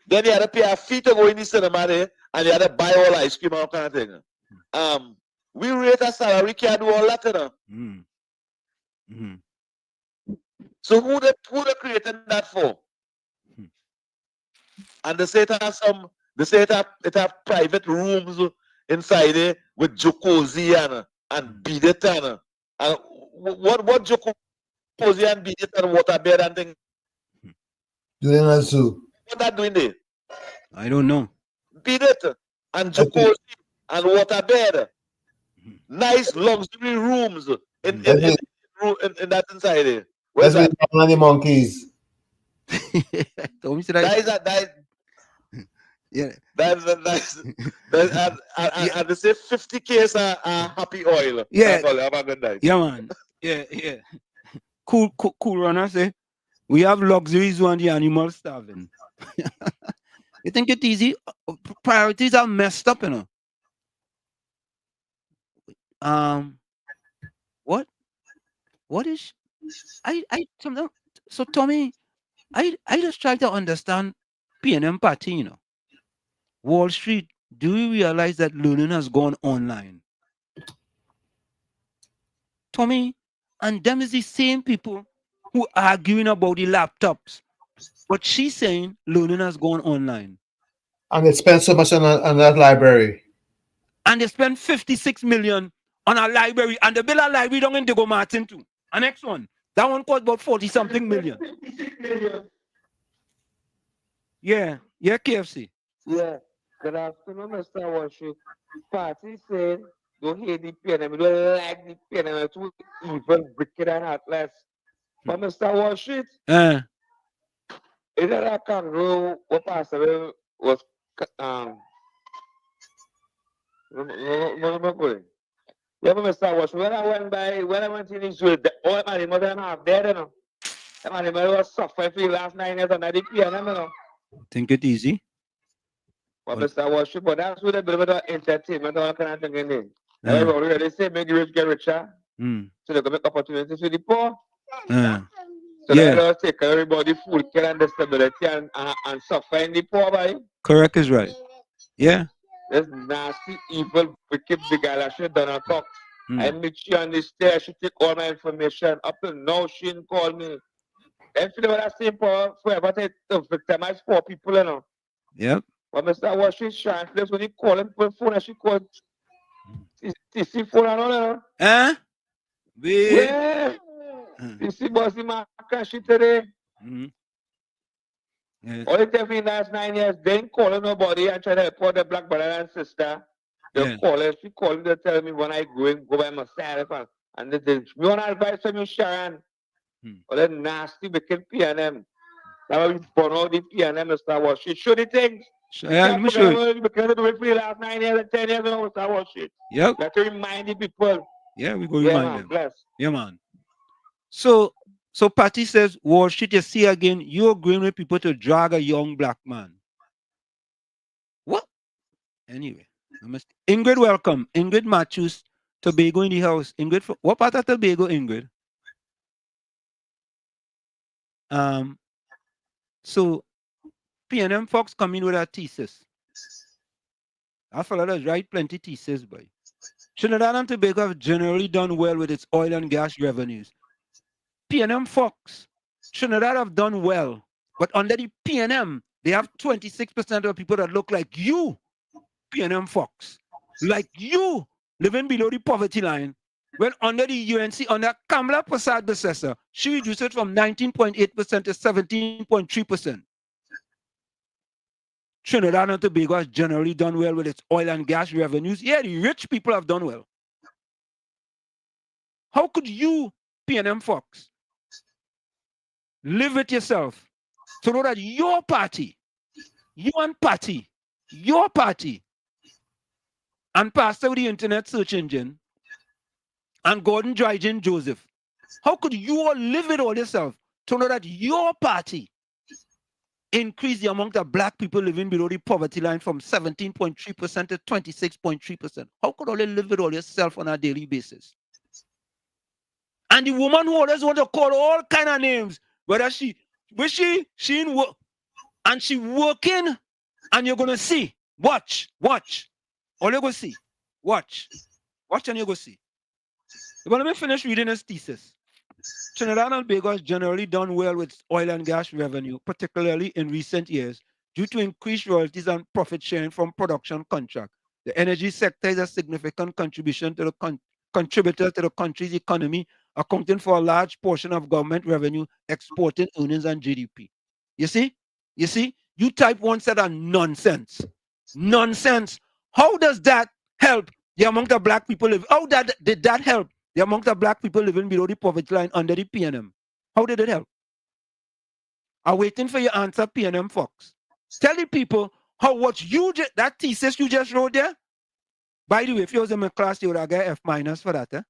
then you had to pay a fee to go in the cinema there, and you had to buy all ice cream and all kind of thing. We rate a salary, can't do all that, you know. So who they creating that for? And they say it have private rooms inside there with jacuzzi and bidet and what jacuzzi and bidet and water bed and thing. Doing a zoo. What that doing there? I don't know. Bidet and jacuzzi and water bed. Nice luxury rooms in that inside there. Where's that? One of the monkeys. Yeah. And they say 50 case happy oil. Yeah. Have a good night. Yeah, man. Yeah. Cool runner say. We have luxuries when the animals starving. You think it's easy? Priorities are messed up, you know. What what is I sometimes so Tommy, I just try to understand PNM party, you know. Wall Street, do you realize that learning has gone online? Tommy, and them is the same people who arguing about the laptops. But she's saying learning has gone online. And they spend so much on that library. And they spend 56 million on a library. And they build a library down in Diego Martin too. And next one. That one cost about 40-something million. Yeah. Yeah, KFC. Yeah. Good afternoon, Mr. Worship. Party said, don't hate the PNM, don't like the PNM, it's too evil, wicked, and heartless. But Mr. Worship, is that a kangaroo what Pastor was yeah, but Mr. Worship, when I went in Israel, all my mother and half dead, you know. And my mother was suffering for the last 9 years and I did PNM, you know. Think it easy. But Mr. Worship, but that's what a bit of entertainment, all kind of thing in there. Everybody really say, make the rich get richer. So they can make opportunities for the poor. So Yeah. that take everybody food, care and stability and suffer in the poor by. Correct is right. Yeah. This nasty, evil, wicked big girl that she done a talk. I meet she on the stairs, she take all my information. Up till now, she didn't call me. And if you know that same power forever to victimize poor people, you know. Yep. But Mr. What she's trying to when you call him for phone and she called TC phone and all, you know. Huh? Yeah. TC bossy man can she today. Yes. All the time in the last 9 years, they ain't calling nobody and trying to help out the black brother and sister. They call her, she call me, they tell me when I go by myself and they me want advice from you, Sharon. All that nasty wicked PNM. Now we burn out the PNM, Mr. Wash. She show the things. Yeah, let me show you. Because of the for the last 9 years and 10 years, you know, Mr. Wash. Yep. You have to remind the people. Yeah, we go Yeah, remind man, them. bless. Yeah, man. So Patty says, Wall Street, you see again, you're agreeing with people to drag a young black man. What? Anyway, Ingrid, welcome. Ingrid Matthews, Tobago in the house. Ingrid, what part of Tobago, Ingrid? So PNM Fox come in with a thesis. I follow us write plenty thesis, boy. Trinidad and Tobago have generally done well with its oil and gas revenues. PNM Fox, Trinidad have done well, but under the PNM, they have 26% of people that look like you, PNM Fox, like you, living below the poverty line. Well, under the UNC, under Kamala Prasad-Besessa, she reduced it from 19.8% to 17.3%. Trinidad and Tobago has generally done well with its oil and gas revenues. Yeah, the rich people have done well. How could you, PNM Fox, live with yourself to know that your party, your party, and Pastor with the internet search engine, and Gordon Dryden Joseph, how could you all live with all yourself to know that your party increased the amount of black people living below the poverty line from 17.3% to 26.3%? How could all you live with all yourself on a daily basis? And the woman who always want to call all kind of names, whether she in work, and she working, and you're gonna see, watch. All you're gonna see, watch and you're gonna see. But let me finish reading this thesis. Trinidad and Tobago has generally done well with oil and gas revenue, particularly in recent years, due to increased royalties and profit sharing from production contracts. The energy sector is a significant contributor to the country's economy, accounting for a large portion of government revenue, exporting earnings and GDP. You see? You type one set of nonsense. Nonsense. How does that help the amount of black people live? How did that help the amount of black people living below the poverty line under the PNM? How did it help? I'm waiting for your answer, PNM Fox. Tell the people how that thesis you just wrote there. By the way, if you was in my class, you would have got F- for that.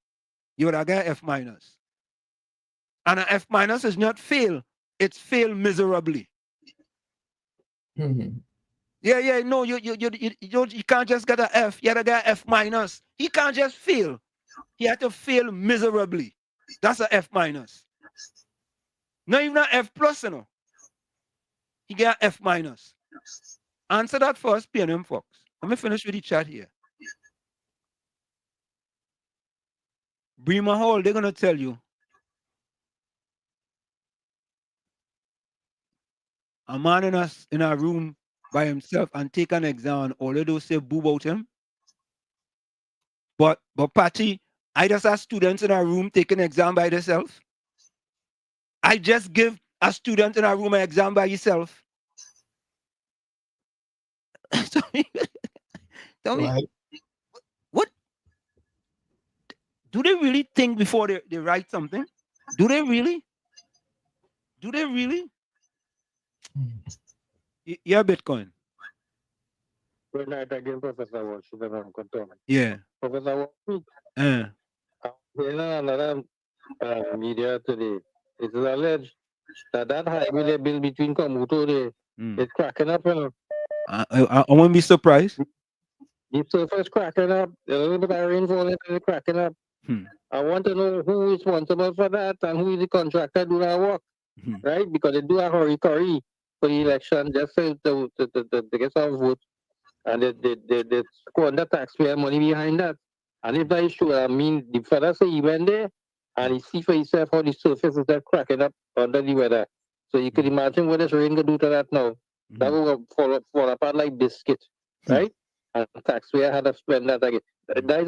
You would have got F-. And an F- is not fail. It's fail miserably. Yeah, no, you can't just get an F. You have to get F-. He can't just fail. He had to fail miserably. That's a F minus. Not even an F plus, you know. He get an F minus. Answer that first, PNM Fox. Let me finish with the chat here. Bremer Hall, they're gonna tell you. A man in a room by himself and take an exam, all of those say boo about him. But Patty, I just have students in a room taking an exam by themselves. I just give a student in a room an exam by yourself. Tell me, what do they really think before they write something? Do they really? Do they really? Yeah, Bitcoin. Good night again, Professor Walsh. Yeah. Professor Walsh. Another media today. It is alleged that highway they built between Kamuto is cracking up, you know. I won't be surprised. The surface cracking up, a little bit of rainfall and it's cracking up. I want to know who is responsible for that and who is the contractor do that work, right? Because they do a hurry for the election just to get some votes, and they squander taxpayer money behind that. And if that is true, I mean, the father say he went there and he see for himself how the surface is there cracking up under the weather. So you could imagine what this rain could do to that now. That will fall apart like biscuit, right? And taxpayer had to spend that again. That is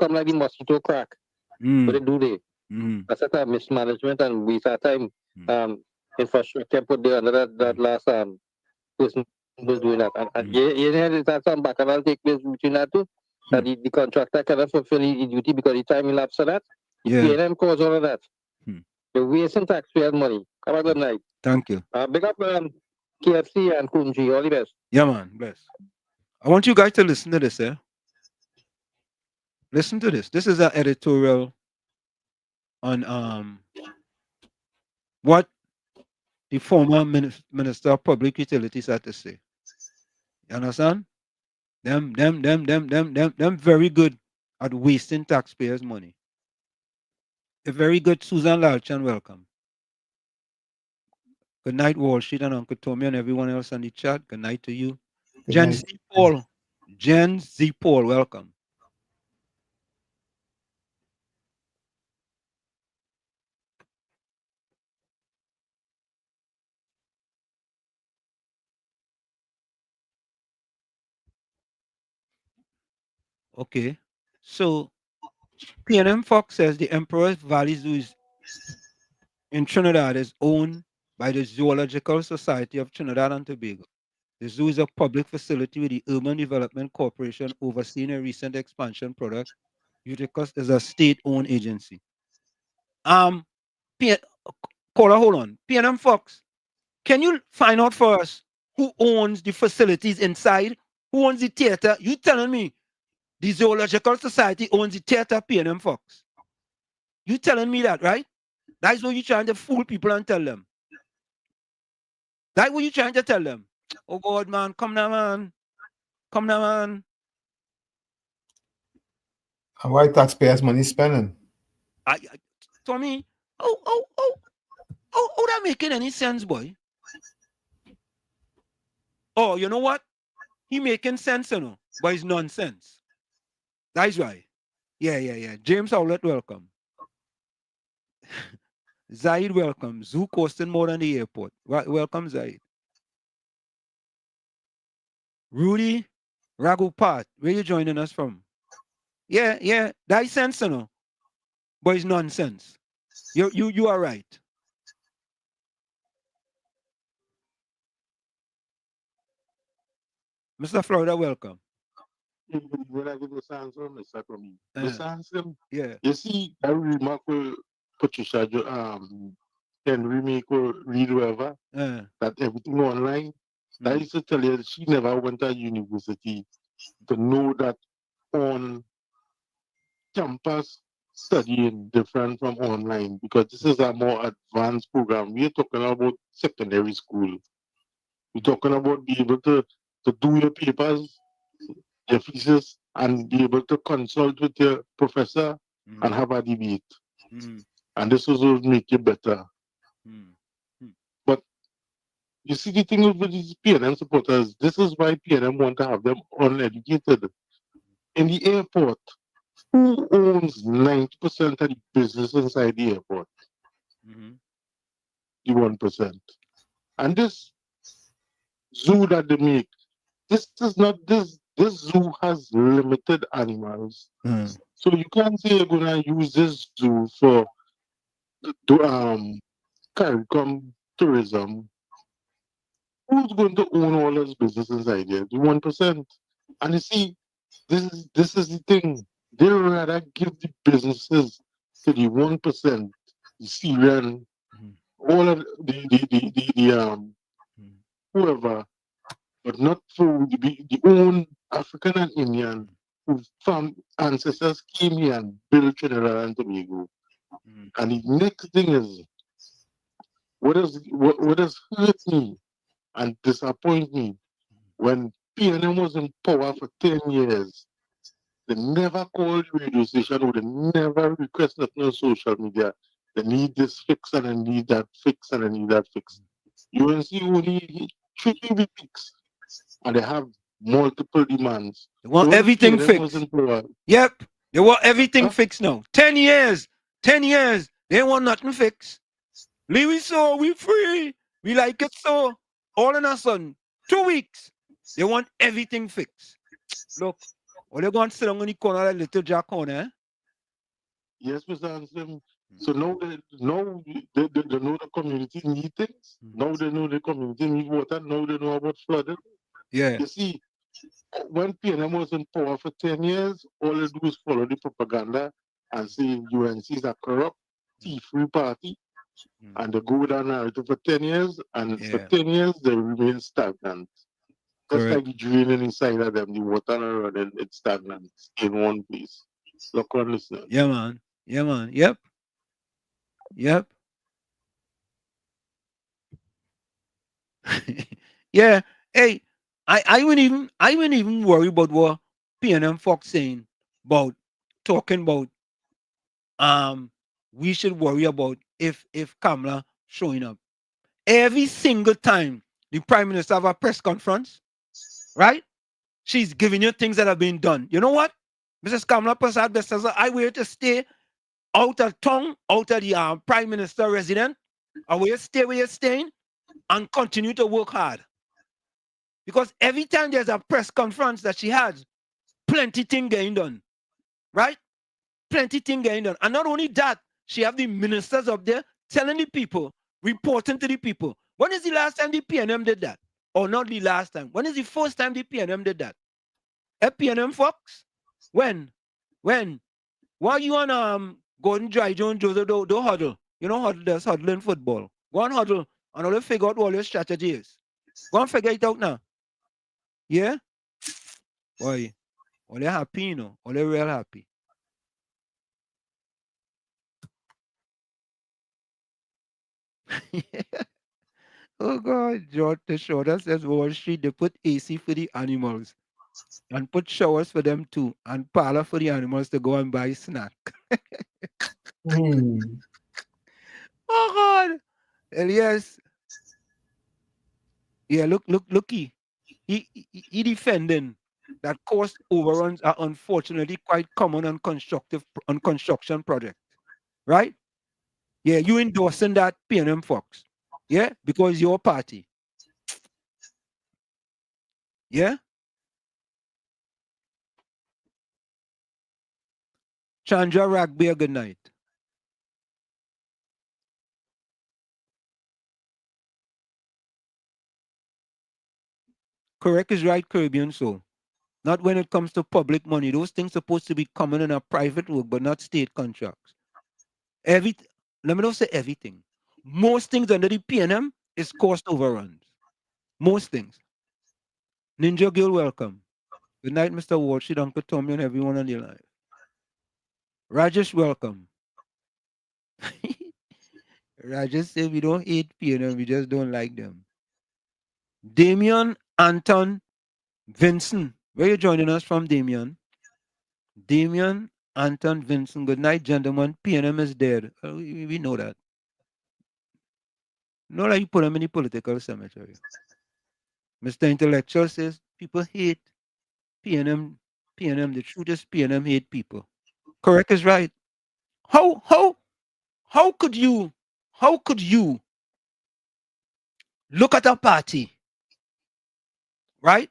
come like the mosquito crack. What they do they? That's a mismanagement and waste of time. Infrastructure put there under that last person was doing that. And you know that some bacchanal take place between that too. That the contractor cannot fulfill his duty because the time elapsed for that. The PNM caused all of that. They're wasting taxpayers' money. Have a good night. Thank you. Big up KFC and Kunji. All the best. Yeah, man. Bless. I want you guys to listen to this, eh? Listen to this. This is an editorial on what the former Minister of Public Utilities had to say. You understand? Them very good at wasting taxpayers' money. A very good Susan Lalchan, welcome. Good night, Wall Street and Uncle Tommy and everyone else on the chat. Good night to you. Jen Z. Paul. Jen Z. Paul, welcome. Okay. So PNM Fox says the Emperor's Valley Zoo in Trinidad is owned by the Zoological Society of Trinidad and Tobago. The zoo is a public facility with the Urban Development Corporation overseeing a recent expansion project. Uticus is a state-owned agency. Caller, hold on. PNM Fox, can you find out for us who owns the facilities inside? Who owns the theater? You telling me the Zoological Society owns the theater, PNM Fox? You telling me that, right? That's what you're trying to fool people and tell them. That's what you're trying to tell them. Oh God, man, come now, man. Come now, man. And why taxpayers' money spending? Tommy, that making any sense, boy? Oh, you know what? He making sense, you know, but it's nonsense. That's right. Yeah. James Howlett, welcome. Zaid, welcome. Zoo costing more than the airport. Welcome, Zaid. Rudy Raghupat, where you joining us from? Yeah. That's sense, you know, but it's nonsense. You are right. Mr. Florida, welcome. When I give this answer, Mr. Tommy, this answer, yeah. You see, I remark Patricia Henry make read whatever that everything online. I used to tell you that she never went to university to know that on campus studying different from online because this is a more advanced program. We're talking about secondary school. We're talking about being able to do your papers, your thesis, and be able to consult with your professor and have a debate. And this will make you better. But you see, the thing with these PNM supporters, this is why PNM want to have them uneducated. In the airport, who owns 90% of the business inside the airport? The 1%. And this zoo that they make, this is not this zoo has limited animals. So you can't say you're gonna use this zoo for CARICOM tourism. Who's going to own all those businesses inside here? The 1%. And you see, this is the thing. They rather give the businesses to the 1%, the Syrian, all of the whoever, but not for the own African and Indian whose ancestors came here and built Trinidad and Tobago. And the next thing is, what has hurt me and disappoint me when PNM was in power for 10 years. They never called radio station or they never requested no social media. They need this fix and they need that fix and they need that fix. UNC only 3 weeks and they have multiple demands. They want everything fixed. Yep. They want everything fixed now. 10 years. 10 years. They want nothing fixed. Leave it so. We free. We like it so. All in a sudden, 2 weeks. They want everything fixed. Look. Or they're going to sit down in the corner like little Jack on, eh? Yes, Mr. Anselm. So now they know the community need things. Now they know the community need water. Now they know about flooding. Yeah. You see, when PNM was in power for 10 years, all they do is follow the propaganda and say UNC is a corrupt, thief-free party. And they go with that narrative for 10 years, and for 10 years, they remain stagnant. Just like the draining inside of them, the water running, it's stagnant in one place. Look on listening. Yeah, man. Yeah, man. Yep. Yep. Yeah. Hey, I wouldn't even worry about what PNM Fox saying about talking about we should worry about if Kamala showing up. Every single time the Prime Minister have a press conference, right? She's giving you things that have been done. You know what? Mrs. Kamala Prasad says, I will to stay out of town, out of the Prime Minister resident. I will stay where you're staying and continue to work hard. Because every time there's a press conference that she has, plenty thing getting done. Right? Plenty thing getting done. And not only that, she have the ministers up there telling the people, reporting to the people. When is the last time the PNM did that? Or not the last time? When is the first time the PNM did that? PNM Fox? When? Why you on Gordon Dry Jones Joseph do huddle? You know huddle does huddle in football. Go on huddle and all figure out all your strategies. Go and figure it out now. Yeah? Boy, all they happy, you know. All they real happy. Oh God, George Teshota says Wall Street, they put AC for the animals and put showers for them too and parlor for the animals to go and buy snack. Oh God. Elias. Yeah, looky. He defending that cost overruns are unfortunately quite common on construction projects. Right? Yeah, you endorsing that PNM Fox. Yeah, because your party. Yeah. Chandra Ragbear, good night. Correct is right, Caribbean soul. Not when it comes to public money. Those things supposed to be common in a private work, but not state contracts. Let me not say everything. Most things under the PNM is cost overruns. Most things. Ninja Girl, welcome. Good night, Mr. Walsh, Uncle Tommy, and everyone on your live. Rajesh, welcome. Rajesh said we don't hate PNM, we just don't like them. Damian, Anton, Vincent. Where are you joining us from, Damian? Damian, Anton Vincent, good night, gentlemen. PNM is dead. We know that. Not like you put him in the political cemetery. Mr. Intellectual says people hate PNM. PNM, the truth is PNM hate people. Correct is right. How could you look at a party, right,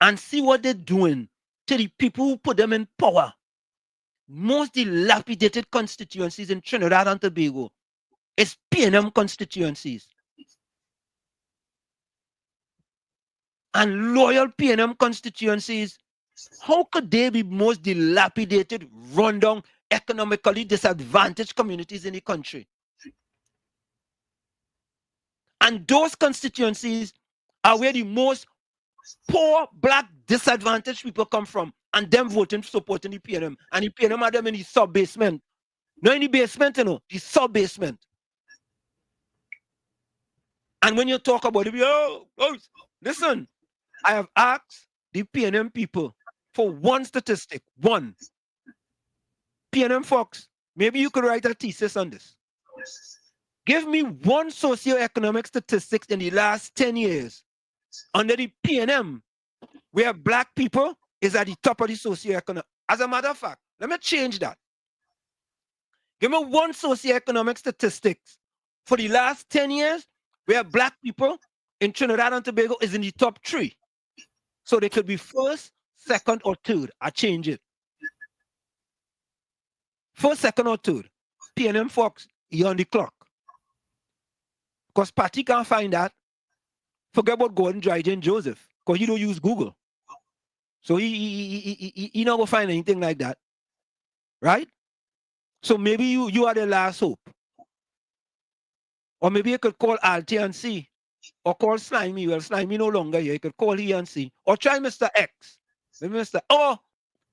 and see what they're doing to the people who put them in power? Most dilapidated constituencies in Trinidad and Tobago is PNM constituencies. And loyal PNM constituencies, how could they be most dilapidated, rundown, economically disadvantaged communities in the country? And those constituencies are where the most poor, black, disadvantaged people come from, and them voting, supporting the PNM. And the PNM are them in the sub-basement. Not in the basement, you know, the sub-basement. And when you talk about it, listen, I have asked the PNM people for one statistic. One. PNM Fox, maybe you could write a thesis on this. Give me one socioeconomic statistics in the last 10 years under the PNM where black people is at the top of the socioeconomic. As a matter of fact, let me change that. Give me one socioeconomic statistics for the last 10 years where black people in Trinidad and Tobago is in the top 3. So they could be first, second, or third. I change it. First, second, or third. PNM Fox, you're on the clock. Because Patty can't find that. Forget about Gordon, Dryden, Joseph. Because he don't use Google. So he not going to find anything like that. Right? So maybe you are the last hope. Or maybe you could call Alti and see. Or call Slimy. Well, Slimy no longer here. You could call he and see. Or try Mr. X. Maybe Mr. Oh,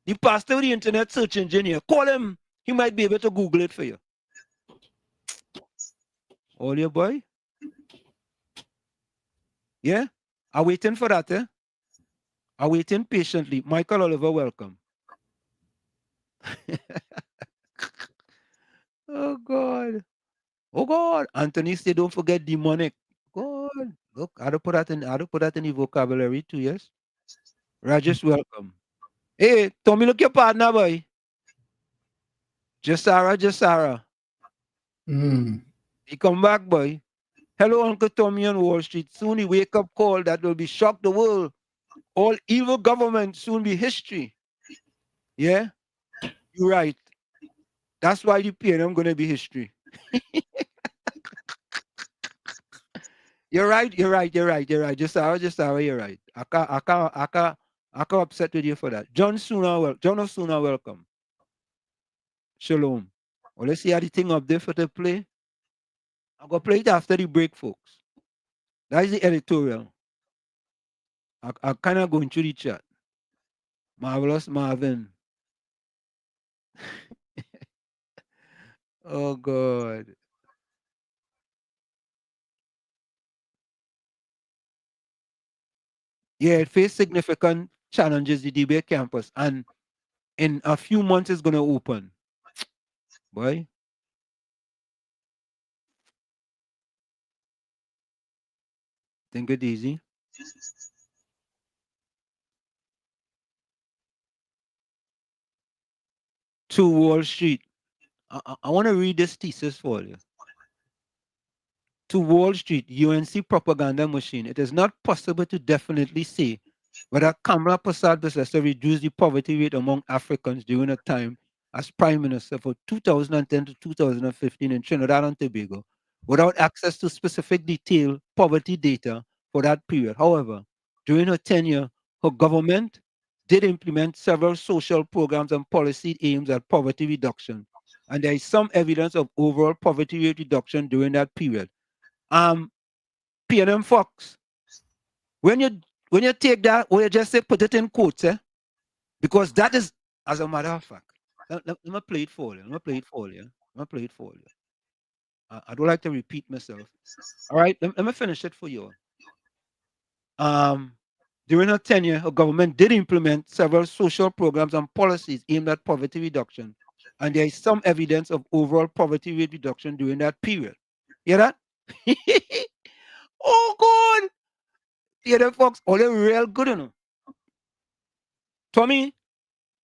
the pastor of the internet search engine here. Call him. He might be able to Google it for you. All your boy? Yeah? I'm waiting for that, eh? I'm waiting patiently. Michael Oliver, welcome. Oh, God. Oh, God. Anthony said, don't forget demonic. God. Look, I don't put that in the vocabulary too, yes? Rajesh, welcome. Hey, Tommy, look your partner, boy. Jasara. He come back, boy. Hello, Uncle Tommy on Wall Street. Soon he wake up call that will be shock the world. All evil government soon be history. Yeah? You're right. That's why the PNM going to be history. You're right. Jasara, you're right. I can't upset with you for that. John Osuna, welcome. Shalom. Well, let's see how the thing up there for the play. I'm going to play it after the break, folks. That is the editorial. I'm kind of going through the chat. Marvelous Marvin. Oh, God. Yeah, it faced significant challenges, the debate campus. And in a few months, it's going to open. Boy. Think it easy. To Wall Street. I want to read this thesis for you. To Wall Street, UNC propaganda machine. It is not possible to definitely say whether Kamala Prasad Besessa reduced the poverty rate among Africans during a time as Prime Minister for 2010 to 2015 in Trinidad and Tobago without access to specific detailed poverty data for that period. However, during her tenure, her government did implement several social programs and policy aims at poverty reduction. And there is some evidence of overall poverty rate reduction during that period. PNM Fox, when you take that, or you just say put it in quotes, because that is, as a matter of fact, let me play it for you. I don't like to repeat myself. All right, let me finish it for you. during her tenure, her government did implement several social programs and policies aimed at poverty reduction, and there is some evidence of overall poverty rate reduction during that period. Hear that? Oh, God! Hear that, folks? All are real good, you know. Tommy,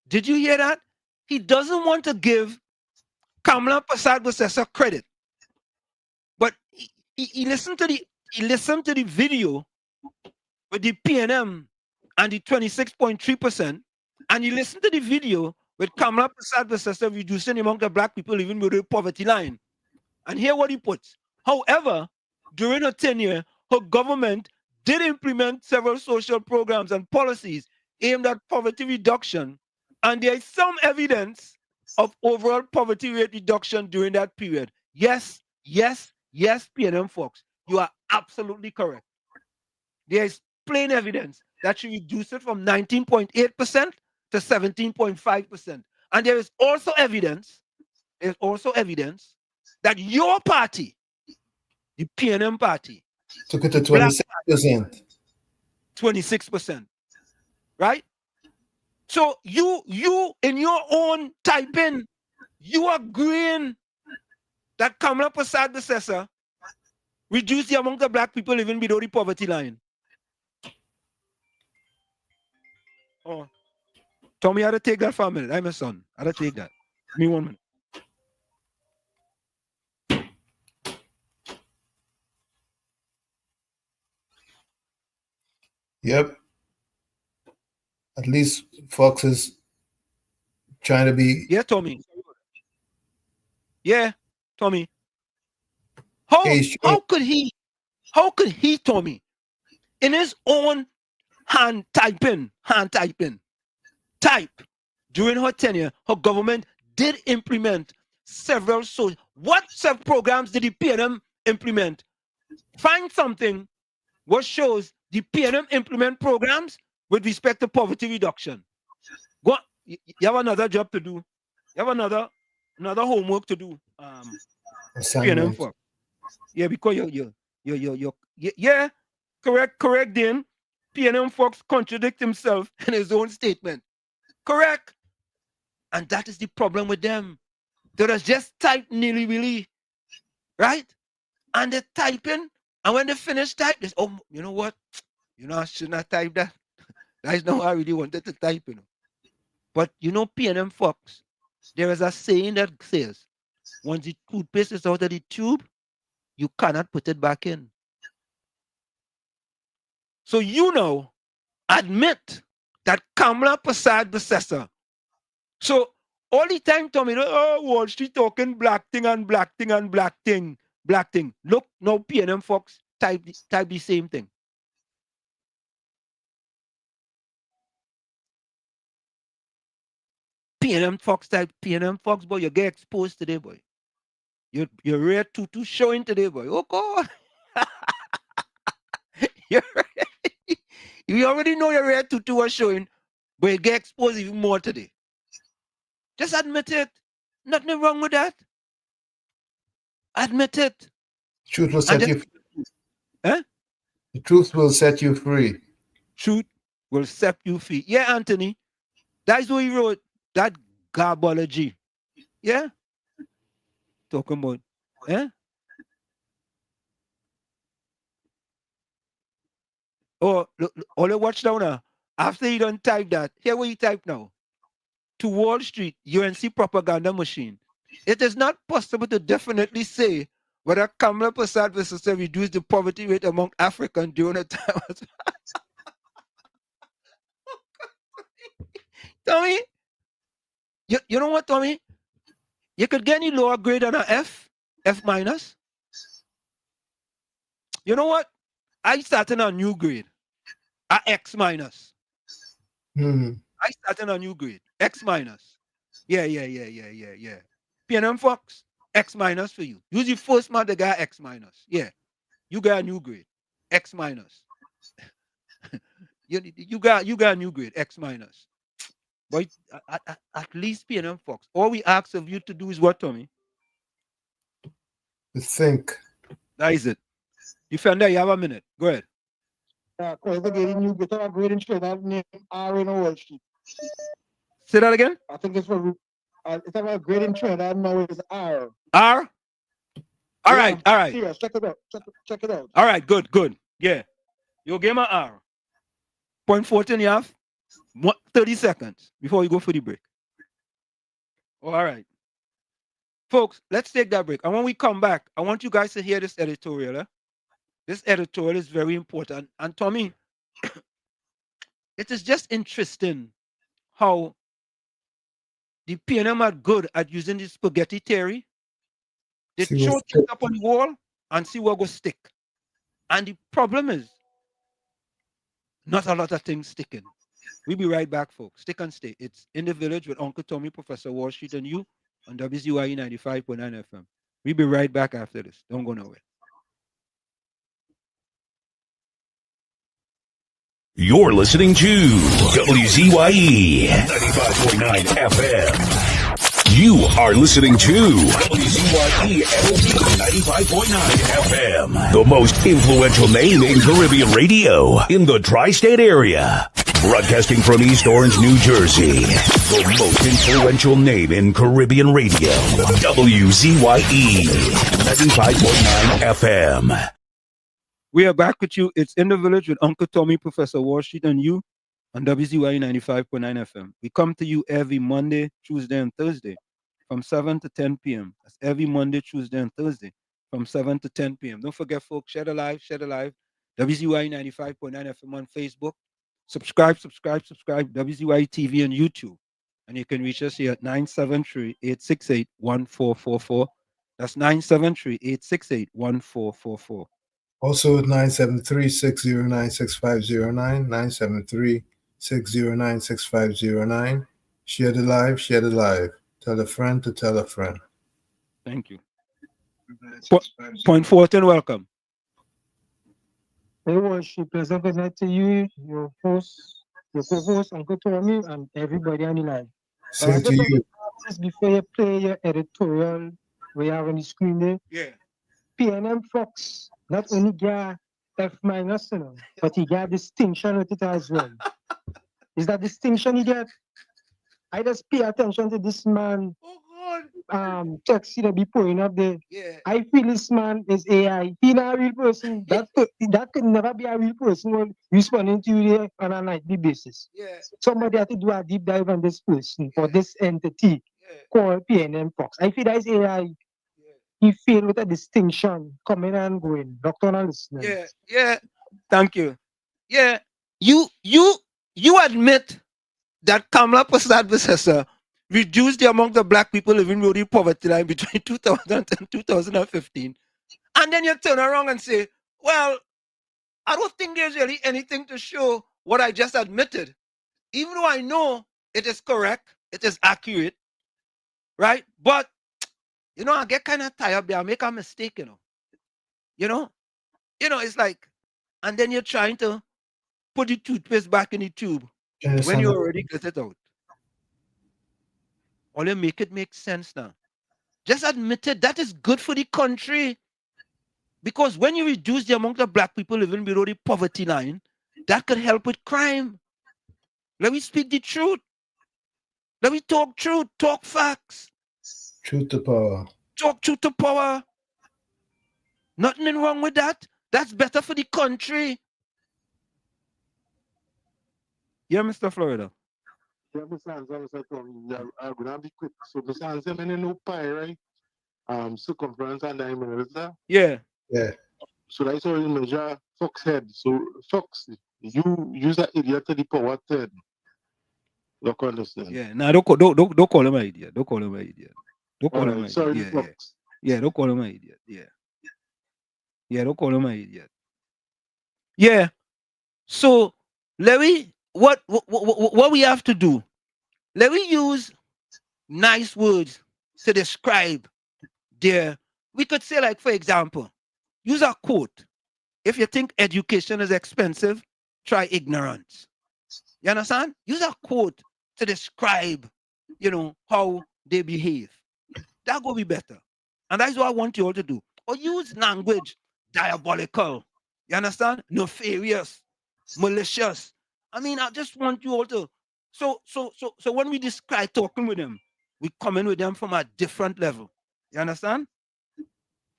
did you hear that? He doesn't want to give Kamala Persad-Bissessar credit, but he listened to the video with the PNM and the 26.3%, and he listened to the video with Kamala Persad-Bissessar reducing the amount of black people living below the poverty line. And hear what he puts. However, during her tenure, her government did implement several social programs and policies aimed at poverty reduction, and there is some evidence of overall poverty rate reduction during that period. Yes, yes, yes, PNM folks, you are absolutely correct. There is plain evidence that she reduced it from 19.8% to 17.5%. And there is also evidence, that your party, the PNM party, took it to 26%. 26%. Right? So you in your own typing, you agreeing that Kamala Persad-Bissessar reduced the amount of black people living below the poverty line. Oh, Tommy, I had to take that for a minute. I'm a son. I had to take that. Give me 1 minute. Yep. At least Fox is trying to be. Yeah, Tommy. Yeah, Tommy. How could he, Tommy, in his own hand type during her tenure, her government did implement several what programs did the PNM implement? Find something what shows the PNM implement programs with respect to poverty reduction. Go, you have another job to do. You have another homework to do. PNM for. Yeah, because yeah, correct, then. PNM Fox contradict himself in his own statement. Correct. And that is the problem with them. They just type nilly-willy, right? And they type in, and when they finish type, they say, oh, you know what? You know, I should not type that. That's not what I really wanted to type, you know. But you know, PNM Fox, there is a saying that says, once the toothpaste is out of the tube, you cannot put it back in. So you know, admit that Kamala Persad-Bissessar. So all the time, Tommy, oh, Wall Street talking black thing and black thing and black thing. Look, now PNM Fox type the same thing. PNM Fox, boy, you get exposed today, boy. Your rare tutu showing today, boy. Oh, God. You already know your rare tutu was showing, but you get exposed even more today. Just admit it. Nothing wrong with that. Admit it. Truth will set you free. Huh? The truth will set you free. Truth will set you free. Yeah, Anthony. That's what he wrote. That garbology. Yeah? Talking about. Eh? Oh, look, all the watch down now. After you don't type that, here what you type now. To Wall Street, UNC propaganda machine. It is not possible to definitely say whether Kamala Persad-Bissessar reduced the poverty rate among Africans during a time. Tommy, you know what, Tommy? You could get any lower grade than an F minus. You know what? I started a new grade, a X minus. I started a new grade, X minus. Yeah. PNM Fox, X minus for you. Use the first month the guy X minus. Yeah, you got a new grade, X minus. you got a new grade, X minus. But at least PNM Fox, all we ask of you to do is what, Tommy? To think. That is it. Defender, you have a minute. Go ahead. Because again, you get a grade in Trinidad named R in Wall Street. Say that again? I think it's for it's about a grade in Trinidad now is R. R? All right. Serious, check it out. Check it out. All right, good. Yeah. You give me an R. 0.14 you have 30 seconds before you go for the break. All right. Folks, let's take that break. And when we come back, I want you guys to hear this editorial. This editorial is very important. And Tommy, it is just interesting how the PNM are good at using the spaghetti theory. They throw things up on the wall and see what will stick. And the problem is, not a lot of things sticking. We'll be right back, folks. Stick and stay. It's In the Village with Uncle Tommy, Professor Wall Street, and you on WZYE 95.9 FM. We'll be right back after this. Don't go nowhere. You're listening to WZYE 95.9 FM. You are listening to WZYE 95.9 FM, the most influential name in Caribbean radio in the tri-state area. Broadcasting from East Orange, New Jersey, the most influential name in Caribbean radio, WZYE 95.9 FM. We are back with you. It's In the Village with Uncle Tommy, Professor Wall Street, and you on WZYE 95.9 FM. We come to you every Monday, Tuesday, and Thursday from 7 to 10 p.m. That's every Monday, Tuesday, and Thursday from 7 to 10 p.m. Don't forget, folks, share the live. WZYE 95.9 FM on Facebook. Subscribe, WZYE TV and YouTube. And you can reach us here at 973-868-1444. That's 973-868-1444. Also at 973-609-6509, 973-609-6509. Share the live. Tell a friend to tell a friend. Thank you. Point 14, welcome. It was a pleasant good night to you, your host, your co-host, Uncle Tommy, and everybody on the line. Same to you. Just before you play your editorial, we have on the screen there. Yeah. PNM Fox not only got F minus, but he got distinction with it as well. Is that distinction he get? I just pay attention to this man. Text that be pouring up there. Yeah. I feel this man is AI. He not a real person. That could never be a real person responding to you there on a nightly basis. Yeah. Somebody had to do a deep dive on this person or this entity called PNM Fox. I feel that is AI. He failed with a distinction, coming and going. Doctor, not listening. Yeah. Thank you. Yeah. You admit that Kamala Prasad Visesa reduced the amount of black people living below the poverty line between 2000 and 2015. And then you turn around and say, well, I don't think there's really anything to show what I just admitted. Even though I know it is correct, it is accurate, right? But, I get kind of tired. I make a mistake, it's like, and then you're trying to put the toothpaste back in the tube when you already get it out. Or you make it make sense now. Just admit it. That is good for the country. Because when you reduce the amount of black people living below the poverty line, that could help with crime. Let me speak the truth. Let me talk truth, talk facts. Truth to power. Talk truth to power. Nothing wrong with that. That's better for the country. Yeah, Mr. Florida. Yeah, Mr. Answer, I'm going to be quick. So, Mr. Answer, I know pi, right? Circumference and diameter. Yeah. So that's how you measure Fox head. So, Fox, you use that idiot to the power 10. Don't understand. Yeah, now don't call him an idiot. Don't call him an idiot. Don't call him an sorry, idiot. Fox. Yeah, don't call him an idiot. Yeah, don't call him an idiot. Yeah. So, Larry, what we have to do? Let me use nice words to describe their. We could say, like, for example, use a quote. If you think education is expensive, try ignorance. You understand? Use a quote to describe, how they behave. That will be better. And that's what I want you all to do. Or use language, diabolical. You understand? Nefarious. malicious. I mean, I just want you all to. So when we describe talking with them, we come in with them from a different level. You understand?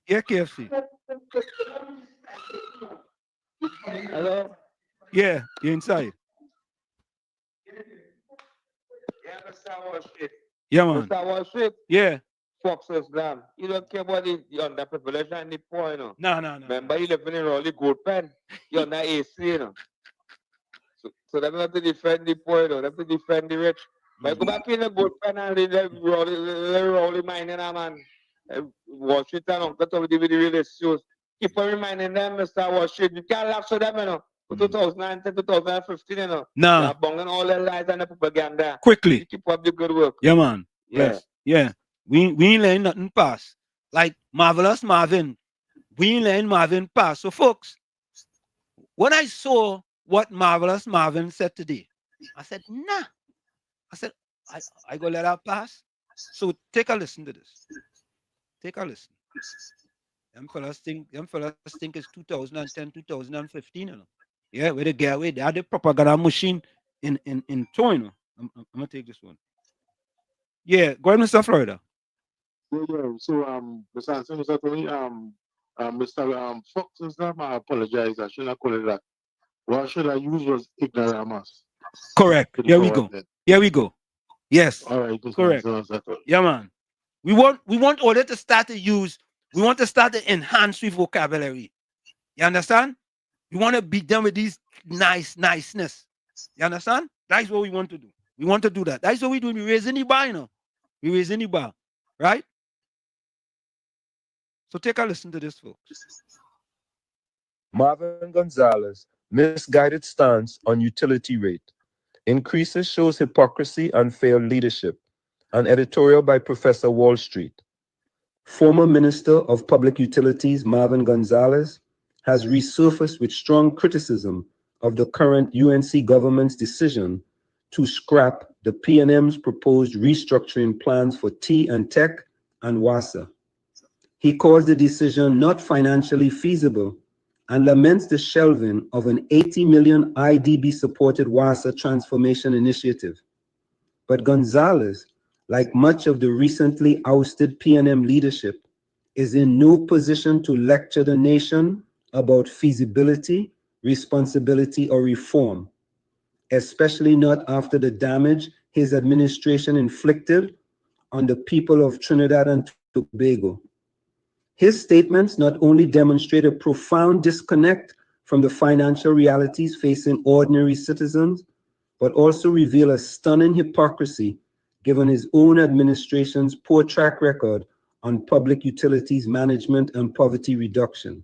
Yeah, KFC. Hello? Yeah, you're inside. Yeah, Mr. Wall Street. Yeah, man. Mr. Wall Street. Yeah. Fox Islam. You don't care about the underprivileged and the poor, you know. No. Remember, you living in Raleigh Gold Pen. You're on that AC, you know. So they have to defend the poor, you know. They have to defend the rich. But go back in the Gold Pen and live Raleigh mining, man. Wall Street and Uncle Tommy with the real issues. Keep on reminding them, Mr. Wall Street. You can't laugh to them, you know. For 2019, 2015, you know. Nah. They're bunging all their lies and the propaganda. Quickly. You keep up the good work. Yeah, man. Yeah. Yeah. We ain't letting nothing pass. Like Marvelous Marvin. We ain't letting Marvin pass. So, folks, when I saw what Marvelous Marvin said today, I said, nah. I said, I go let her pass. So take a listen to this. Take a listen. Them fellas think it's 2010, 2015, you know. Yeah, where they get away. They had the propaganda machine in toy, you know. I'm gonna take this one. Yeah, go ahead, Mr. Florida. Yeah. So Mr. Anson, Mr. Tony, Mr. Fox Islam, I apologize. I shouldn't call it that. What should I use was ignoramus. Correct. Here we go. Here we go. Yes. All right. Correct. Yeah, man. We want all to start to use. We want to start to enhance with vocabulary. You understand? We want to beat them with these niceness. You understand? That's what we want to do. We want to do that. That's what we do. We raise any bar, you know. We raise any bar. Right? So take a listen to this, folks. Marvin Gonzalez, misguided stance on utility rate. Increases shows hypocrisy and failed leadership. An editorial by Professor Wall Street. Former Minister of Public Utilities Marvin Gonzalez has resurfaced with strong criticism of the current UNC government's decision to scrap the PNM's proposed restructuring plans for T and Tech and WASA. He calls the decision not financially feasible and laments the shelving of an 80 million IDB-supported WASA transformation initiative. But Gonzalez, like much of the recently ousted PNM leadership, is in no position to lecture the nation about feasibility, responsibility, or reform, especially not after the damage his administration inflicted on the people of Trinidad and Tobago. His statements not only demonstrate a profound disconnect from the financial realities facing ordinary citizens, but also reveal a stunning hypocrisy given his own administration's poor track record on public utilities management and poverty reduction.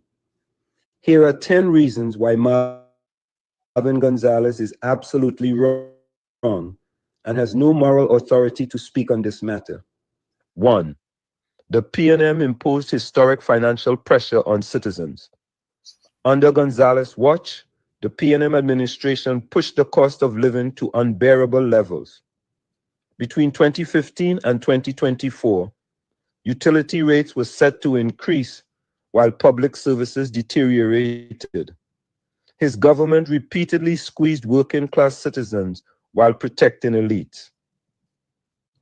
Here are 10 reasons why Marvin Gonzalez is absolutely wrong and has no moral authority to speak on this matter. 1. The PNM imposed historic financial pressure on citizens. Under Gonzalez's watch, the PNM administration pushed the cost of living to unbearable levels. Between 2015 and 2024, utility rates were set to increase while public services deteriorated. His government repeatedly squeezed working-class citizens while protecting elites.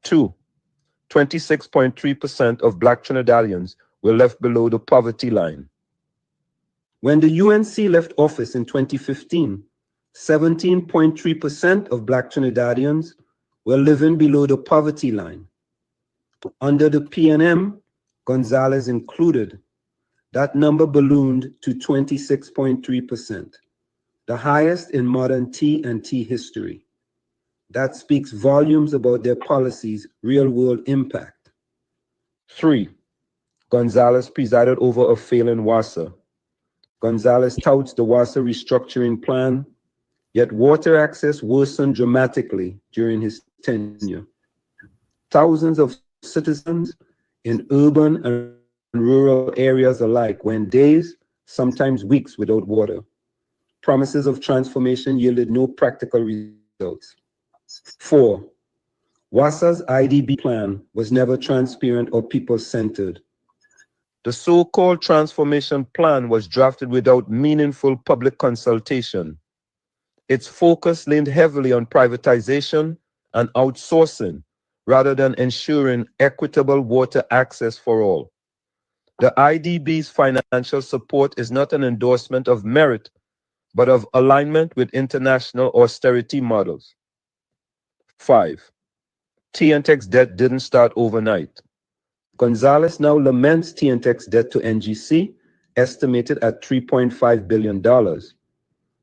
2. 26.3% of Black Trinidadians were left below the poverty line. When the UNC left office in 2015, 17.3% of Black Trinidadians were living below the poverty line. Under the PNM, Gonzalez included, that number ballooned to 26.3%, the highest in modern T&T history. That speaks volumes about their policies' real-world impact. 3. Gonzalez presided over a failing WASA. Gonzalez touts the WASA restructuring plan, yet water access worsened dramatically during his tenure. Thousands of citizens in urban and rural areas alike went days, sometimes weeks without water. Promises of transformation yielded no practical results. 4. WASA's IDB plan was never transparent or people-centered. The so-called transformation plan was drafted without meaningful public consultation. its focus leaned heavily on privatization and outsourcing rather than ensuring equitable water access for all. The IDB's financial support is not an endorsement of merit, but of alignment with international austerity models. 5. TNTEC's debt didn't start overnight. Gonzalez now laments TNTEC's debt to NGC, estimated at $3.5 billion.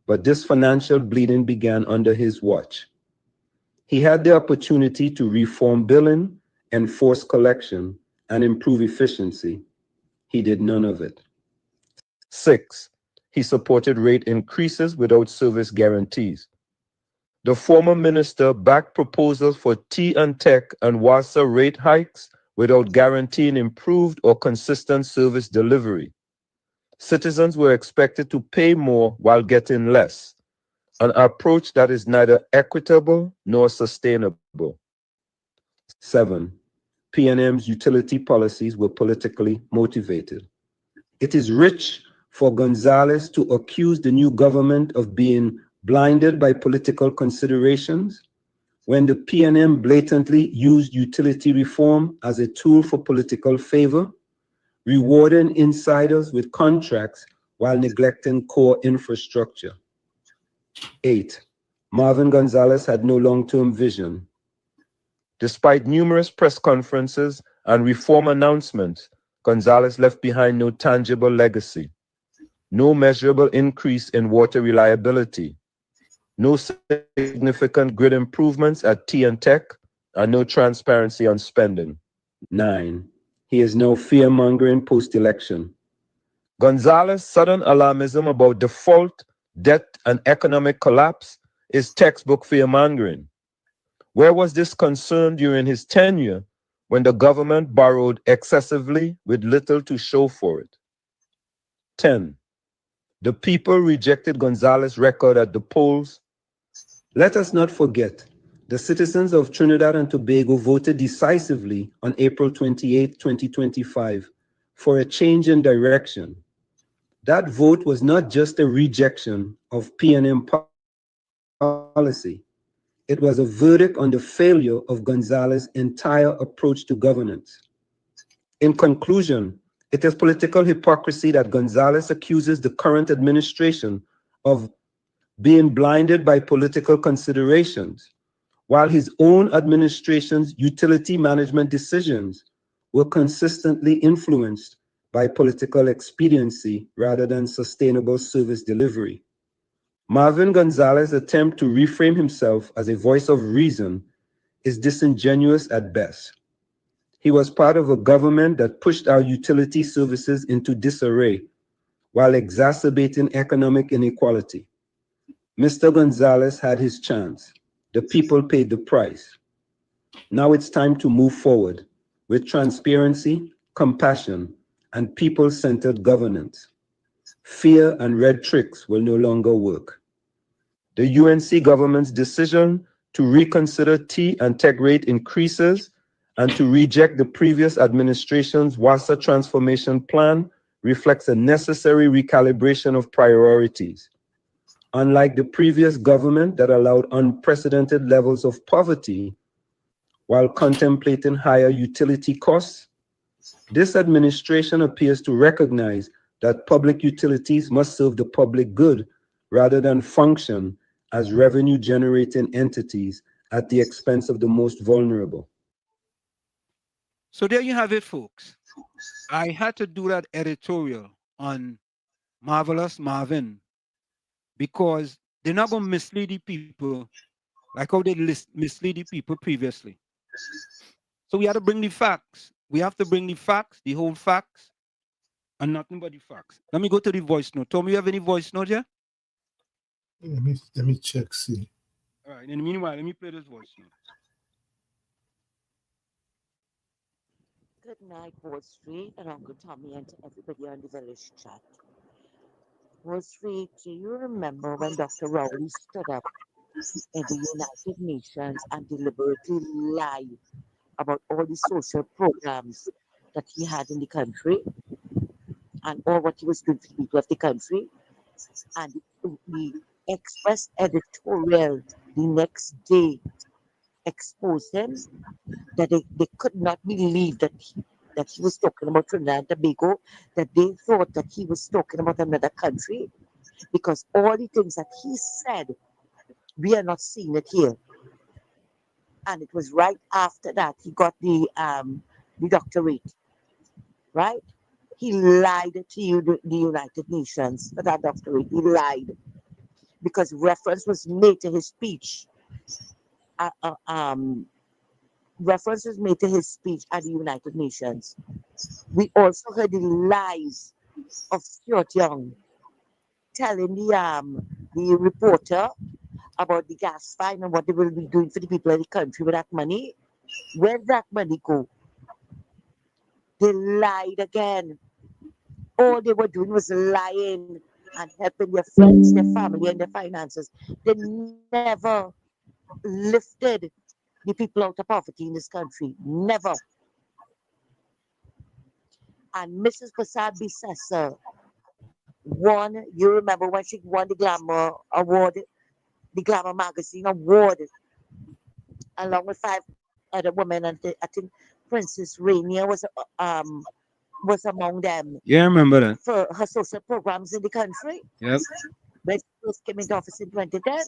But this financial bleeding began under his watch. He had the opportunity to reform billing, enforce collection, and improve efficiency. He did none of it. 6. He supported rate increases without service guarantees. The former minister backed proposals for T&Tech and WASA rate hikes without guaranteeing improved or consistent service delivery. Citizens were expected to pay more while getting less, an approach that is neither equitable nor sustainable. 7. PNM's utility policies were politically motivated. It is rich for Gonzalez to accuse the new government of being blinded by political considerations when the PNM blatantly used utility reform as a tool for political favor, rewarding insiders with contracts while neglecting core infrastructure. 8. Marvin Gonzalez had no long-term vision. Despite numerous press conferences and reform announcements, Gonzalez left behind no tangible legacy, no measurable increase in water reliability, no significant grid improvements at T&Tech, and no transparency on spending. 9. He is now fear-mongering post-election. Gonzalez's sudden alarmism about default, debt, and economic collapse is textbook fear-mongering. Where was this concern during his tenure when the government borrowed excessively with little to show for it? 10. The people rejected Gonzalez's record at the polls. Let us not forget, the citizens of Trinidad and Tobago voted decisively on April 28, 2025, for a change in direction. That vote was not just a rejection of PNM policy. It was a verdict on the failure of Gonzalez's entire approach to governance. In conclusion, it is political hypocrisy that Gonzalez accuses the current administration of being blinded by political considerations, while his own administration's utility management decisions were consistently influenced by political expediency rather than sustainable service delivery. Marvin Gonzalez's attempt to reframe himself as a voice of reason is disingenuous at best. He was part of a government that pushed our utility services into disarray while exacerbating economic inequality. Mr. Gonzalez had his chance. The people paid the price. Now it's time to move forward with transparency, compassion, and people-centered governance. Fear and red tricks will no longer work. The UNC government's decision to reconsider T&Tech rate increases and to reject the previous administration's WASA transformation plan reflects a necessary recalibration of priorities. Unlike the previous government that allowed unprecedented levels of poverty while contemplating higher utility costs, this administration appears to recognize that public utilities must serve the public good rather than function as revenue-generating entities at the expense of the most vulnerable. So there you have it, folks. I had to do that editorial on Marvelous Marvin because they're not going to mislead the people like how they mislead the people previously. So we have to bring the facts. We have to bring the facts, the whole facts, and nothing but the facts. Let me go to the voice note. Tom, you have any voice note here? Let me check, see. All right, in the meanwhile, let me play this voice note. Good night, Wall Street, and Uncle Tommy, and to everybody on the village chat. Wall Street, do you remember when Dr. Rowley stood up in the United Nations and deliberately lied about all the social programs that he had in the country and all what he was doing for the people of the country? And the Express editorial the next day exposed him that they could not believe that he was talking about Trinidad and Tobago, that they thought that he was talking about another country, because all the things that he said, we are not seeing it here. And it was right after that he got the doctorate, right? He lied to the United Nations for that doctorate. He lied because reference was made to his speech. Reference was made to his speech at the United Nations. We also heard the lies of Stuart Young telling the reporter about the gas fine and what they will be doing for the people of the country with that money. Where did that money go? They lied again. All they were doing was lying and helping their friends, their family, and their finances. They never lifted the people out of poverty in this country. Never. And Mrs. Prasad Bissessar won, you remember when she won the Glamour Award, the Glamour Magazine Award, along with 5 other women, and I think Princess Rainier was among them. Yeah, I remember that. For her social programs in the country. Yep. When she first came into office in 2010.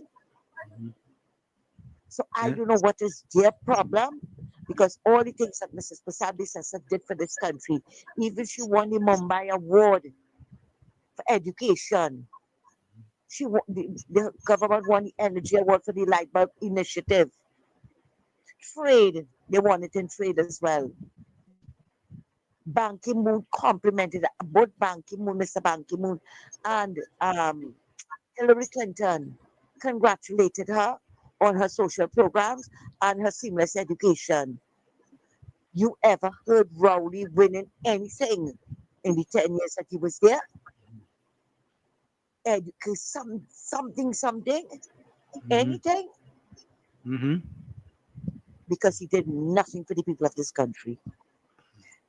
So I Yeah. don't know what is their problem, because all the things that Mrs. Prasad Bissessar did for this country, even she won the Mumbai Award for education. She won, the government won the Energy Award for the Light Bulb Initiative. Trade, they won it in trade as well. Ban Ki-moon complimented both Mr. Ban Ki-moon, and Hillary Clinton congratulated her on her social programs and her seamless education. You ever heard Rowley winning anything in the 10 years that he was there? Something, anything? Mm-hmm. Because he did nothing for the people of this country.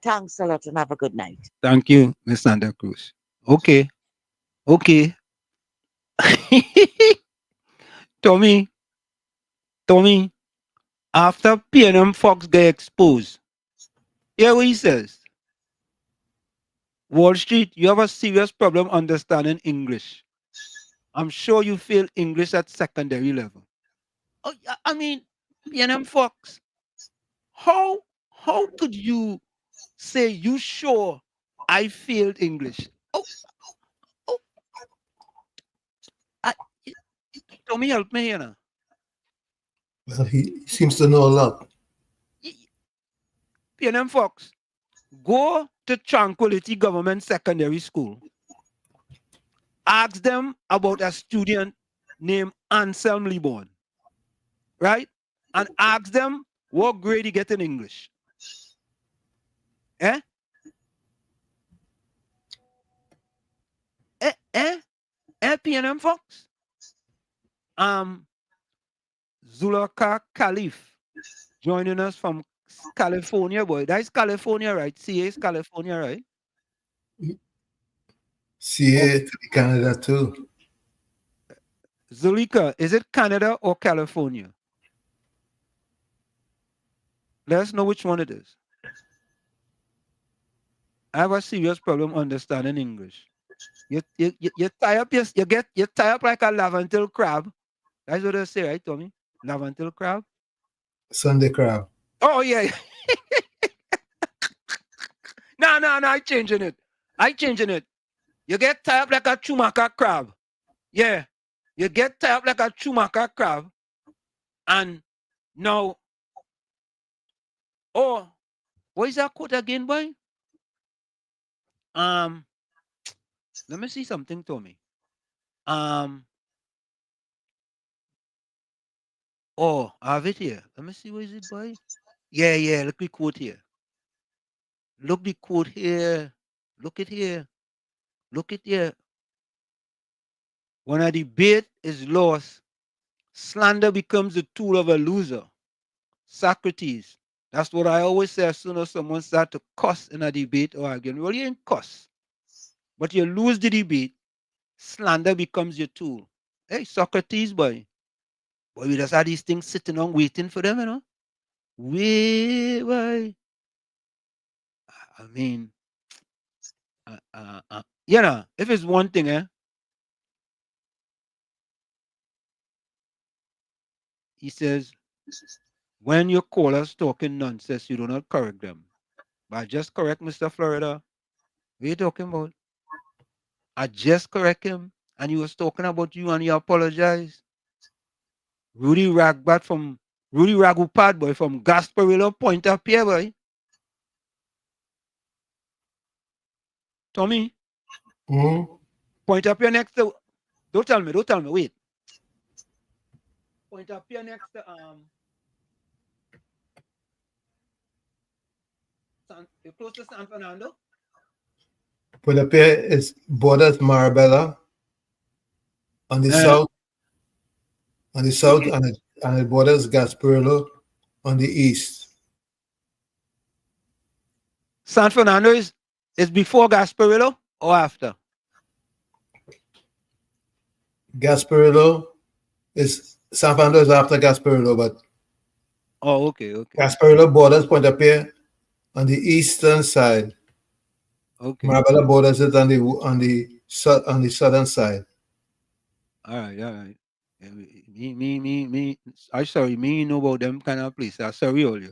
Thanks a lot and have a good night. Thank you, Miss Santa Cruz. Okay. Tommy, after PNM Fox get exposed, hear what he says. Wall Street, you have a serious problem understanding English. I'm sure you fail English at secondary level. Oh, I mean, PNM Fox, how could you say you sure I failed English? Tommy, help me here now. Well, he seems to know a lot. PNM Fox, go to Tranquility Government Secondary School. Ask them about a student named Anselm Liborn, right? And ask them what grade he get in English. PNM Fox? Zulaka Khalif joining us from California, boy. That's California, right? CA is California, right? CA to Canada too. Zulika, is it Canada or California? Let us know which one it is. I have a serious problem understanding English. You tie up you tie up like a Laventil crab. That's what they say, right, Tommy? Laventil crab? Sunday crab. Oh yeah. No, I'm changing it. You get tied up like a Chumaka crab. Yeah. You get tied up like a Chumaka crab. And now, what is that quote again, boy? Let me see something, Tommy. I have it here. Let me see, what is it, boy? Yeah, look the quote here. Look the quote here. Look it here. When a debate is lost, slander becomes the tool of a loser. Socrates. That's what I always say as soon as someone starts to cuss in a debate or argument. Well, you ain't cuss. But you lose the debate, slander becomes your tool. Hey, Socrates, boy. Boy, we just had these things sitting on waiting for them, you know. Wait, boy. I mean, you know, if it's one thing, he says, when your callers talking nonsense, you do not correct them. But I just correct Mr. Florida. What are you talking about? I just correct him, and he was talking about you, and he apologized. Rudy Ragupad, boy, from Gasparillo Point up here, boy. Tommy, point up here next to. Don't tell me, wait. Point up here next to you're close to San Fernando? Put up here is borders Marabella on the south. On the south, and it borders Gasparillo on the east. San Fernando is before Gasparillo or after? Gasparillo is San Fernando is after Gasparillo, but okay. Gasparillo borders Point up here on the eastern side. Okay. Marabella borders it on the southern side. All right. Me. I sorry, me know about them kind of place. I sorry all you.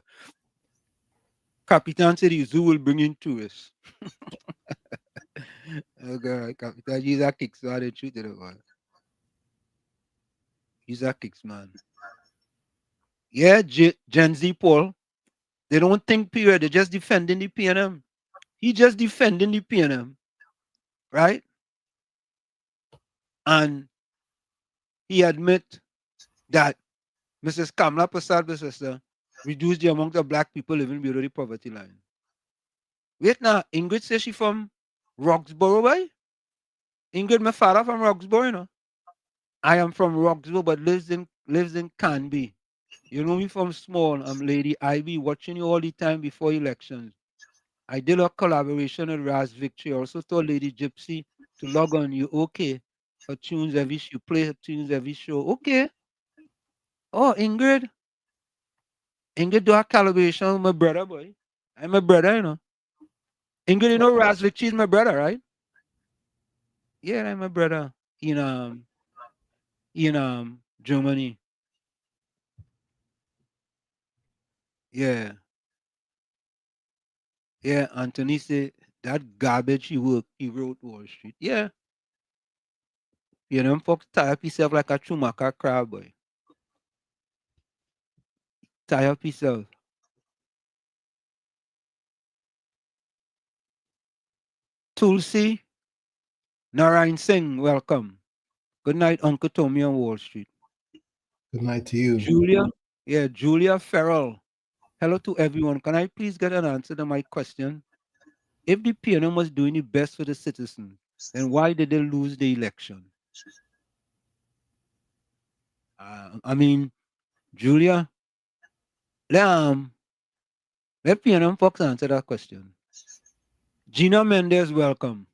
Capitan said the zoo will bring in tourists. Oh God, Capitan, he's a kicks, so I didn't shoot it over. He's a kicks, man. Yeah, Gen Z Paul. They don't think period, they're just defending the PNM. He just defending the PNM. Right? And he admit that Mrs. Kamla Prasad, sister, reduced the amount of black people living below the poverty line. Wait now, Ingrid says she from Roxborough, boy? Ingrid, my father from Roxborough, you know. I am from Roxborough, but lives in Canby. You know me from small. I'm Lady Ivy, watching you all the time before elections. I did a collaboration with Raz Victory. I also told Lady Gypsy to log on. You okay? Her tunes every you play her tunes every show. Okay. Oh, Ingrid. Ingrid do a collaboration with my brother, boy. I'm my brother, you know. Ingrid, you know Raz Victory is my brother, right? Yeah, I'm my brother in Germany. Yeah. Yeah, Anthony said that garbage he wrote Wall Street. Yeah. You know, folks tie up himself like a Chumaka crab, boy. Tie up himself. Tulsi, Narayan Singh, welcome. Good night, Uncle Tommy on Wall Street. Good night to you. Julia Farrell. Hello to everyone. Can I please get an answer to my question? If the PNM was doing the best for the citizens, then why did they lose the election? I mean, Julia, let PNM folks answer that question. Gina Mendez, welcome.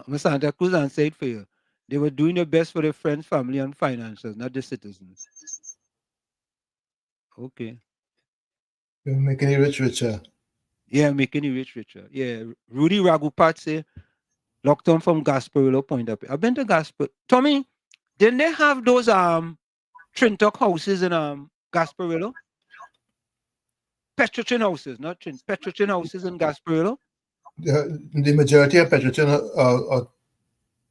Ms. Santa Cruz answered for you. They were doing their best for their friends, family, and finances, not the citizens. Okay. You're making it rich richer. Yeah, making it rich richer. Yeah. Rudy Ragupat say, locked on from Gasparillo Point up. I've been to Gasparillo. Tommy, didn't they have those Trintock houses in Gasparillo? Petrochin houses, not Petrochin houses in Gasparillo? The majority of Petrochin or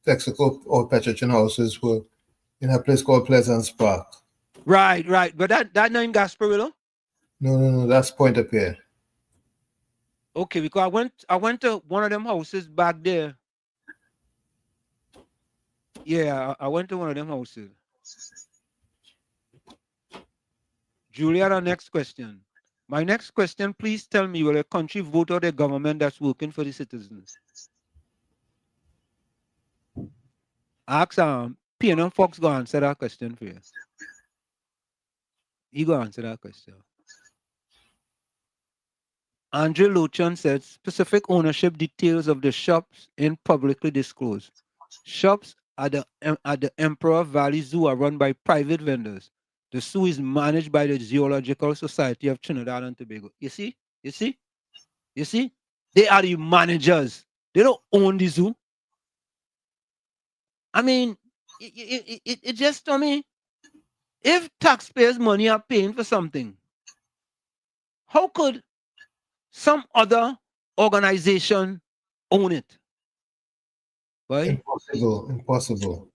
Texaco or Petrochin houses were in a place called Pleasance Park. Right. But that not in Gasparillo? No, that's Point up here. Okay, because I went to one of them houses back there. Yeah, I went to one of them houses. Juliana, next question. My next question, please tell me, will a country vote out a government that's working for the citizens? Ask PNM Fox go answer that question for you. He go answer that question. Andre Luchan said specific ownership details of the shops in publicly disclosed. Shops at the Emperor Valley Zoo are run by private vendors. The zoo is managed by the Zoological Society of Trinidad and Tobago. You see? You see? You see? They are the managers. They don't own the zoo. I mean, it just to me, if taxpayers' money are paying for something, how could some other organization own it? Why? Impossible.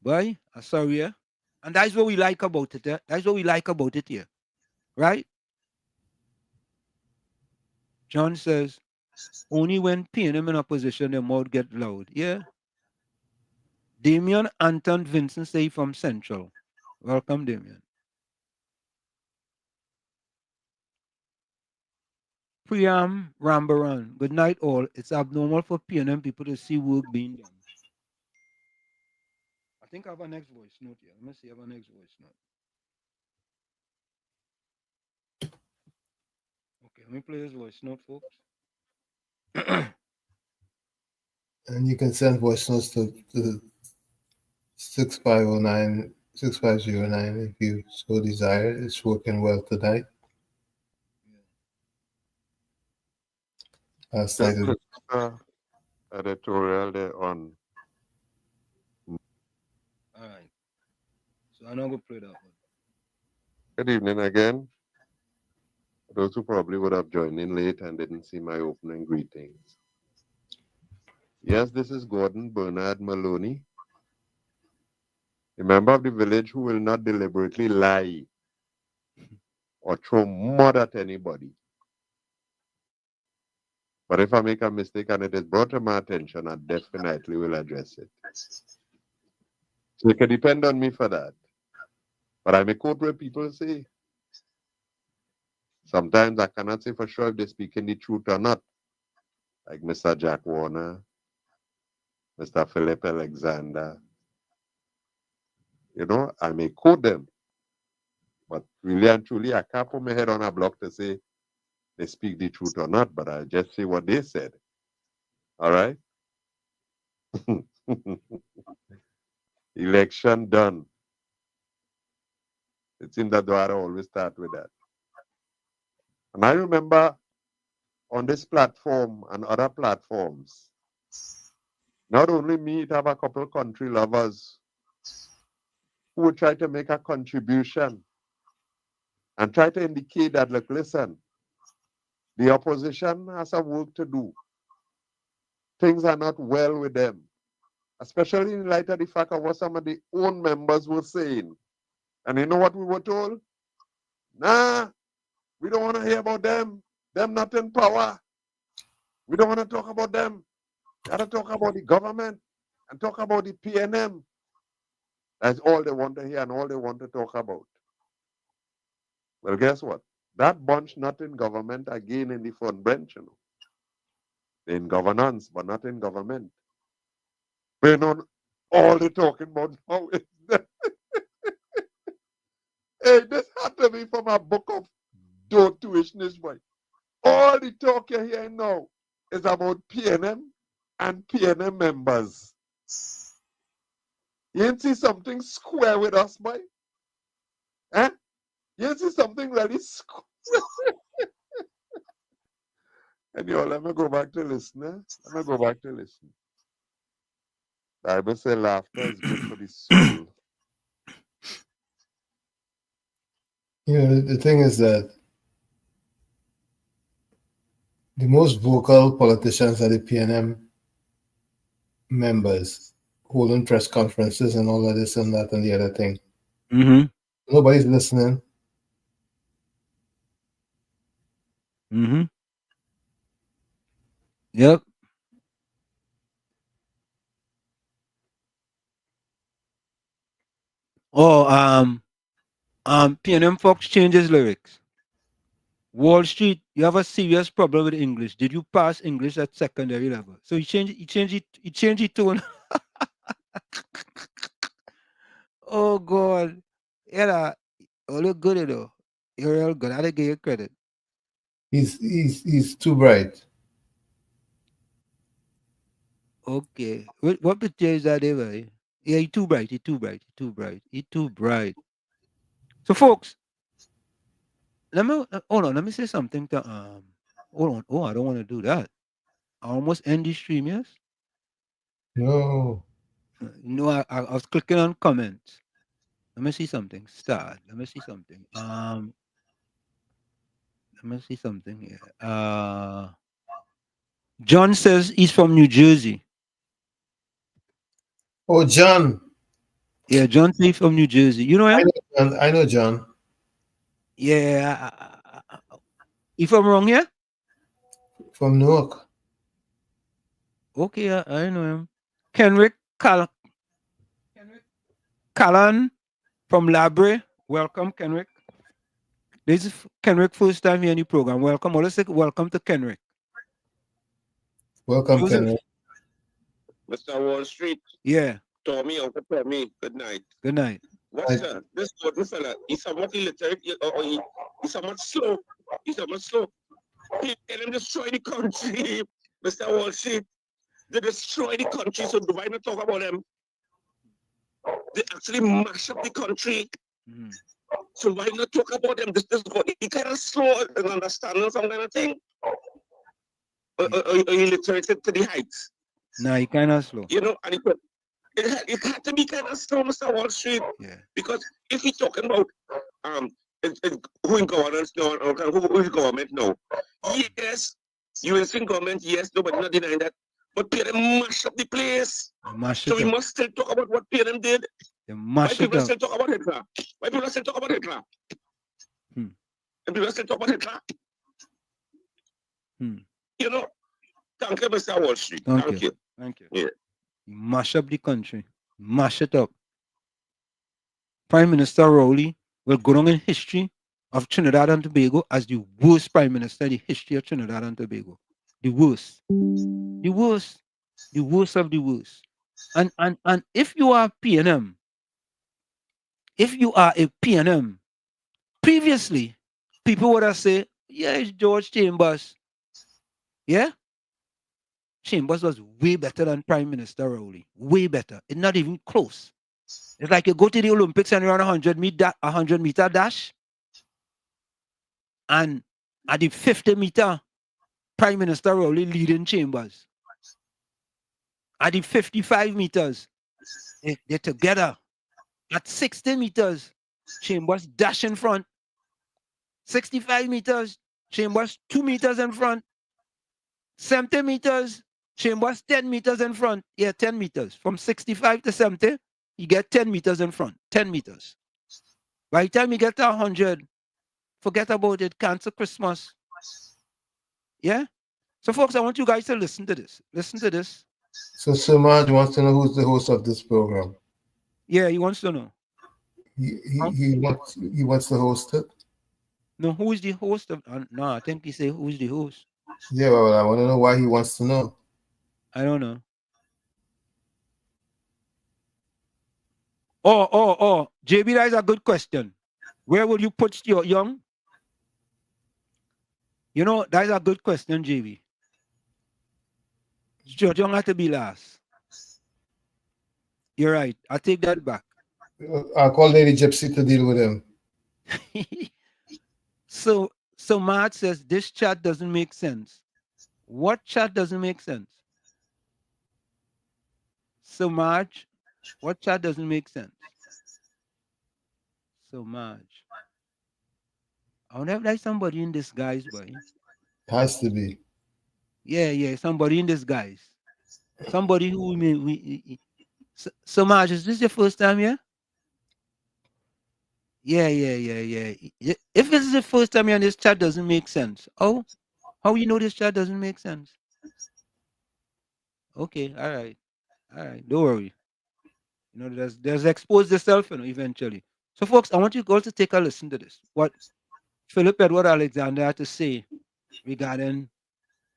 Why? I'm sorry, yeah? And that's what we like about it. That's what we like about it here. Right? John says, only when PNM in opposition, their mouth get loud. Yeah. Damien Anton Vincent say from Central. Welcome, Damien. Priam Rambaran. Good night, all. It's abnormal for PNM people to see work being done. I think I have a next voice note here. Let me see. I have a next voice note. Okay, let me play this voice note, folks. And you can send voice notes to 6509 6509 if you so desire. It's working well tonight. Last night it editorial there on. All right. So I'm not going to play that one. Good evening again. Those who probably would have joined in late and didn't see my opening greetings. Yes, this is Gordon Bernard Maloney, a member of the village who will not deliberately lie or throw mud at anybody. But if I make a mistake and it is brought to my attention, I definitely will address it. So you can depend on me for that. But I may quote where people say. Sometimes I cannot say for sure if they're speaking the truth or not. Like Mr. Jack Warner, Mr. Philip Alexander. You know, I may quote them. But really and truly, I can't put my head on a block to say they speak the truth or not, but I just say what they said. All right? Election done. It seems that I always start with that. And I remember on this platform and other platforms, not only me, it have a couple country lovers who would try to make a contribution and try to indicate that, look, listen, the opposition has some work to do. Things are not well with them, especially in light of the fact of what some of the own members were saying. And you know what we were told? Nah, we don't want to hear about them. Them not in power. We don't want to talk about them. We got to talk about the government and talk about the PNM. That's all they want to hear and all they want to talk about. Well, guess what? That bunch not in government again in the front bench, you know. They're in governance, but not in government. You know, all they're talking about now is that. Hey, this had to be from a book of Don't Tuitionist, boy. All the talk you're hearing now is about PNM and PNM members. You ain't see something square with us, boy? Eh? You ain't see something really square? Anyhow, let me go back to listening. Let me go back to listening. Bible says laughter is good for the soul. You know, the thing is that the most vocal politicians are the PNM members holding press conferences and all of this and that and the other thing. Mm-hmm. Nobody's listening. Mm-hmm. Yep. Oh, PNM Fox changes lyrics. Wall Street, you have a serious problem with English. Did you pass English at secondary level? So he changed it tone. Oh God. Yeah, you look good, you know. You're real good. I give you credit. He's too bright. Okay. What picture is that, Eva? Yeah, he's too bright. He's too bright. He's too bright. He's too bright. So, folks, hold on. Let me say something to Hold on. Oh, I don't want to do that. I almost end the stream. Yes. No. No, I was clicking on comments. Let me see something. Start. Let me see something. Let me see something here. John says he's from New Jersey. Oh, John. Yeah, John says he's from New Jersey. You know him? I know John. Yeah. He from wrong here? From Newark. Okay, I know him. Kenrick Callan from Labre. Welcome, Kenrick. This is Kenrick first time here in the program. Welcome. Let's say welcome to Kenrick. Welcome, Joseph. Kenrick. Mr. Wall Street. Yeah. Tommy, Uncle Tommy. Good night. Good night. What's that? This good fella, he's somewhat illiterate, or he's somewhat slow. He's somewhat slow. He let him destroy the country, Mr. Wall Street. They destroy the country, so do I not talk about them? They actually mash up the country. So why not talk about them? This he kind of slow and understanding some kind of thing. Or illiterate to the heights. Nah, he kind of slow. You know, and it had to be kind of slow, Mr. Wall Street. Yeah. Because if we're talking about who in governance now, or who is government now, yes, UNC government, yes, nobody not denying that. But PNM mash up the place. So we must still talk about what PNM did. Why people still talk about Hitler? Why people still talk about Hitler? And people still talk about Hitler? You know, thank you, Mr. Wall Street. Thank you. Thank you. Yeah. You mash up the country. Mash it up. Prime Minister Rowley will go down in history of Trinidad and Tobago as the worst Prime Minister in the history of Trinidad and Tobago. The worst. The worst. The worst of the worst. And if you are PNM, previously, people would have said, yeah, it's George Chambers. Yeah? Chambers was way better than Prime Minister Rowley. Way better. It's not even close. It's like you go to the Olympics and run a 100-meter dash. And at the 50-meter, Prime Minister Rowley leading Chambers. At the 55 meters, they're together. At 60 meters, Chambers dash in front. 65 meters, Chambers 2 meters in front. 70 meters, Chambers 10 meters in front. Yeah, 10 meters. From 65 to 70, you get 10 meters in front. 10 meters. By the time you get to 100, forget about it. Cancel Christmas. Yeah? So, folks, I want you guys to listen to this. Listen to this. So Samaj wants to know who's the host of this program. Yeah, he wants to know. He wants to host it. No, who is the host of? No, I think he said who's the host. Yeah, well, I want to know why he wants to know. I don't know. Oh, JB, that is a good question. Where will you put Stuart Young? You know, that is a good question, JB. Stuart Young had to be last. You're right. I take that back. I'll call Lady Gypsy to deal with him. So Matt says this chat doesn't make sense. What chat doesn't make sense? So Marge, what chat doesn't make sense? So Marge. I wonder if there's somebody in disguise, boy. Has to be. Yeah, somebody in disguise. Somebody who we so Marge, is this your first time here? Yeah. If this is the first time here and this chat doesn't make sense, how you know this chat doesn't make sense? Okay, all right, don't worry. You know, there's expose yourself, you know, eventually. So, folks, I want you all to take a listen to this. What Philip Edward Alexander had to say regarding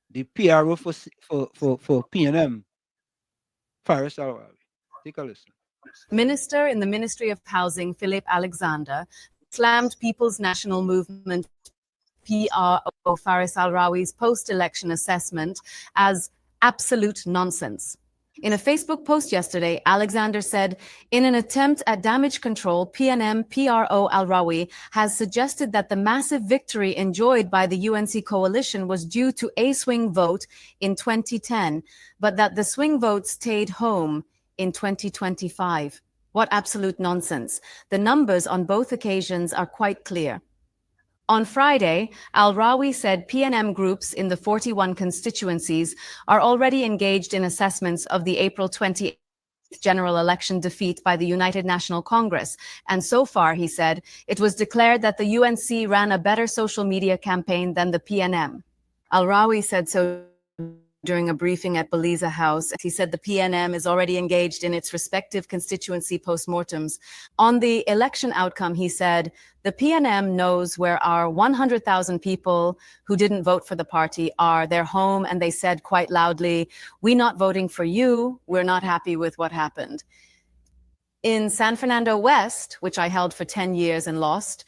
the PRO for PNM, Faris Al-Rawi. Take a listen. Minister in the Ministry of Housing, Philip Alexander, slammed People's National Movement PRO Faris Al-Rawi's post-election assessment as absolute nonsense. In a Facebook post yesterday, Alexander said, in an attempt at damage control, PNM PRO Al-Rawi has suggested that the massive victory enjoyed by the UNC coalition was due to a swing vote in 2010, but that the swing vote stayed home in 2025. What absolute nonsense. The numbers on both occasions are quite clear. On Friday, Al-Rawi said PNM groups in the 41 constituencies are already engaged in assessments of the April 28th general election defeat by the United National Congress. And so far, he said, it was declared that the UNC ran a better social media campaign than the PNM. Al-Rawi said so during a briefing at Belize House. He said the PNM is already engaged in its respective constituency postmortems. On the election outcome, he said, the PNM knows where our 100,000 people who didn't vote for the party are. They're home, and they said quite loudly, we're not voting for you. We're not happy with what happened. In San Fernando West, which I held for 10 years and lost,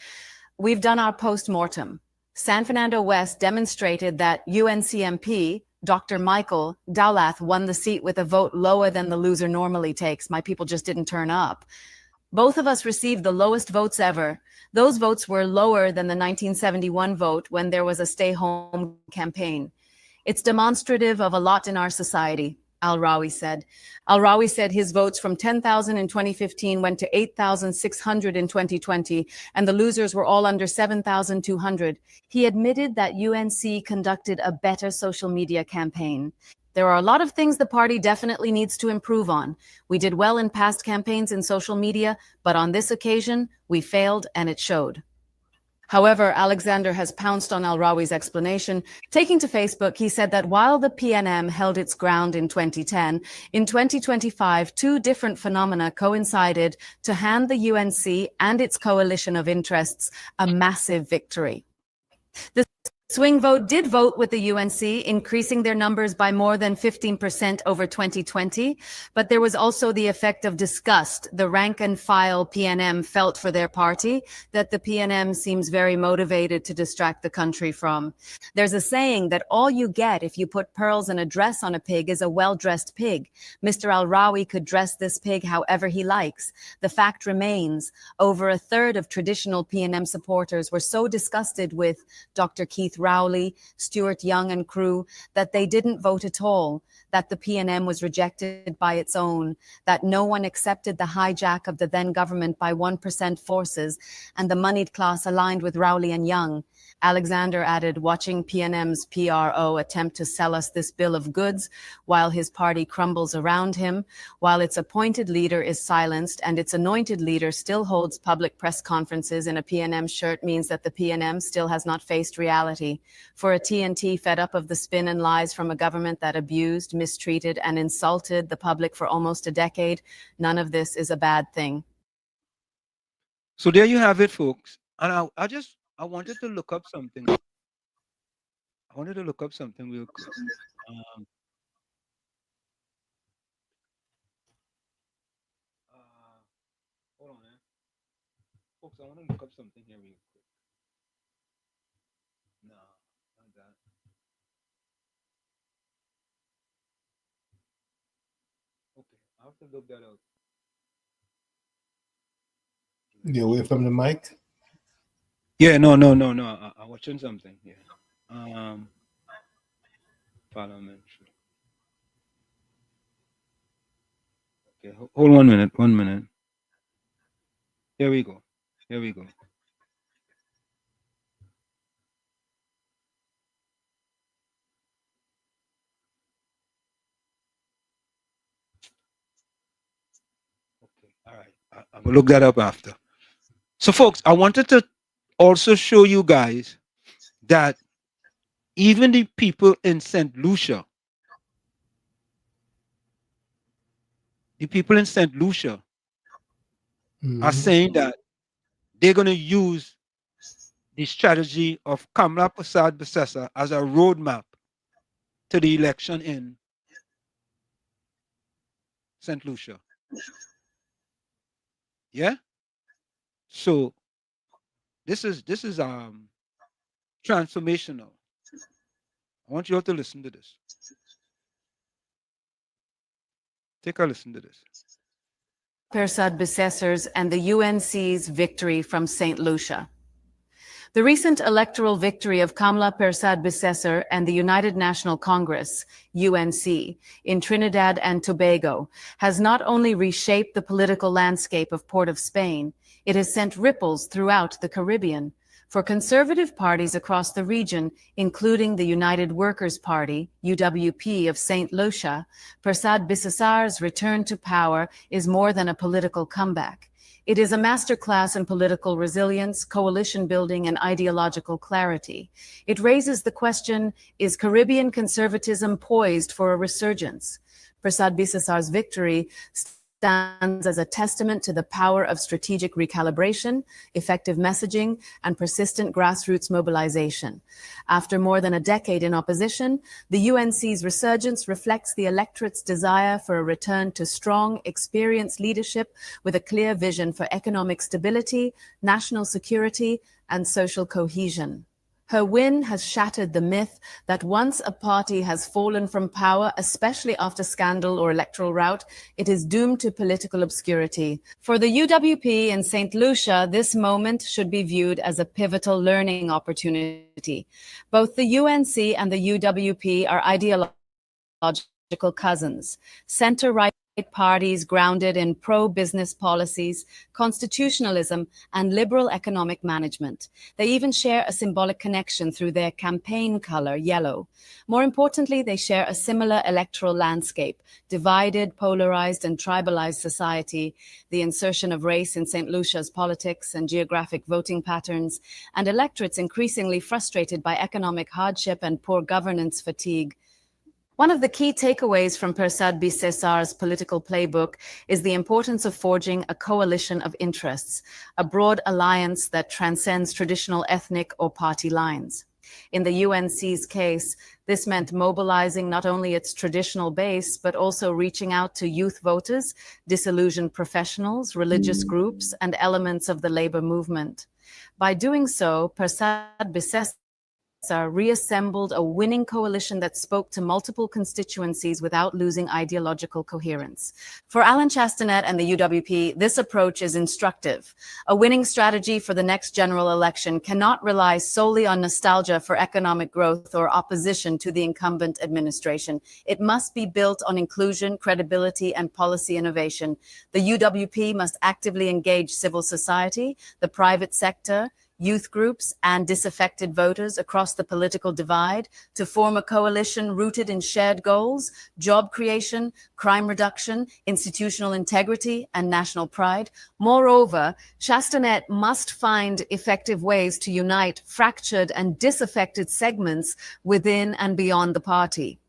we've done our postmortem. San Fernando West demonstrated that UNCMP, Dr. Michael Dowlath, won the seat with a vote lower than the loser normally takes. My people just didn't turn up. Both of us received the lowest votes ever. Those votes were lower than the 1971 vote when there was a stay-home campaign. It's demonstrative of a lot in our society, Al-Rawi said. Al-Rawi said his votes from 10,000 in 2015 went to 8,600 in 2020, and the losers were all under 7,200. He admitted that UNC conducted a better social media campaign. There are a lot of things the party definitely needs to improve on. We did well in past campaigns in social media, but on this occasion, we failed and it showed. However, Alexander has pounced on Al-Rawi's explanation. Taking to Facebook, he said that while the PNM held its ground in 2010, in 2025, two different phenomena coincided to hand the UNC and its coalition of interests a massive victory. The swing vote did vote with the UNC, increasing their numbers by more than 15% over 2020, but there was also the effect of disgust the rank and file PNM felt for their party that the PNM seems very motivated to distract the country from. There's a saying that all you get if you put pearls and a dress on a pig is a well-dressed pig. Mr. Al-Rawi could dress this pig however he likes. The fact remains, over a third of traditional PNM supporters were so disgusted with Dr. Keith Rowley, Stuart Young and crew, that they didn't vote at all, that the PNM was rejected by its own, that no one accepted the hijack of the then government by 1% forces, and the moneyed class aligned with Rowley and Young. Alexander added, watching PNM's PRO attempt to sell us this bill of goods while his party crumbles around him, while its appointed leader is silenced and its anointed leader still holds public press conferences in a PNM shirt means that the PNM still has not faced reality. For a TNT fed up of the spin and lies from a government that abused, mistreated, and insulted the public for almost a decade, none of this is a bad thing. So there you have it, folks. And I wanted to look up something. I wanted to look up something real quick. Hold on, man. Folks, I want to look up something here real quick. No, not that. Okay, I have to look that up. Get away from the mic. Yeah, no. I'm watching something here. Parliamentary. Okay, hold 1 minute. 1 minute. Here we go. Okay, all right. I'm gonna look that up after. So, folks, I wanted to also show you guys that even the people in St. Lucia, are saying that they're going to use the strategy of Kamla Prasad Basesa as a roadmap to the election in St. Lucia. Yeah? So this is transformational. I want you all to listen to this. Take a listen to this. Persad Becesars and the UNC's victory from St. Lucia. The recent electoral victory of Kamla Persad Becesar and the United National Congress, UNC, in Trinidad and Tobago has not only reshaped the political landscape of Port of Spain, it has sent ripples throughout the Caribbean. For conservative parties across the region, including the United Workers' Party, UWP of St. Lucia, Persad Becesar's return to power is more than a political comeback. It is a masterclass in political resilience, coalition building, and ideological clarity. It raises the question, is Caribbean conservatism poised for a resurgence? Persad Becesar's victory stands as a testament to the power of strategic recalibration, effective messaging, and persistent grassroots mobilization. After more than a decade in opposition, the UNC's resurgence reflects the electorate's desire for a return to strong, experienced leadership with a clear vision for economic stability, national security, and social cohesion. Her win has shattered the myth that once a party has fallen from power, especially after scandal or electoral rout, it is doomed to political obscurity. For the UWP in St. Lucia, this moment should be viewed as a pivotal learning opportunity. Both the UNC and the UWP are ideological cousins, center-right parties grounded in pro-business policies, constitutionalism, and liberal economic management. They even share a symbolic connection through their campaign color, yellow. More importantly, they share a similar electoral landscape, divided, polarized, and tribalized society, the insertion of race in St. Lucia's politics and geographic voting patterns, and electorates increasingly frustrated by economic hardship and poor governance fatigue. One of the key takeaways from Persad Becesar's political playbook is the importance of forging a coalition of interests, a broad alliance that transcends traditional ethnic or party lines. In the UNC's case, this meant mobilizing not only its traditional base, but also reaching out to youth voters, disillusioned professionals, religious groups, and elements of the labor movement. By doing so, Persad Becesar reassembled a winning coalition that spoke to multiple constituencies without losing ideological coherence. For Alan Chastanet and the UWP, this approach is instructive. A winning strategy for the next general election cannot rely solely on nostalgia for economic growth or opposition to the incumbent administration. It must be built on inclusion, credibility, and policy innovation. The UWP must actively engage civil society, the private sector, youth groups, and disaffected voters across the political divide to form a coalition rooted in shared goals, job creation, crime reduction, institutional integrity, and national pride. Moreover, Chastanet must find effective ways to unite fractured and disaffected segments within and beyond the party.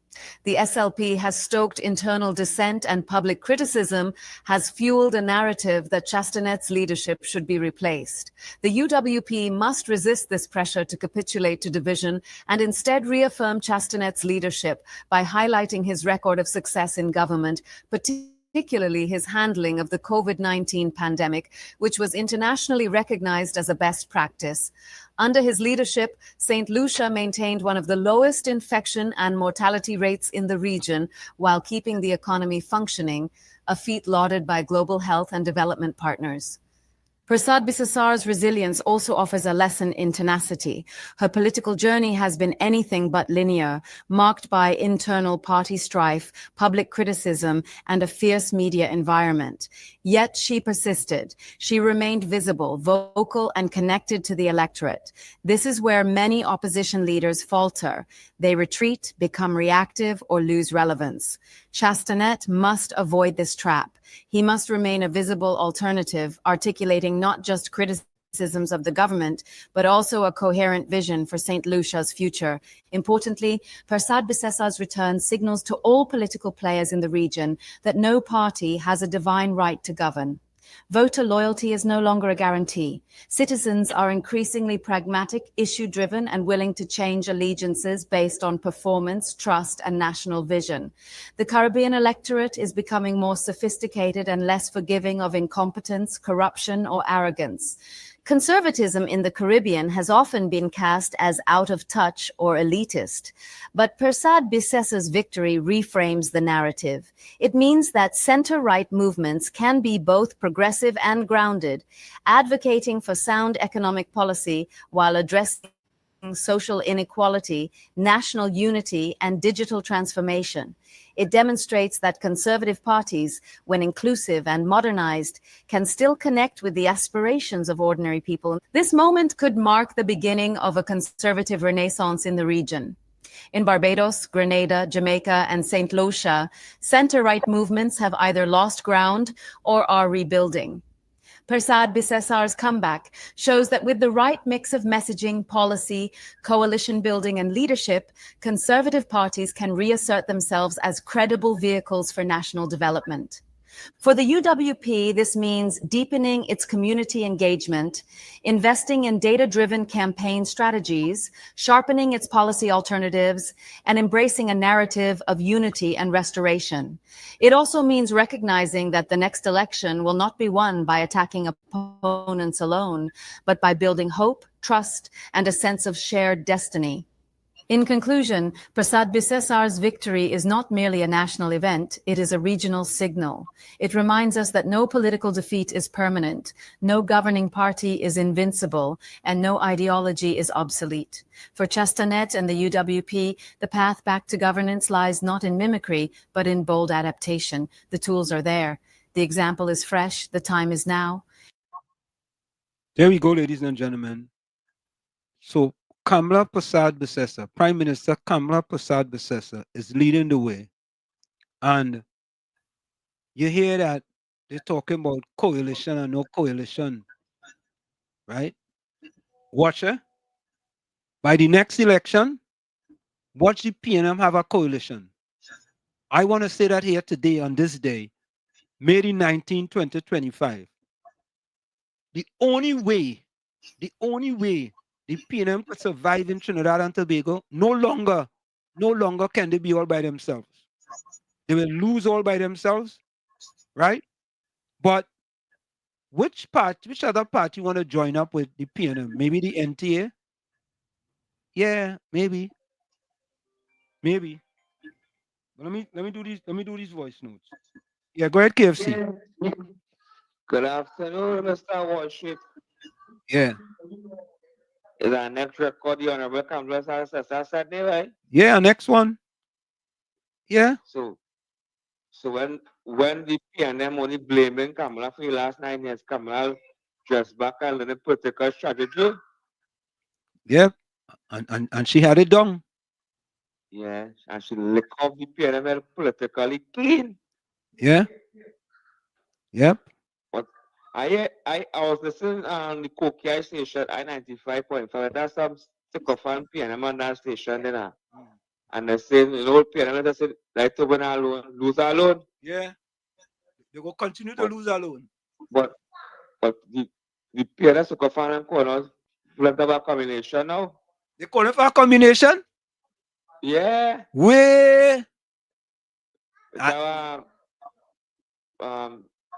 The SLP has stoked internal dissent and public criticism has fueled a narrative that Chastanet's leadership should be replaced. The UWP must resist this pressure to capitulate to division and instead reaffirm Chastanet's leadership by highlighting his record of success in government, particularly his handling of the COVID-19 pandemic, which was internationally recognized as a best practice. Under his leadership, St. Lucia maintained one of the lowest infection and mortality rates in the region while keeping the economy functioning, a feat lauded by global health and development partners. Persad Becesar's resilience also offers a lesson in tenacity. Her political journey has been anything but linear, marked by internal party strife, public criticism, and a fierce media environment. Yet she persisted. She remained visible, vocal, and connected to the electorate. This is where many opposition leaders falter. They retreat, become reactive, or lose relevance. Chastanet must avoid this trap. He must remain a visible alternative, articulating not just criticisms of the government, but also a coherent vision for St. Lucia's future. Importantly, Persad Becesar's return signals to all political players in the region that no party has a divine right to govern. Voter loyalty is no longer a guarantee. Citizens are increasingly pragmatic, issue-driven, and willing to change allegiances based on performance, trust, and national vision. The Caribbean electorate is becoming more sophisticated and less forgiving of incompetence, corruption, or arrogance. Conservatism in the Caribbean has often been cast as out of touch or elitist, but Persad Bisessa's victory reframes the narrative. It means that center-right movements can be both progressive and grounded, advocating for sound economic policy while addressing social inequality, national unity, and digital transformation. It demonstrates that conservative parties, when inclusive and modernized, can still connect with the aspirations of ordinary people. This moment could mark the beginning of a conservative renaissance in the region. In Barbados, Grenada, Jamaica, and St. Lucia, center-right movements have either lost ground or are rebuilding. Persad Bisessa's comeback shows that with the right mix of messaging, policy, coalition building, and leadership, conservative parties can reassert themselves as credible vehicles for national development. For the UWP, this means deepening its community engagement, investing in data-driven campaign strategies, sharpening its policy alternatives, and embracing a narrative of unity and restoration. It also means recognizing that the next election will not be won by attacking opponents alone, but by building hope, trust, and a sense of shared destiny. In conclusion, Persad Bisessa's victory is not merely a national event, it is a regional signal. It reminds us that no political defeat is permanent, no governing party is invincible, and no ideology is obsolete. For Chastanet and the UWP, the path back to governance lies not in mimicry, but in bold adaptation. The tools are there. The example is fresh, the time is now. There we go, ladies and gentlemen. So Kamla Persad Bisessa, Prime Minister Kamla Persad Bisessa is leading the way. And you hear that they're talking about coalition and no coalition, right? Watch her. By the next election, watch the PNM have a coalition. I want to say that here today on this day, May 19, 2025. The only way the PNM could survive in Trinidad and Tobago, no longer can they be all by themselves. They will lose all by themselves, right? But which other party want to join up with the PNM? Maybe the NTA? Yeah, maybe. But let me do these voice notes. Yeah, go ahead, KFC. Good afternoon, Mr. Worship. Yeah. Is our next record the Honorable Kamla Persad Saturday, right? Yeah, next one. Yeah. So when the PNM only blaming Kamla for the last 9 years, Kamla just back and learn a political strategy. Yep. And she had it done. Yeah, and she lick off the PNM politically clean. Yeah. Yep. But I was listening on the Kokia station, I-95.5. That's some sycophant PNM on that station then. And they saying, PNM they said, like to win alone, lose alone. Yeah. They will continue to lose alone. But the PNM sycophant and corners left of a combination now. They call it for a combination? Yeah. Way.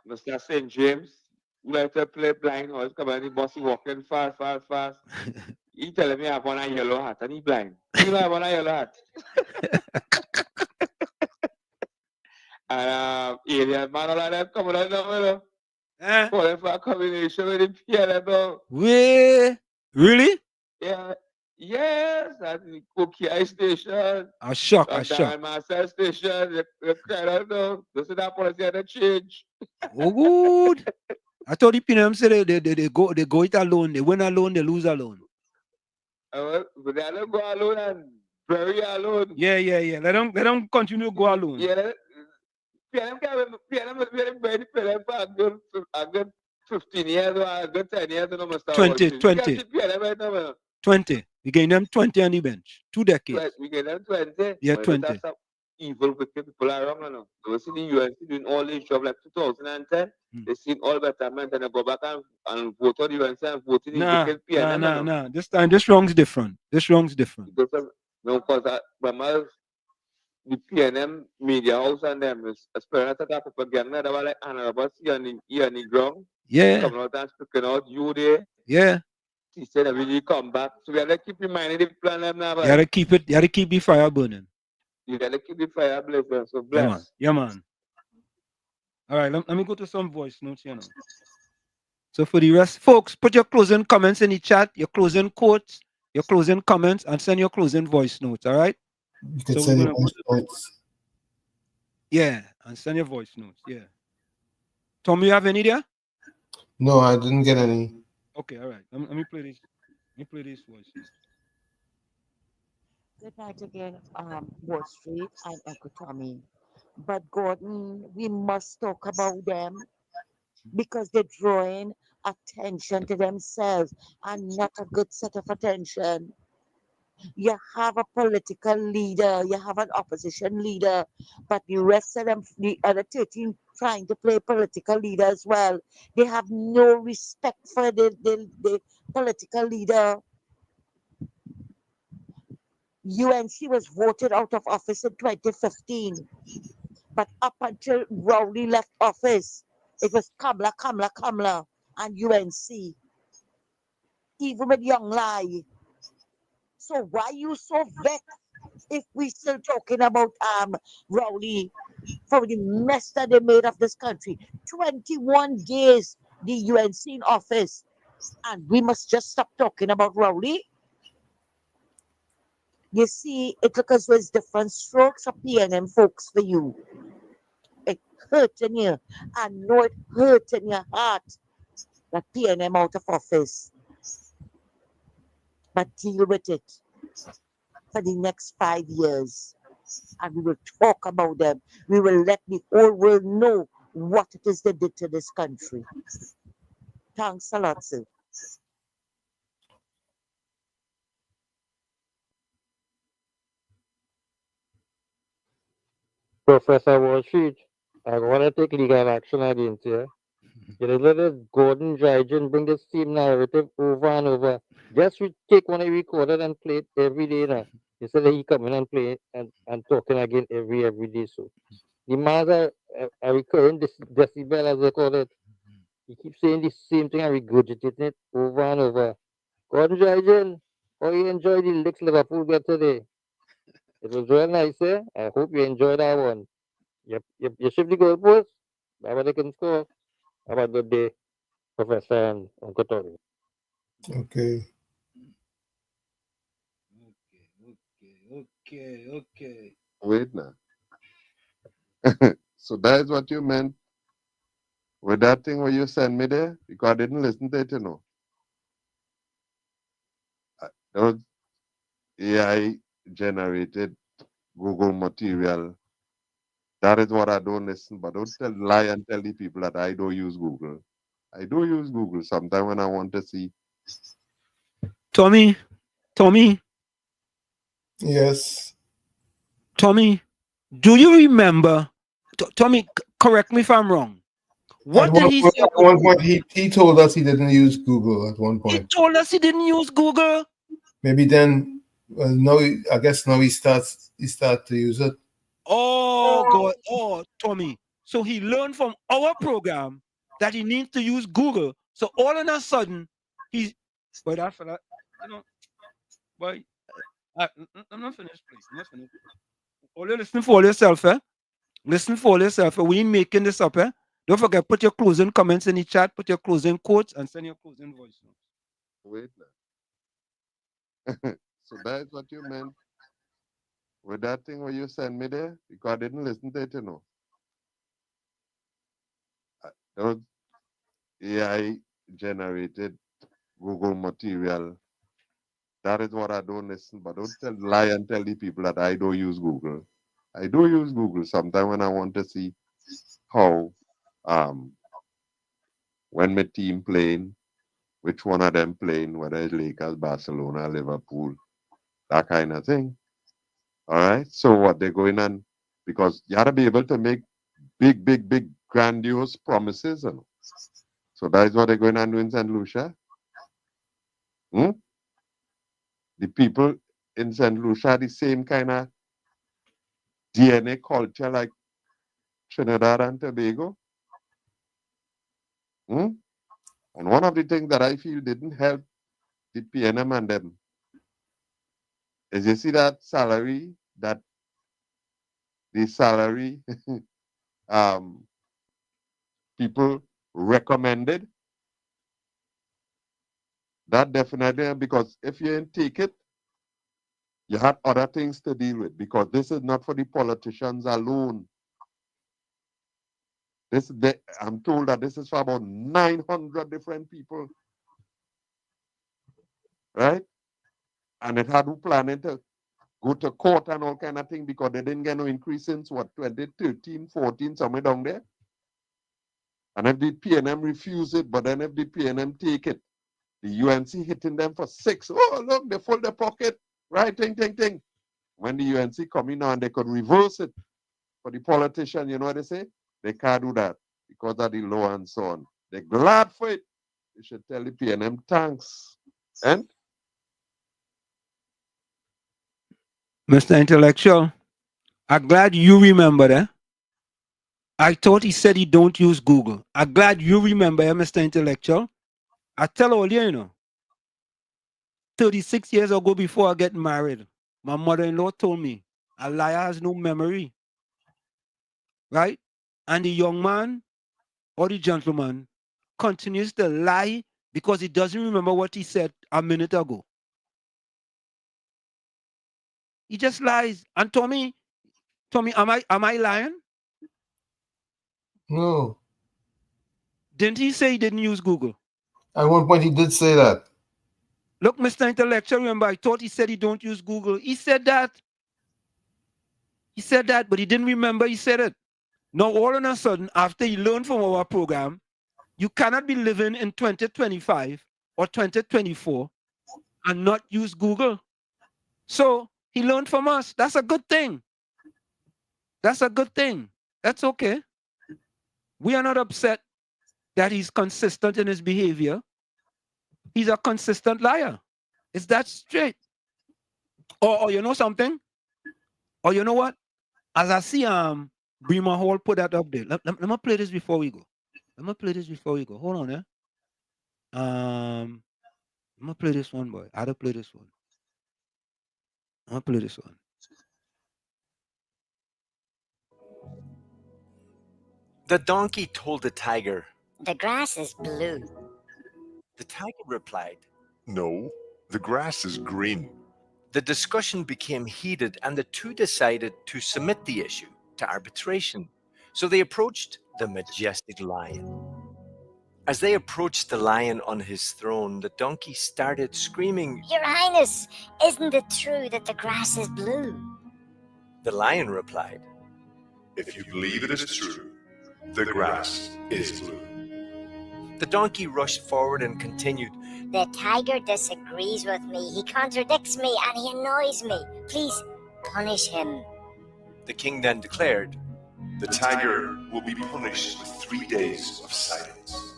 Mr. St. James, who like to play blind horse, come on, the boss is walking fast. He telling me I have on a yellow hat and he blind. You know I have on a yellow hat. And alien man, all of them coming out now, calling for a combination with the PNM. Way. Really? Yeah. Yes, at the Kokia station. I shock. Master station, they cried out now. This is that policy had to change. Oh, good. I thought the PNM said they go it alone. They win alone, they lose alone. But they don't go alone and very alone. Yeah. Let them continue to go alone. Yeah. PNM very PNM for a good 15 years or a good 10 years. 20. We gave them 20 on the bench. 2 decades. We gave them 20. Yeah, but 20. That's some evil, wicked people around now. They see the UNC doing all this job like 2010. They seen all betterment and they go back and vote on the UNC and vote in the wicked PNM. Nah. This time, this wrong's different. Because the PNM media house and them is experimented that propaganda that were like honorable see on the ground. Yeah. Coming out and speaking out, you there. Yeah. He said that when you come back, so we gotta keep reminding the plan them now, You gotta keep it, you gotta keep the fire burning. You gotta keep the fire blazing. So Yeah, man. bless. Yeah, man. All right, let me go to some voice notes, you know. So for the rest, folks, put your closing comments in the chat, your closing quotes, your closing comments, and send your closing voice notes, all right? You can So we're send gonna your go voice to, notes. yeah, and send your voice notes, yeah. Tom, you have any there? No, I didn't get any. Okay, all right. Let me play this. Let me play this voice note. Good night again, Wall Street and Uncle Tommy. But Gordon, we must talk about them because they're drawing attention to themselves and not a good set of attention. You have a political leader, you have an opposition leader, but the rest of them, the other 13 trying to play political leader as well. They have no respect for the political leader. UNC was voted out of office in 2015, but up until Rowley left office, it was Kamla, and UNC, even with Young Lai. So why you so vexed if we still talking about Rowley for the mess that they made of this country? 21 days the UNC in office, and we must just stop talking about Rowley. You see, it took us with different strokes of PNM folks for you. It hurt in you. I know it hurt in your heart that PNM out of office. But deal with it for the next 5 years. And we will talk about them. We will let the whole world know what it is they did to this country. Thanks a lot, sir. Professor Wall Street, I want to take legal action against you. You know, let this Gordon Dryden bring the same narrative over and over. Just take one he recorded and play it every day now. Instead of he coming and play it and talking again every day. So the man's a recurring decibel, as they call it. He keeps saying the same thing and regurgitating it over and over. Gordon Dryden, how you enjoy the Licks Liverpool get today? It was real nice, eh? I hope you enjoyed that one. You shift the goalpost. That's what they can score. Have a good day, Professor and Uncle Tony. Okay. Okay. Wait now. So that is what you meant with that thing where you sent me there? Because I didn't listen to it, you know. That was AI generated Google material. That is what I don't listen, but don't lie and tell the people that I don't use Google. I do use Google sometimes when I want to see. Tommy. Yes. Tommy, do you remember? Tommy, correct me if I'm wrong. What did he say At about one Google? point, he told us he didn't use Google at one He point. told us he didn't use Google. Maybe then, no, I guess now he start to use it. Oh God! Oh, Tommy. So he learned from our program that he needs to use Google. So all of a sudden, he's. But that fella, you know, boy, I'm not finished, please. I'm not finished. Only listen for yourself, eh? Listen for yourself. We ain't making this up, eh? Don't forget, put your closing comments in the chat, put your closing quotes, and send your closing voice notes. Wait now. So that is what you meant with that thing where you sent me there? Because I didn't listen to it, you know. That was AI generated Google material. That is what I don't listen, but don't lie and tell the people that I don't use Google. I do use Google sometimes when I want to see how when my team playing, which one of them playing, whether it's Lakers, Barcelona, Liverpool, that kind of thing. All right. So what they're going on, because you gotta be able to make big, grandiose promises. You know? So that is what they're going on in St. Lucia. The people in St. Lucia, the same kind of DNA culture like Trinidad and Tobago. And one of the things that I feel didn't help the PNM and them is you see that salary, that the salary people recommended. That definitely, because if you didn't take it, you had other things to deal with, because this is not for the politicians alone. I'm told that this is for about 900 different people, right? And it had who planning to go to court and all kind of thing because they didn't get no increase since what, 2013, 14, somewhere down there. And if the PNM refuse it, but then if the PNM take it, the UNC hitting them for 6. Oh, look, they full their pocket, right? Ting. When the UNC come in and they could reverse it for the politician, you know what they say? They can't do that because of the law and so on. They're glad for it. You should tell the PNM thanks. And Mr. Intellectual, I'm glad you remember that. I thought he said he don't use Google. I'm glad you remember, Mr. Intellectual. I tell all you, 36 years ago before I get married, my mother-in-law told me, a liar has no memory. Right? And the young man or the gentleman continues to lie because he doesn't remember what he said a minute ago. He just lies. And Tommy, am I lying? No. Didn't he say he didn't use Google? At one point he did say that. Look, Mr. Intellectual, remember, I thought he said he don't use Google. He said that. He said that, but he didn't remember he said it. Now, all of a sudden, after he learned from our program, you cannot be living in 2025 or 2024 and not use Google. So he learned from us. That's a good thing. That's a good thing. That's okay. We are not upset that he's consistent in his behavior. He's a consistent liar. Is that straight? Or you know something? Or you know what? As I see Bremer Hall put that up there. Let me play this before we go. Hold on, eh? I'm gonna play this one, boy. I gotta play this one. I'm gonna play this one. The donkey told the tiger, "The grass is blue." The tiger replied, "No, the grass is green." The discussion became heated and the two decided to submit the issue to arbitration. So they approached the majestic lion. As they approached the lion on his throne, the donkey started screaming, "Your Highness, isn't it true that the grass is blue?" The lion replied, "If you believe it is true, the grass is blue." The donkey rushed forward and continued, "The tiger disagrees with me. He contradicts me and he annoys me. Please punish him." The king then declared, "The tiger will be punished with 3 days of silence."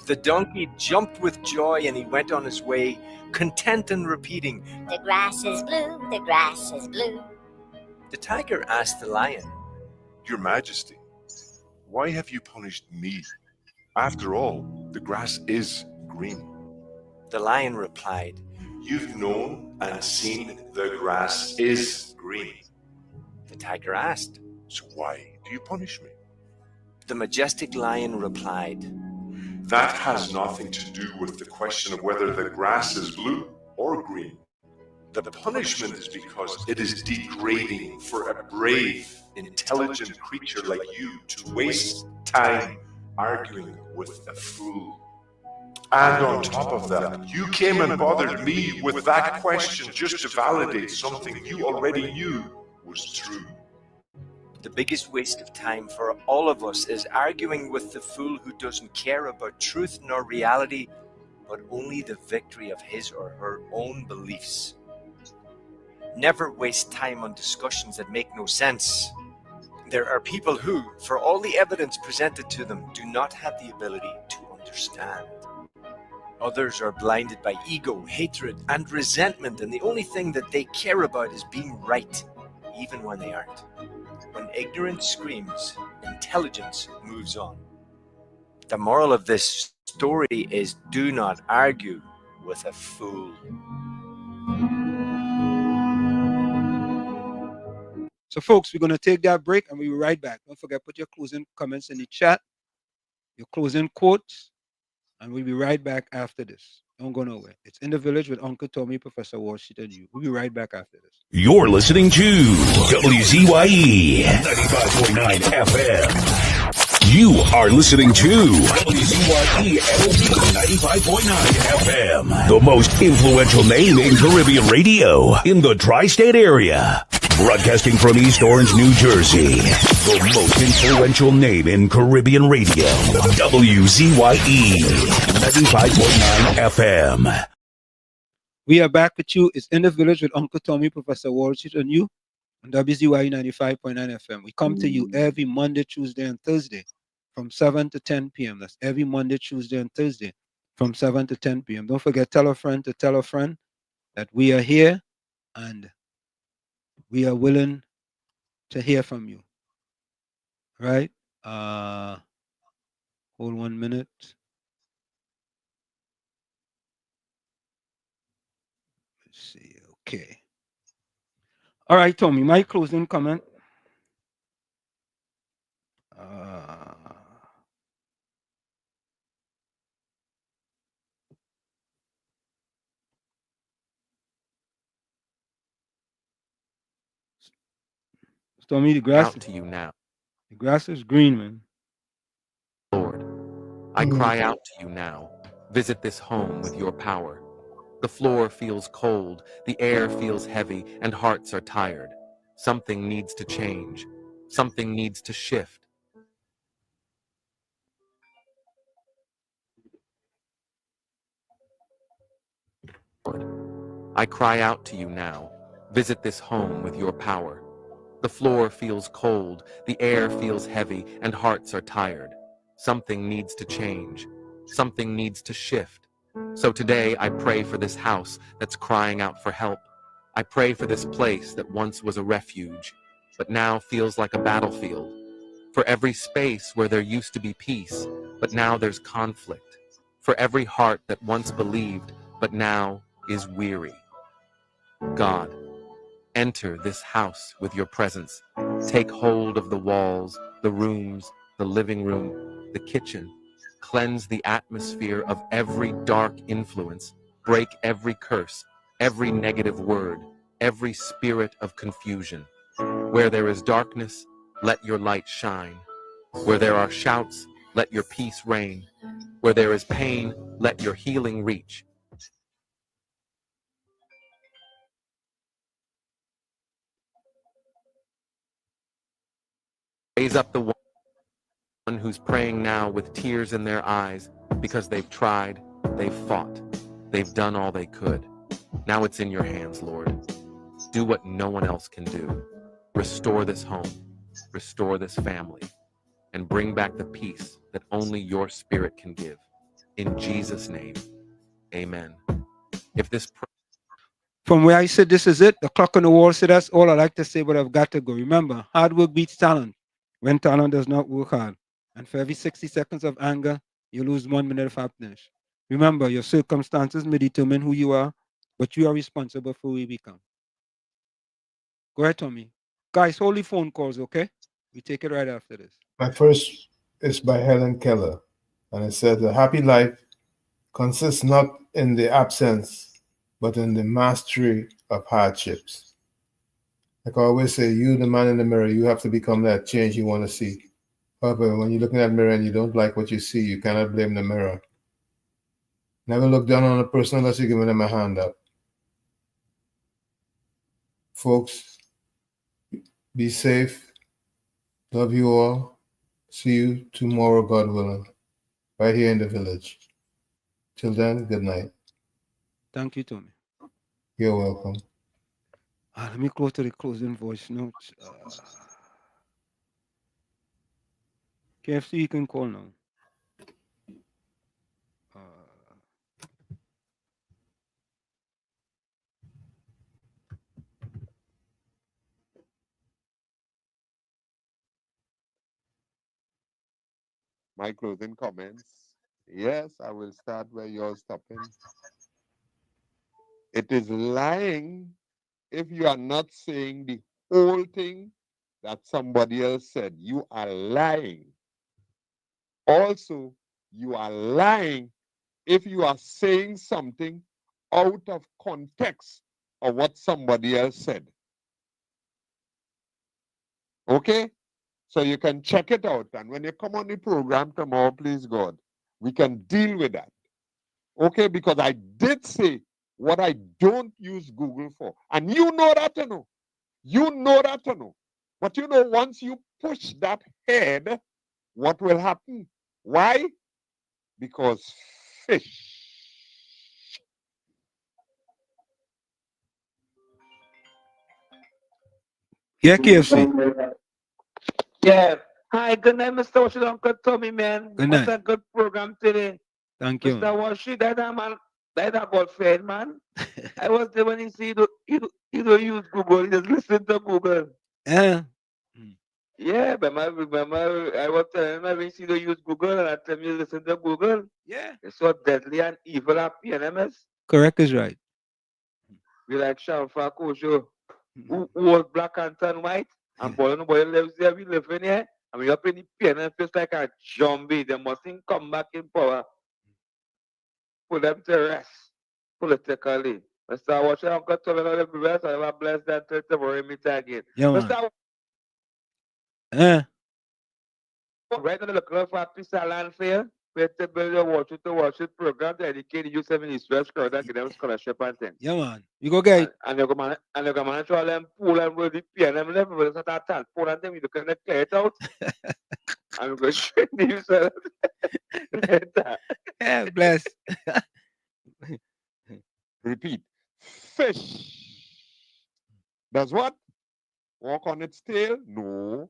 The donkey jumped with joy and he went on his way, content and repeating, "The grass is blue, the grass is blue." The tiger asked the lion, "Your Majesty, why have you punished me? After all, the grass is green." The lion replied, "You've known and seen the grass is green." The tiger asked, "So why do you punish me?" The majestic lion replied, "That has nothing to do with the question of whether the grass is blue or green. The punishment is because it is degrading for a brave, intelligent creature like you to waste time arguing with a fool. And on top of that, you came and bothered me with that question just to validate something you already knew was true." The biggest waste of time for all of us is arguing with the fool who doesn't care about truth nor reality, but only the victory of his or her own beliefs. Never waste time on discussions that make no sense. There are people who, for all the evidence presented to them, do not have the ability to understand. Others are blinded by ego, hatred, and resentment, and the only thing that they care about is being right, even when they aren't. When ignorance screams, intelligence moves on. The moral of this story is do not argue with a fool. So, folks, we're going to take that break and we'll be right back. Don't forget, put your closing comments in the chat, your closing quotes, and we'll be right back after this. Don't go nowhere. It's In the Village with Uncle Tommy, Professor Walsh, and you. We'll be right back after this. You're listening to WZYE 95.9 FM. You are listening to WZYE 95.9 FM, the most influential name in Caribbean radio in the tri-state area. Broadcasting from East Orange, New Jersey, the most influential name in Caribbean radio, WZYE 95.9 FM. We are back with you. It's In the Village with Uncle Tommy, Professor Walsh, and you on WZYE 95.9 FM. We come to you every Monday, Tuesday, and Thursday from 7 to 10 p.m. That's every Monday, Tuesday, and Thursday from 7 to 10 p.m. Don't forget, tell a friend to tell a friend that we are here and we are willing to hear from you. Right? Hold 1 minute. Let's see. Okay. All right, Tommy, my closing comment. Tommy, the grass out to you now. The grass is green, man. Lord, I cry out to you now. Visit this home with your power. The floor feels cold, the air feels heavy, and hearts are tired. Something needs to change. Something needs to shift. Lord, I cry out to you now. Visit this home with your power. The floor feels cold, the air feels heavy, and hearts are tired. Something needs to change. Something needs to shift. So today I pray for this house that's crying out for help. I pray for this place that once was a refuge, but now feels like a battlefield. For every space where there used to be peace, but now there's conflict. For every heart that once believed, but now is weary. God, enter this house with your presence. Take hold of the walls, the rooms, the living room, the kitchen. Cleanse the atmosphere of every dark influence. Break every curse, every negative word, every spirit of confusion. Where there is darkness, let your light shine. Where there are shouts, let your peace reign. Where there is pain, let your healing reach. Raise up the one who's praying now with tears in their eyes because they've tried, they've fought, they've done all they could. Now it's in your hands, Lord. Do what no one else can do. Restore this home, restore this family, and bring back the peace that only your spirit can give. In Jesus' name, amen. If this From where I said this is it, the clock on the wall said that's all I like to say, but I've got to go. Remember, hard work beats talent when talent does not work hard. And for every 60 seconds of anger, you lose 1 minute of happiness. Remember, your circumstances may determine who you are, but you are responsible for who you become. Go ahead, Tommy. Guys, hold the phone calls, okay? We take it right after this. My first is by Helen Keller, and it says, a happy life consists not in the absence, but in the mastery of hardships. Like I always say, you, the man in the mirror, you have to become that change you want to see. However, when you look in that mirror and you don't like what you see, you cannot blame the mirror. Never look down on a person unless you're giving them a hand up. Folks, be safe. Love you all. See you tomorrow, God willing, right here in the village. Till then, good night. Thank you, Tommy. You're welcome. Let me go to the closing voice notes. KFC, you can call now. my closing comments. Yes, I will start where you're stopping. It is lying if you are not saying the whole thing that somebody else said. You are lying. Also, you are lying if you are saying something out of context of what somebody else said. Okay? So you can check it out. And when you come on the program tomorrow, please God, we can deal with that. Okay? Because I did say what I don't use Google for. And you know that, you know. You know that, you know. But you know, once you push that head, what will happen? Why? Because fish. Yeah, KFC. Yeah. Hi, good night, Mr. Washington, Uncle Tommy, man. Good What's night. a good program today? Thank you. Mr. Washington, that man, that a good friend, man. I was there when he see you don't use Google, you just listen to Google. Yeah. Yeah, but I was telling him when you see you use Google and I tell you listen to Google. Yeah. It's so deadly and evil at PNMS. Correct is right. We like Shamfa Kojo, who was black and tan white, and boy, nobody lives there, we live in here, and we up in the PNM feels like a zombie. They mustn't come back in power. Put them to rest politically. Mr. Watcher, Uncle Tommy, and everywhere, so have a blessed day until tomorrow meet again. Yeah, man. Mr. Right now, looking for a piece of land for you. Where to build your watch it program to educate the youth in East West Corridor, give them scholarship and things. Yeah, man. You go get it. And you go manage all them pool and with the PNM level, with that transport and them, you can clear it out. And you go straight to you, sir. Yeah, bless. Repeat. Fish. Does what? Walk on its tail? No.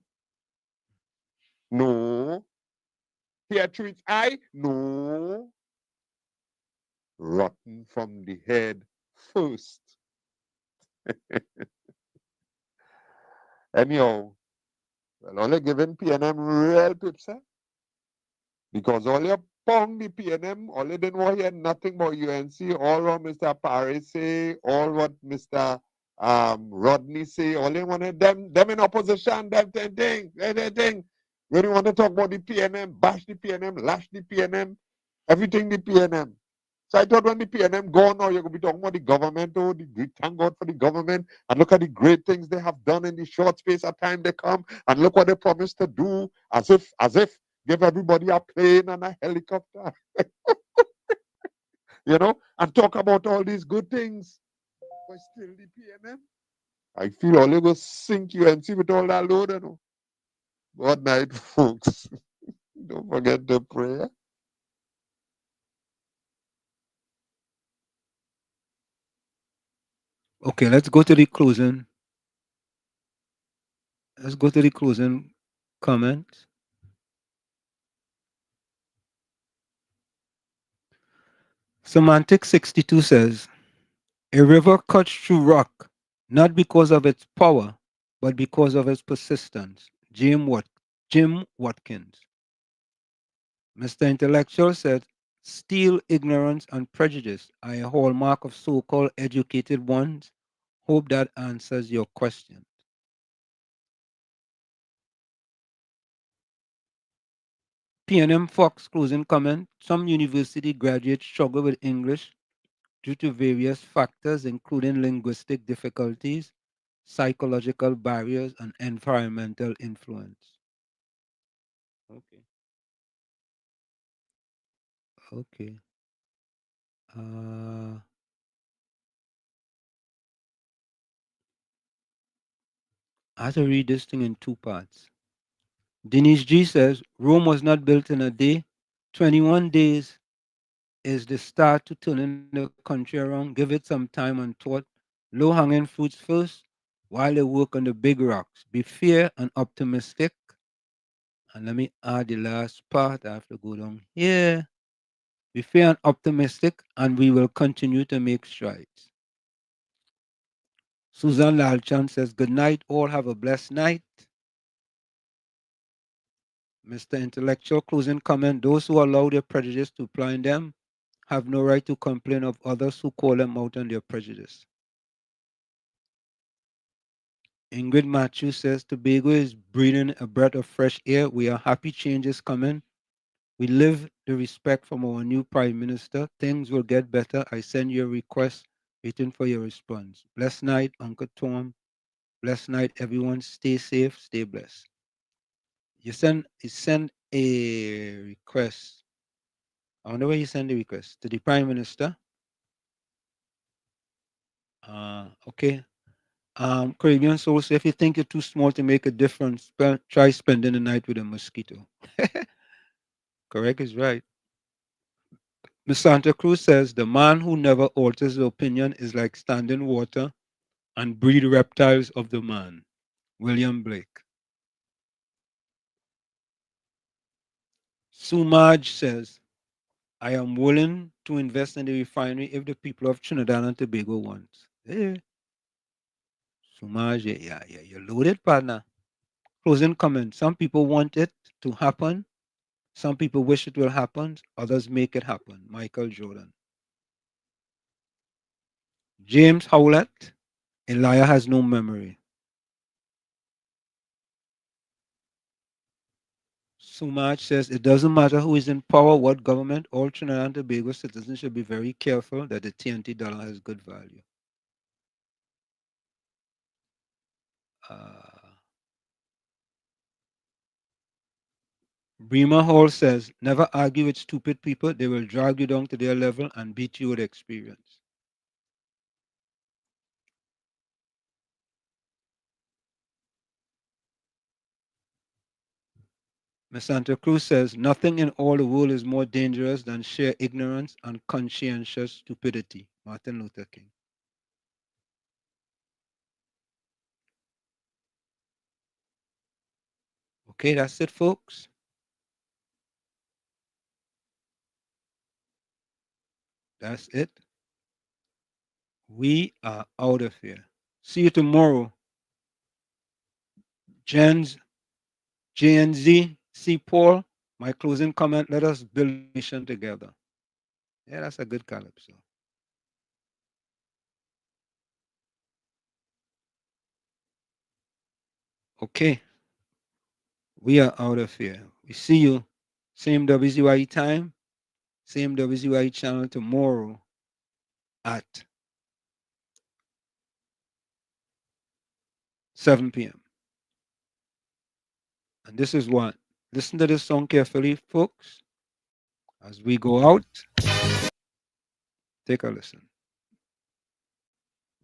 No. Tear through its eye? No. Rotten from the head first. Anyhow, well, only giving PNM real pips, eh? Because all you pong the PNM, all you didn't want to hear nothing about UNC, all what Mr. Paris say, all what Mr. Rodney say, all you wanted them in opposition, them thing. When you want to talk about the PNM, bash the PNM, lash the PNM, everything the PNM. So I thought when the PNM gone now, you're going to be talking about the government, oh, thank God for the government, and look at the great things they have done in the short space of time they come, and look what they promised to do, as if give everybody a plane and a helicopter, you know, and talk about all these good things. But still the PNM. I feel all you go sink UNC with all that load, you know. Good night, folks. Don't forget the prayer. Okay, let's go to the closing. Let's go to the closing comments. Semantic 62 says, a river cuts through rock, not because of its power, but because of its persistence. Jim Watkins. Mr. Intellectual said, steel, ignorance, and prejudice are a hallmark of so-called educated ones. Hope that answers your question. PNM Fox closing comment. Some university graduates struggle with English due to various factors, including linguistic difficulties, psychological barriers, and environmental influence. Okay. Okay. I have to read this thing in two parts. Denise G says, Rome was not built in a day. 21 days is the start to turning the country around. Give it some time and thought. Low-hanging fruits first while they work on the big rocks. Be fair and optimistic. And let me add the last part. I have to go down here. Be fair and optimistic, and we will continue to make strides. Susan Lalchan says, good night. All have a blessed night. Mr. Intellectual, closing comment. Those who allow their prejudice to blind them have no right to complain of others who call them out on their prejudice. Ingrid Matthews says Tobago is breathing a breath of fresh air. We are happy change is coming. We live the respect from our new Prime Minister. Things will get better. I send you a request, waiting for your response. Blessed night, Uncle Tom. Blessed night, everyone. Stay safe, stay blessed. You send a request. I wonder where you send the request. To the Prime Minister. Okay. Caribbean Soul, so if you think you're too small to make a difference, try spending the night with a mosquito. Correct is right. Miss Santa Cruz says the man who never alters the opinion is like standing water and breed reptiles of the man. William Blake. Sumaj says, I am willing to invest in the refinery if the people of Trinidad and Tobago want. Hey. Sumaj, yeah, you're loaded, partner. Closing comment. Some people want it to happen. Some people wish it will happen. Others make it happen. Michael Jordan. James Howlett. A liar has no memory. Sumaj says it doesn't matter who is in power, what government, all Trinidad and Tobago citizens should be very careful that the TNT dollar has good value. Bremer Hall says, never argue with stupid people. They will drag you down to their level and beat you with experience. Ms. Santa Cruz says, nothing in all the world is more dangerous than sheer ignorance and conscientious stupidity. Martin Luther King. Okay, that's it, folks. That's it. We are out of here. See you tomorrow. JNZ, C. Paul, my closing comment, let us build a nation together. Yeah, that's a good calypso. Okay. We are out of here. We see you. Same WZYE time, same WZYE channel tomorrow at 7 p.m. And this is what. Listen to this song carefully, folks. As we go out, take a listen.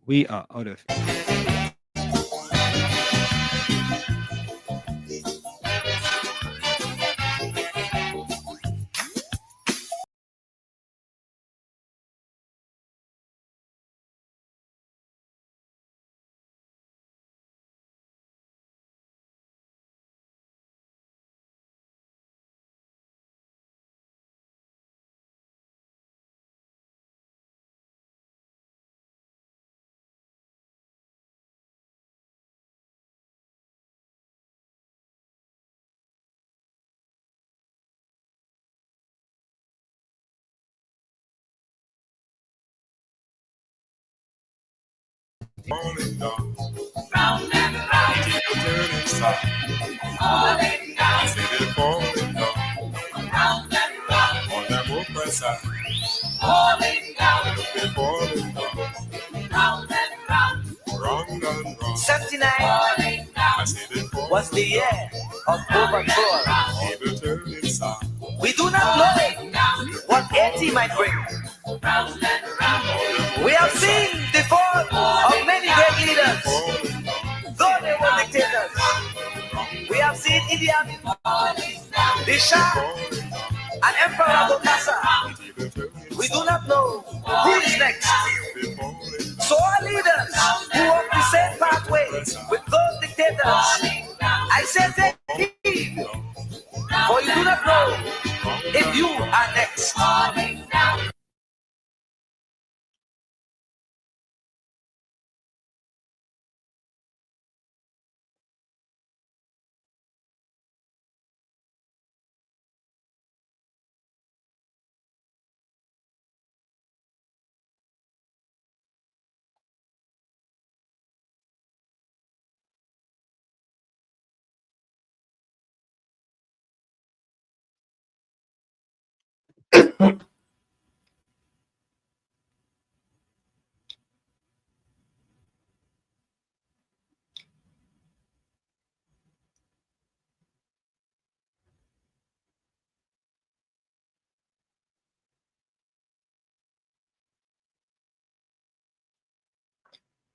We are out of here. Falling down, round and round, keep turning south. Falling down, I said it falling down, round and round, on that oppressor. Falling down, look it falling down, round and round, round and round. 79 falling down, I said it falling was the year of overthrow. keep it turning south. We do not know what 80 might bring. We have seen the fall of many great leaders, though they were dictators. We have seen Idi Amin, the Shah, and Emperor Bokassa. We do not know who is next. So our leaders who walk the same pathway with those dictators, I say take heed, for you do not know if you are next.